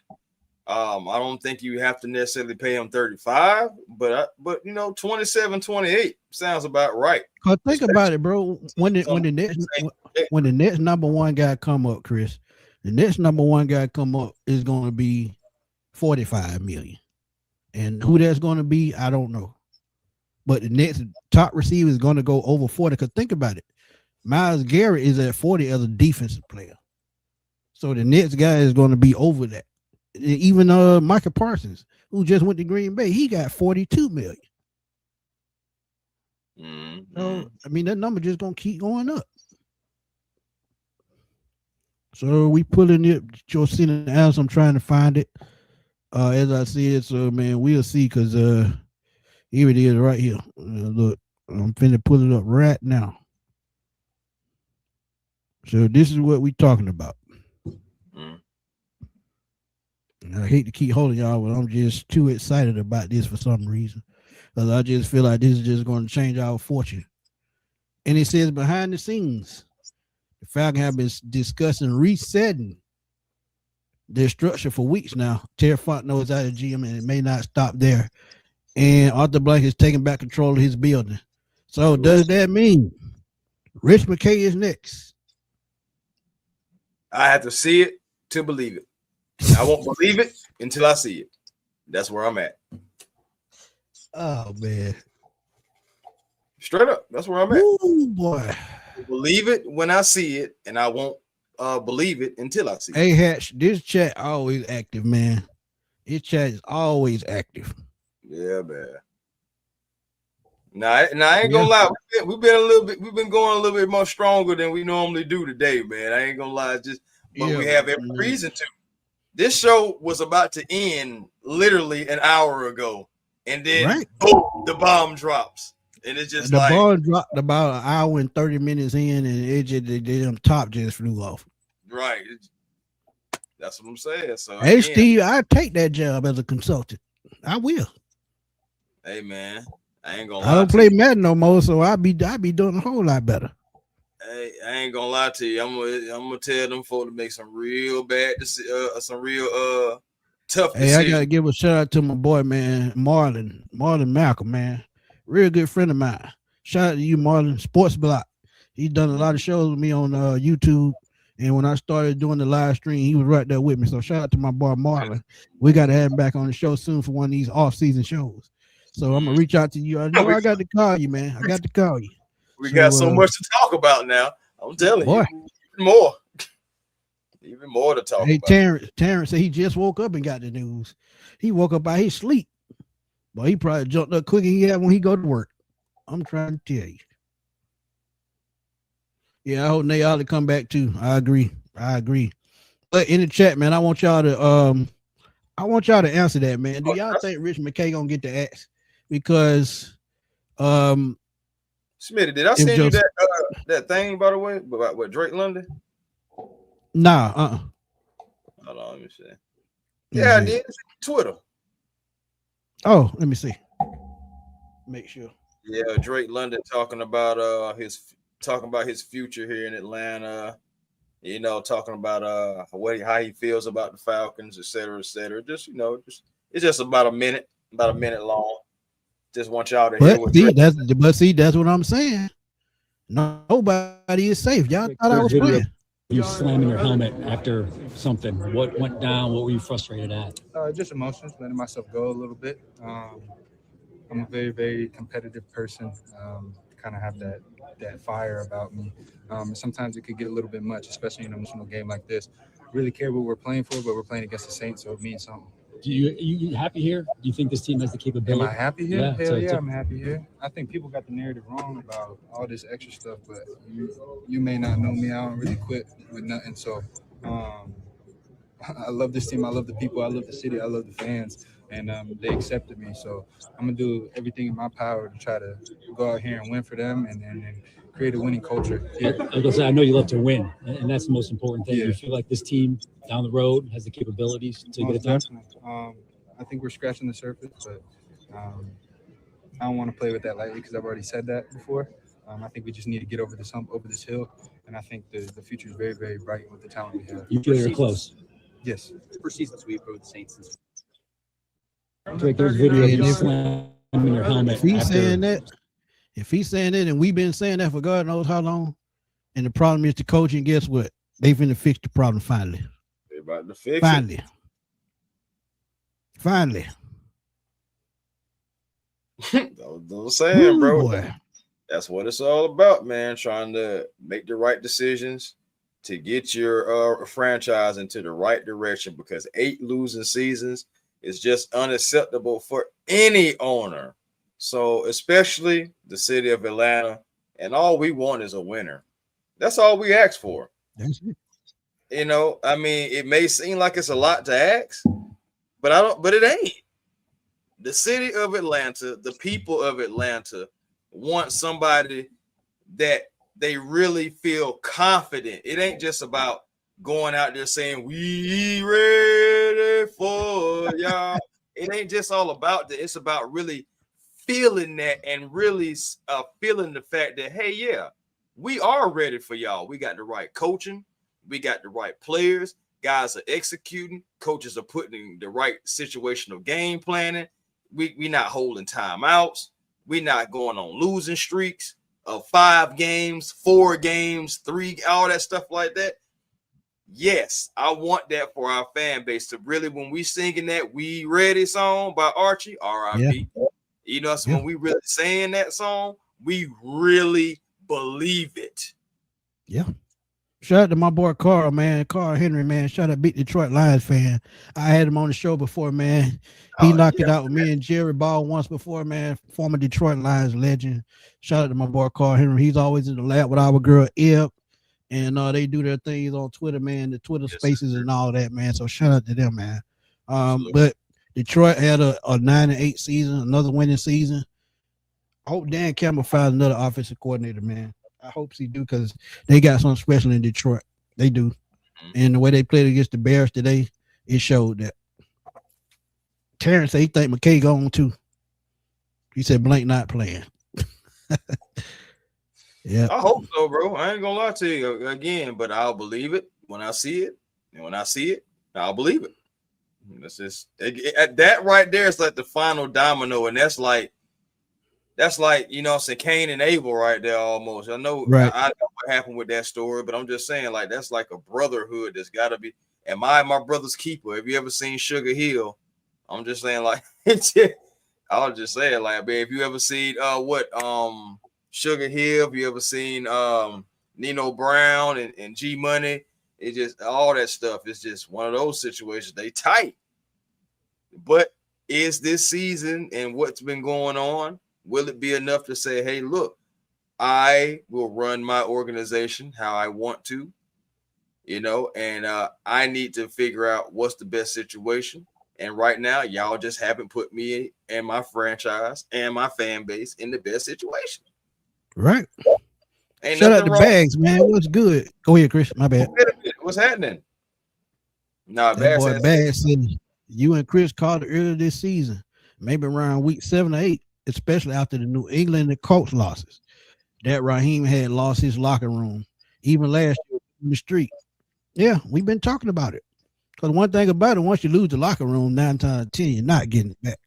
I don't think you have to necessarily pay him 35, but you know, 27, 28 sounds about right. Cause think about it, bro. When the next number 1 guy come up, Chris. The next number 1 guy come up is going to be 45 million. And who that's going to be, I don't know. But the next top receiver is going to go over 40. Because think about it. Myles Garrett is at 40 as a defensive player. So the next guy is going to be over that. Even Micah Parsons, who just went to Green Bay, he got 42 million. So, I mean, that number just going to keep going up. So we pulling it, Josina Alice. I'm trying to find it. As I said, so man, we'll see because here it is right here. Look, I'm finna pull it up right now. So this is what we talking about. I hate to keep holding y'all, but I'm just too excited about this for some reason. Because I just feel like this is just going to change our fortune. And it says behind the scenes, the Falcons have been discussing resetting their structure for weeks now. Terry Fontenot is out of GM, and it may not stop there. And Arthur Blank is taking back control of his building. So does that mean Rich McKay is next? I have to see it to believe it. I won't believe it until I see it. That's where I'm at. Oh, man. Straight up. That's where I'm at. Ooh, boy. Believe it when I see it, and I won't believe it until I see it. Hey, Hatch, this chat always active, man. This chat is always active. Yeah, man. Now I ain't gonna lie. We've been going a little bit more stronger than we normally do today, man. I ain't gonna lie, we have every reason to. This show was about to end literally an hour ago, and then boom, the bomb drops, and it's just the bomb dropped about an hour and 30 minutes in, and the top just flew off. Right. That's what I'm saying. So hey, again, Steve, I take that job as a consultant. I will. Hey man, I ain't gonna lie. I don't play Madden no more, so I be doing a whole lot better. Hey, I ain't gonna lie to you. I'm gonna tell them folks to make some real bad, some real tough decisions. Hey, I gotta give a shout out to my boy, man, Marlon Malcolm, man, real good friend of mine. Shout out to you, Marlon. Sports Block. He's done a lot of shows with me on YouTube. And when I started doing the live stream, he was right there with me. So shout out to my boy Marlon. We got to have him back on the show soon for one of these off-season shows. So I'm going to reach out to you. I know I got to call you, man. I got to call you. We got so much to talk about now. I'm telling you. Even more to talk about. Terrence said he just woke up and got the news. He woke up out his sleep. But he probably jumped up quicker than he had when he go to work. I'm trying to tell you. Yeah, I hope they ought to come back too. I agree. But in the chat, man, I want y'all to answer that, man. Do y'all think Rich McKay gonna get the axe? Because Smitty, did I send you that thing, by the way, about what Drake London? Nah, Hold on, let me see. Yeah, I did. Twitter. Oh, let me see. Make sure. Yeah, Drake London talking about his future here in Atlanta, talking about how he feels about the Falcons, et cetera, et cetera. Just it's just about a minute long. Just want y'all to hear what that's what I'm saying. Nobody is safe. Y'all thought I was playing. You slamming your helmet after something. What went down? What were you frustrated at? Just emotions, letting myself go a little bit. I'm a very, very competitive person. Kind of have that fire about me. Sometimes it could get a little bit much, especially in an emotional game like this. Really care what we're playing for, but we're playing against the Saints, so it means something. You happy here? Do you think this team has the capability? Am I happy here? Yeah, hell yeah, I'm happy here. I think people got the narrative wrong about all this extra stuff, but you may not know me. I don't really quit with nothing. So I love this team. I love the people. I love the city. I love the fans. And they accepted me. So I'm going to do everything in my power to try to go out here and win for them and create a winning culture here. Like I said, I know you love to win, and that's the most important thing. Yeah. You feel like this team down the road has the capabilities to get it done? I think we're scratching the surface, but I don't want to play with that lightly because I've already said that before. I think we just need to get over this hump, over this hill, and I think the future is very, very bright with the talent we have. You feel you're close? Yes. First season we approved the Saints. Drake, there's video of you slamming your helmet. If he's saying that, and we've been saying that for God knows how long, and the problem is the coaching, guess what? They finna fix the problem finally. They about to fix it. Finally. Don't saying, bro. Boy. That's what it's all about, man. Trying to make the right decisions to get your franchise into the right direction, because 8 losing seasons is just unacceptable for any owner. So especially the city of Atlanta, and all we want is a winner. That's all we ask for. That's it. I mean, it may seem like it's a lot to ask, but it ain't. The city of Atlanta, the people of Atlanta want somebody that they really feel confident. It ain't just about going out there saying, "We ready for y'all." It ain't just all about that. It's about really feeling that and really feeling the fact that, hey, yeah, we are ready for y'all. We got the right coaching. We got the right players. Guys are executing. Coaches are putting the right situational game planning. We not holding timeouts. We not going on losing streaks of 5 games, 4 games, 3, all that stuff like that. Yes, I want that for our fan base to really, when we singing that "We Ready" song by Archie, R.I.P. Yeah. So when we really saying that song, we really believe it. Yeah. Shout out to my boy Carl, man. Carl Henry, man. Shout out big Detroit Lions fan. I had him on the show before, man. He knocked it out with me and Jerry Ball once before, man. Former Detroit Lions legend. Shout out to my boy Carl Henry. He's always in the lab with our girl Eb. And they do their things on Twitter, man. The Twitter Spaces and all that, man. So shout out to them, man. But Detroit had a 9-8 season, another winning season. I hope Dan Campbell finds another offensive coordinator, man. I hope he do, because they got something special in Detroit. They do. And the way they played against the Bears today, it showed that. Terrence said he think McKay gone too. He said Blank not playing. Yeah. I hope so, bro. I ain't gonna lie to you again, but I'll believe it when I see it. And when I see it, I'll believe it. That's just that right there is like the final domino, and that's like you know, say Cain and Abel right there almost. I know right. I know what happened with that story, but I'm just saying like that's like a brotherhood that's got to be. And my brother's keeper. Have you ever seen Sugar Hill? I'm just saying like I was just saying like, man, if you ever seen Sugar Hill, if you ever seen Nino Brown and G Money, it just all that stuff is just one of those situations. They tight. But is this season and what's been going on, will it be enough to say, hey, look, I will run my organization how I want to, you know, and I need to figure out what's the best situation. And right now, y'all just haven't put me and my franchise and my fan base in the best situation. Right. Ain't Shout out the wrong. Bags, man. What's good? Go ahead, Chris. My bad. What's happening? Nah, that boy Bags said you and Chris called it earlier this season, maybe around week 7 or 8, especially after the New England and Colts losses. That Raheem had lost his locker room, even last year in the street. Yeah, we've been talking about it. Because one thing about it, once you lose the locker room, 9 times out of 10, you're not getting it back.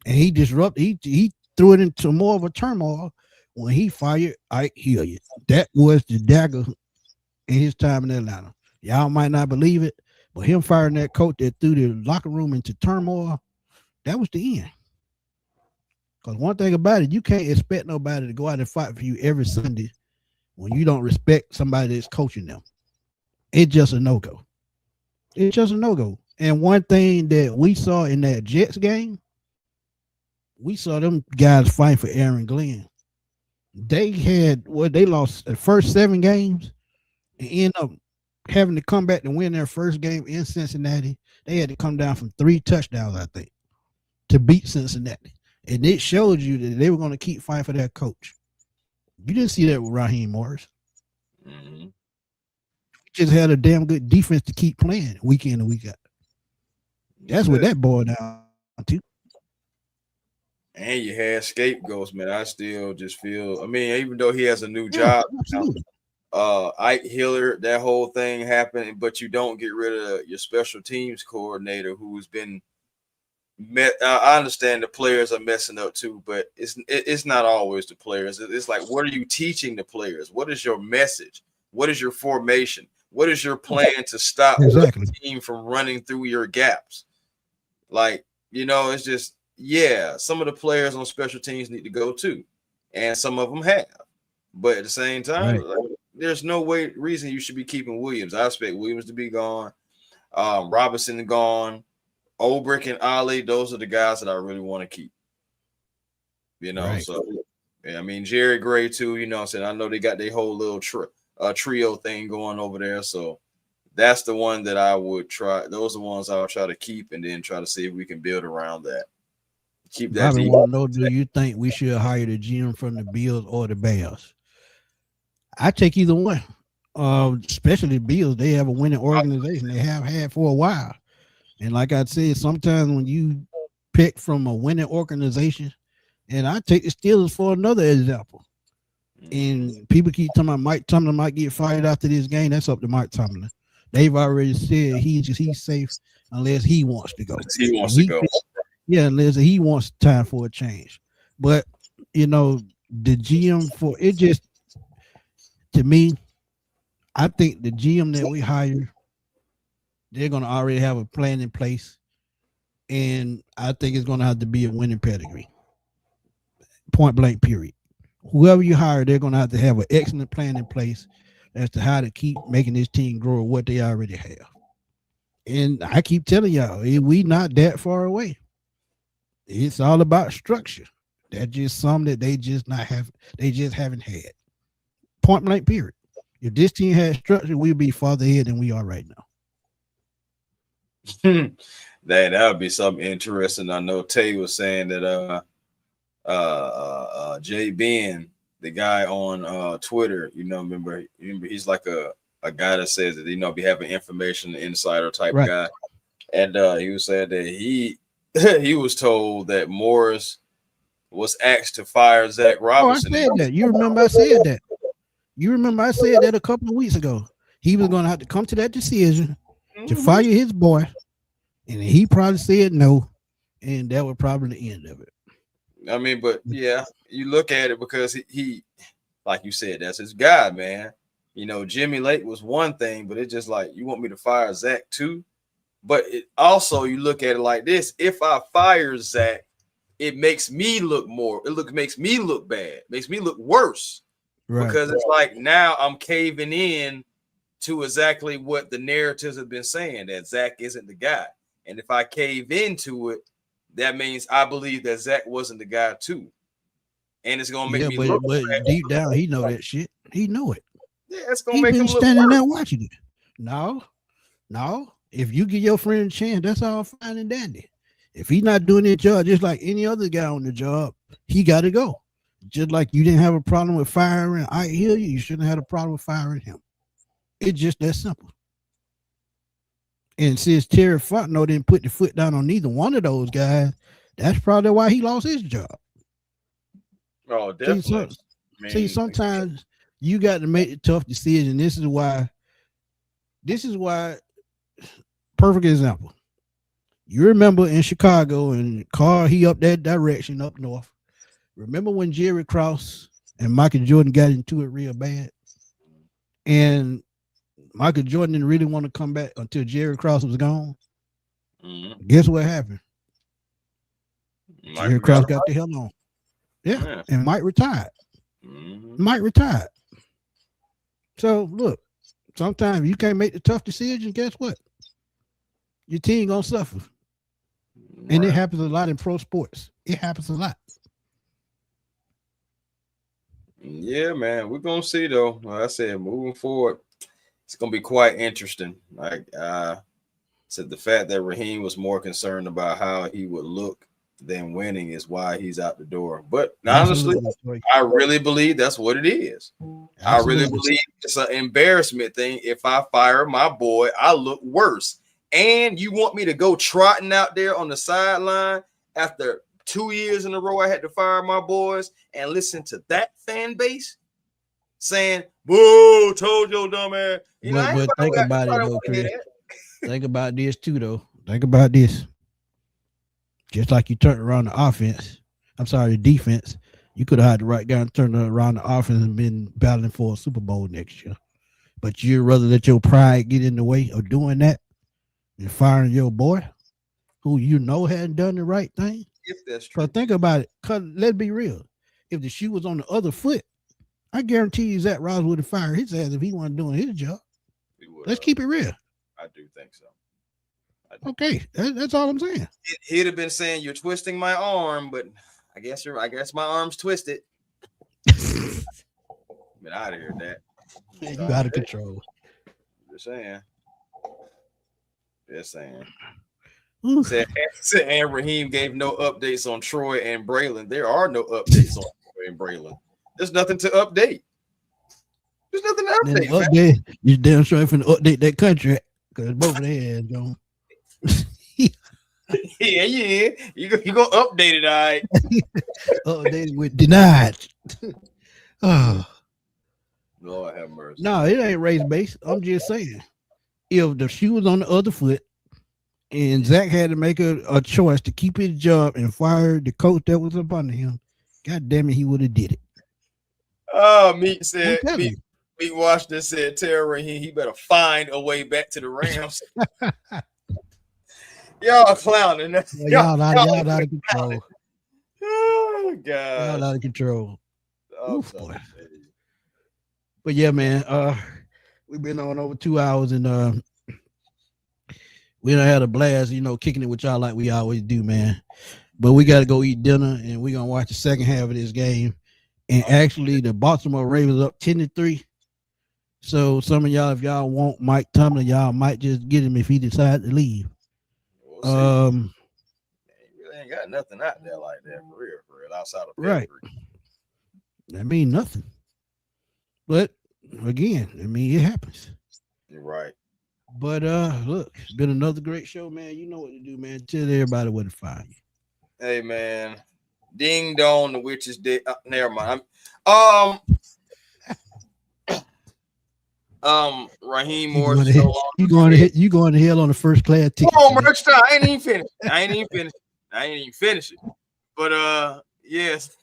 And he disrupted. He threw it into more of a turmoil when he fired Ike Hilliard. That was the dagger in his time in Atlanta. Y'all might not believe it, but him firing that coach that threw the locker room into turmoil, that was the end. Because one thing about it, you can't expect nobody to go out and fight for you every Sunday when you don't respect somebody that's coaching them. It's just a no-go. It's just a no-go. And one thing that we saw in that Jets game, we saw them guys fighting for Aaron Glenn. They lost the first 7 games and end up having to come back to win their first game in Cincinnati. They had to come down from 3 touchdowns, I think, to beat Cincinnati. And it showed you that they were going to keep fighting for that coach. You didn't see that with Raheem Morris. Mm-hmm. Just had a damn good defense to keep playing week in and week out. That's what that boiled down to. And you had scapegoats, man. I still just feel, I mean, even though he has a new job, Ike Hilliard, that whole thing happened, but you don't get rid of your special teams coordinator who's been I understand the players are messing up too, but it's not always the players. It's like, what are you teaching the players? What is your message? What is your formation? What is your plan to stop the team from running through your gaps? Like, you know, it's just, yeah, some of the players on special teams need to go too, and some of them have. But at the same time, there's no reason you should be keeping Williams. I expect Williams to be gone, Robinson gone, Olbrich and Ali. Those are the guys that I really want to keep. You know, so yeah, I mean Jerry Gray too. You know, what I'm saying, I know they got their whole little trio thing going over there, so that's the one that I would try. Those are the ones I'll try to keep, and then try to see if we can build around that. Keep that. I want to know, do you think we should hire the GM from the Bills or the Bears? I take either one. Especially the Bills, they have a winning organization. They have had for a while. And like I said, sometimes when you pick from a winning organization, and I take the Steelers for another example. And people keep talking about Mike Tomlin might get fired after this game. That's up to Mike Tomlin. They've already said he's safe unless he wants to go. He wants to go. Yeah, unless he wants time for a change. But, you know, the GM for it just, to me, I think the GM that we hire, they're going to already have a plan in place. And I think it's going to have to be a winning pedigree. Point blank, period. Whoever you hire, they're going to have an excellent plan in place as to how to keep making this team grow what they already have. And I keep telling y'all, we not that far away. It's all about structure. That's just something that they just haven't had. Point blank, period. If this team had structure, we'd be farther ahead than we are right now. That would be something interesting. I know Tay was saying that Jay Ben, the guy on Twitter, you know, remember he's like a a guy that says that be having information, insider type Right. guy, and he was saying that he was told that Morris was asked to fire Zach Robinson. Oh, I said that. You remember I said that. You remember I said that a couple of weeks ago. He was going to have to come to that decision to fire his boy, and he probably said no, and that was probably the end of it. I mean, but yeah, you look at it because he like you said, that's his guy, man. Jimmy Lake was one thing, but it's just like, you want me to fire Zach too? But it also, you look at it like this: if I fire Zach, it makes me look makes me look bad, makes me look worse, right? Because it's like now I'm caving in to exactly what the narratives have been saying, that Zach isn't the guy. And if I cave into it, that means I believe that Zach wasn't the guy too. And it's gonna make me look bad. Deep down, he know that shit. He know it. Yeah, it's gonna make him look standing worse. there watching it. No. If you give your friend a chance, that's all fine and dandy. If he's not doing his job, just like any other guy on the job, he got to go. Just like you didn't have a problem with firing I hear you shouldn't have had a problem with firing him. It's just that simple. And since Terry Fontenot didn't put the foot down on neither one of those guys, that's probably why he lost his job. Oh, definitely. See, sometimes you got to make a tough decision. This is why, perfect example. You remember in Chicago and Carr, he up that direction up north. Remember when Jerry Krause and Michael Jordan got into it real bad? And Michael Jordan didn't really want to come back until Jerry Krause was gone. Mm-hmm. Guess what happened? Jerry Krause got the hell on. Yeah. And Mike retired. Mm-hmm. Mike retired. So look, sometimes you can't make the tough decision. Guess what? Your team gonna suffer. Right. And it happens a lot in pro sports. It happens a lot. Yeah, man. We're gonna see though. Like I said, moving forward, it's gonna be quite interesting. Like said, the fact that Raheem was more concerned about how he would look than winning is why he's out the door. But honestly, I really believe that's what it is. Absolutely. I really believe it's an embarrassment thing. If I fire my boy, I look worse. And you want me to go trotting out there on the sideline after 2 years in a row I had to fire my boys and listen to that fan base saying, "Whoa, told your dumb ass." But think about it though, Chris. Think about this too, though. Think about this. Just like you turned around the offense, the defense, you could have had the right guy and turned around the offense and been battling for a Super Bowl next year. But you'd rather let your pride get in the way of doing that and firing your boy who hadn't done the right thing. If that's true. Because think about it. Because let's be real. If the shoe was on the other foot, I guarantee you Zach Ross would have fired his ass if he wasn't doing his job. Let's keep it real. I do think so. Okay, that's all I'm saying. He'd have been saying, "You're twisting my arm," but I guess my arm's twisted. Been out of here, that. Man, you out of control. Just saying. Said and Raheem gave no updates on Troy and Braylon. There are no updates on Troy and Braylon. There's nothing to update. There's nothing to update. You damn sure finna update that contract because both of their hands gone. Yeah. You gonna update it, all right? Updated with denied. Oh, Lord have mercy. No, it ain't race based. I'm just saying, if the shoe was on the other foot and Zach had to make a choice to keep his job and fire the coach that was up under him, God damn it, he would have did it. Oh, Meat Washington said, "Tell Raheem he better find a way back to the Rams." Y'all clowning. Y'all out of control. Oh God, y'all out of control. Oof, boy. But yeah, man, we've been on over 2 hours and we done had a blast, kicking it with y'all like we always do, man. But we got to go eat dinner and we're gonna watch the second half of this game. And actually, the Baltimore Ravens up 10-3. So some of y'all, if y'all want Mike Tomlin, y'all might just get him if he decides to leave. He really ain't got nothing out there like that for real, outside of right. That means nothing. But again, it happens. You're right. But look, it's been another great show, man. You know what to do, man. Tell everybody where to find you. Hey, man. Ding dong, the witch is dead. Never mind. Raheem Morris. You going to hell on the first class ticket. Oh, merch time. I ain't even finished it. But yes.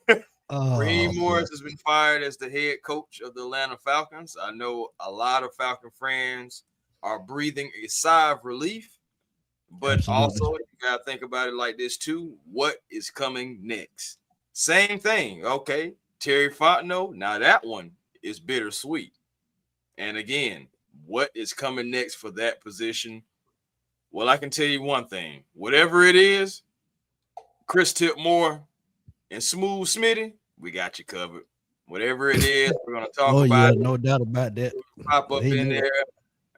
Raheem Morris has been fired as the head coach of the Atlanta Falcons. I know a lot of Falcon fans are breathing a sigh of relief, but also you gotta think about it like this too. What is coming next? Same thing. Okay, Terry Fontenot. Now that one is bittersweet. And again, what is coming next for that position? Well, I can tell you one thing. Whatever it is, Chris Tipmore and Smooth Smitty, we got you covered. Whatever it is, we're gonna talk about it. No doubt about that. Pop up in there.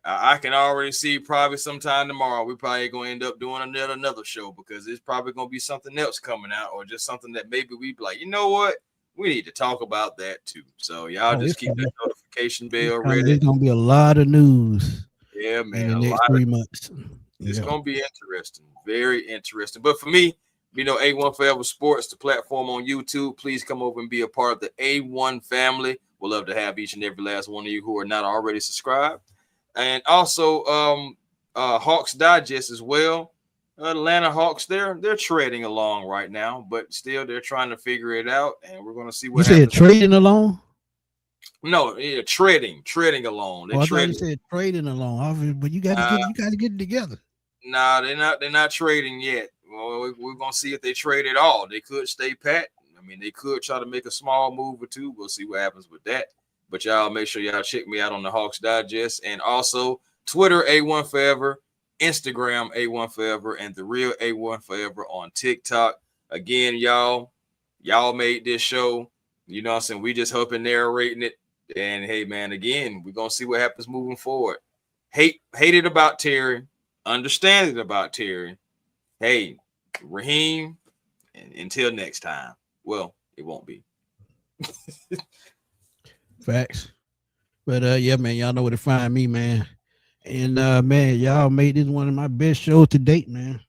I can already see probably sometime tomorrow we probably gonna end up doing another show because it's probably gonna be something else coming out or just something that maybe we be like, you know what, we need to talk about that too. So y'all just keep that notification bell ready. There's gonna be a lot of news. Yeah, man. In the next 3 months. It's gonna be interesting, very interesting. But for me, you know, A1 Forever Sports, the platform on YouTube. Please come over and be a part of the A1 family. We'd love to have each and every last one of you who are not already subscribed. And also Hawks Digest as well. Atlanta Hawks, they're treading along right now, but still they're trying to figure it out, and we're going to see what you happens. said trading along? No, yeah, treading along. I thought you said trading along, but you got to get it together. Nah, they're not trading yet. Well, we're gonna see if they trade at all. They could stay pat. I mean, they could try to make a small move or two. We'll see what happens with that. But y'all make sure y'all check me out on the Hawks Digest and also Twitter A1 Forever, Instagram A1 Forever, and the real A1 Forever on TikTok. Again, y'all made this show. You know what I'm saying? We just hoping narrating it. And hey, man, again, we're gonna see what happens moving forward. Hate it about Terry, understand it about Terry. Hey, Raheem, and until next time. Well, it won't be. Facts. But yeah, man, y'all know where to find me, man. And man, y'all made this one of my best shows to date, man.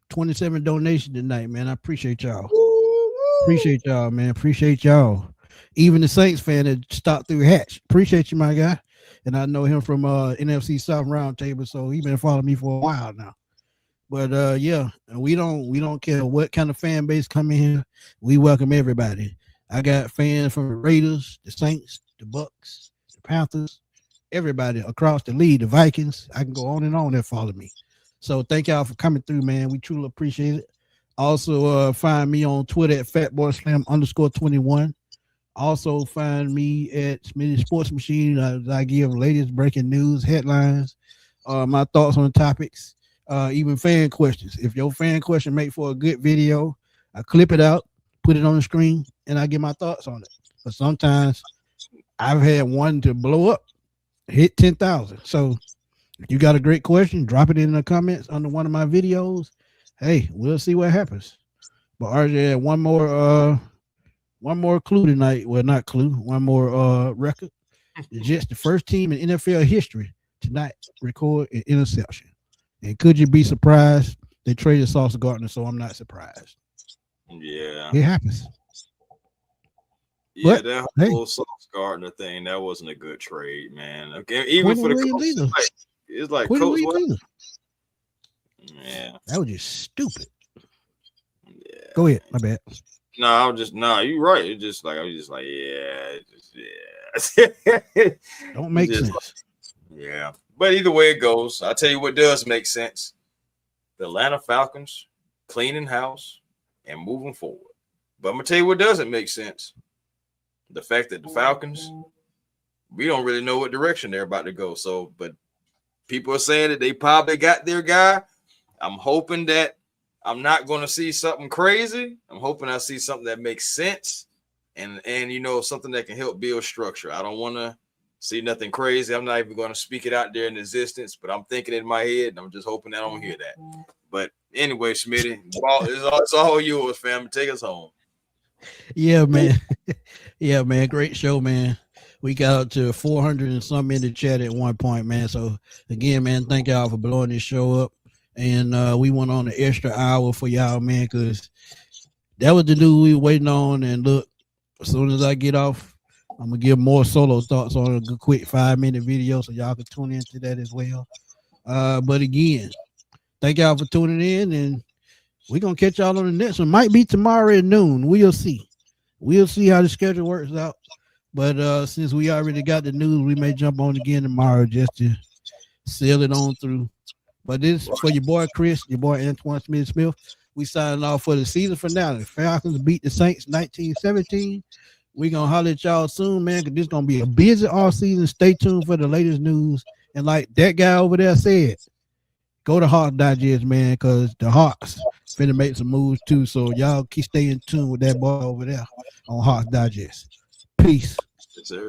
27 donations tonight, man. I appreciate y'all. Appreciate y'all, man. Appreciate y'all. Even the Saints fan that stopped through Hatch. Appreciate you, my guy. And I know him from NFC South Roundtable, so he's been following me for a while now. But yeah, we don't care what kind of fan base come in here. We welcome everybody. I got fans from the Raiders, the Saints, the Bucks, the Panthers, everybody across the league, the Vikings. I can go on and on that follow me. So thank y'all for coming through, man. We truly appreciate it. Also find me on Twitter at FatBoySlam_21. Also find me at Smitty Sports Machine. I give latest breaking news, headlines, my thoughts on topics. Even fan questions. If your fan question make for a good video, I clip it out, put it on the screen, and I get my thoughts on it. But sometimes I've had one to blow up, hit 10,000. So if you got a great question, drop it in the comments under one of my videos. Hey, we'll see what happens. But RJ, one more clue tonight. Well, not clue, one more record. The Jets, the first team in NFL history tonight, record an interception. And could you be surprised? They traded Sauce Gardner, so I'm not surprised. Yeah. It happens. Yeah, but, that whole Sauce Gardner thing, that wasn't a good trade, man. Okay, even for the coach, it's like Coach what? Yeah. That was just stupid. Yeah. Go ahead, my bad. No, you're right. It's just like I was just like, yeah. Don't make sense. Like, yeah. But either way it goes, I'll tell you what does make sense. The Atlanta Falcons cleaning house and moving forward. But I'm going to tell you what doesn't make sense. The fact that the Falcons, we don't really know what direction they're about to go. So, but people are saying that they probably got their guy. I'm hoping that I'm not going to see something crazy. I'm hoping I see something that makes sense and you know, something that can help build structure. I don't want to see nothing crazy. I'm not even going to speak it out there in existence, but I'm thinking in my head, and I'm just hoping I don't hear that. But anyway, Smitty, it's all yours, fam. Take us home. Yeah, man. Yeah, man. Great show, man. We got up to 400 and some in the chat at one point, man. So again, man, thank y'all for blowing this show up. And we went on an extra hour for y'all, man, because that was the news we were waiting on. And look, as soon as I get off, I'm gonna give more solo thoughts on a good quick 5-minute video so y'all can tune into that as well. But again, thank y'all for tuning in, and we're gonna catch y'all on the next one. Might be tomorrow at noon. We'll see. We'll see how the schedule works out. But since we already got the news, we may jump on again tomorrow just to sail it on through. But this for your boy Chris, your boy Antoine Smith. We signing off for the season finale. Falcons beat the Saints 19-17. We're going to holler at y'all soon, man, because this is going to be a busy offseason. Stay tuned for the latest news. And like that guy over there said, go to Hawks Digest, man, because the Hawks finna make some moves too. So y'all keep staying tuned with that boy over there on Hawks Digest. Peace. Yes, sir.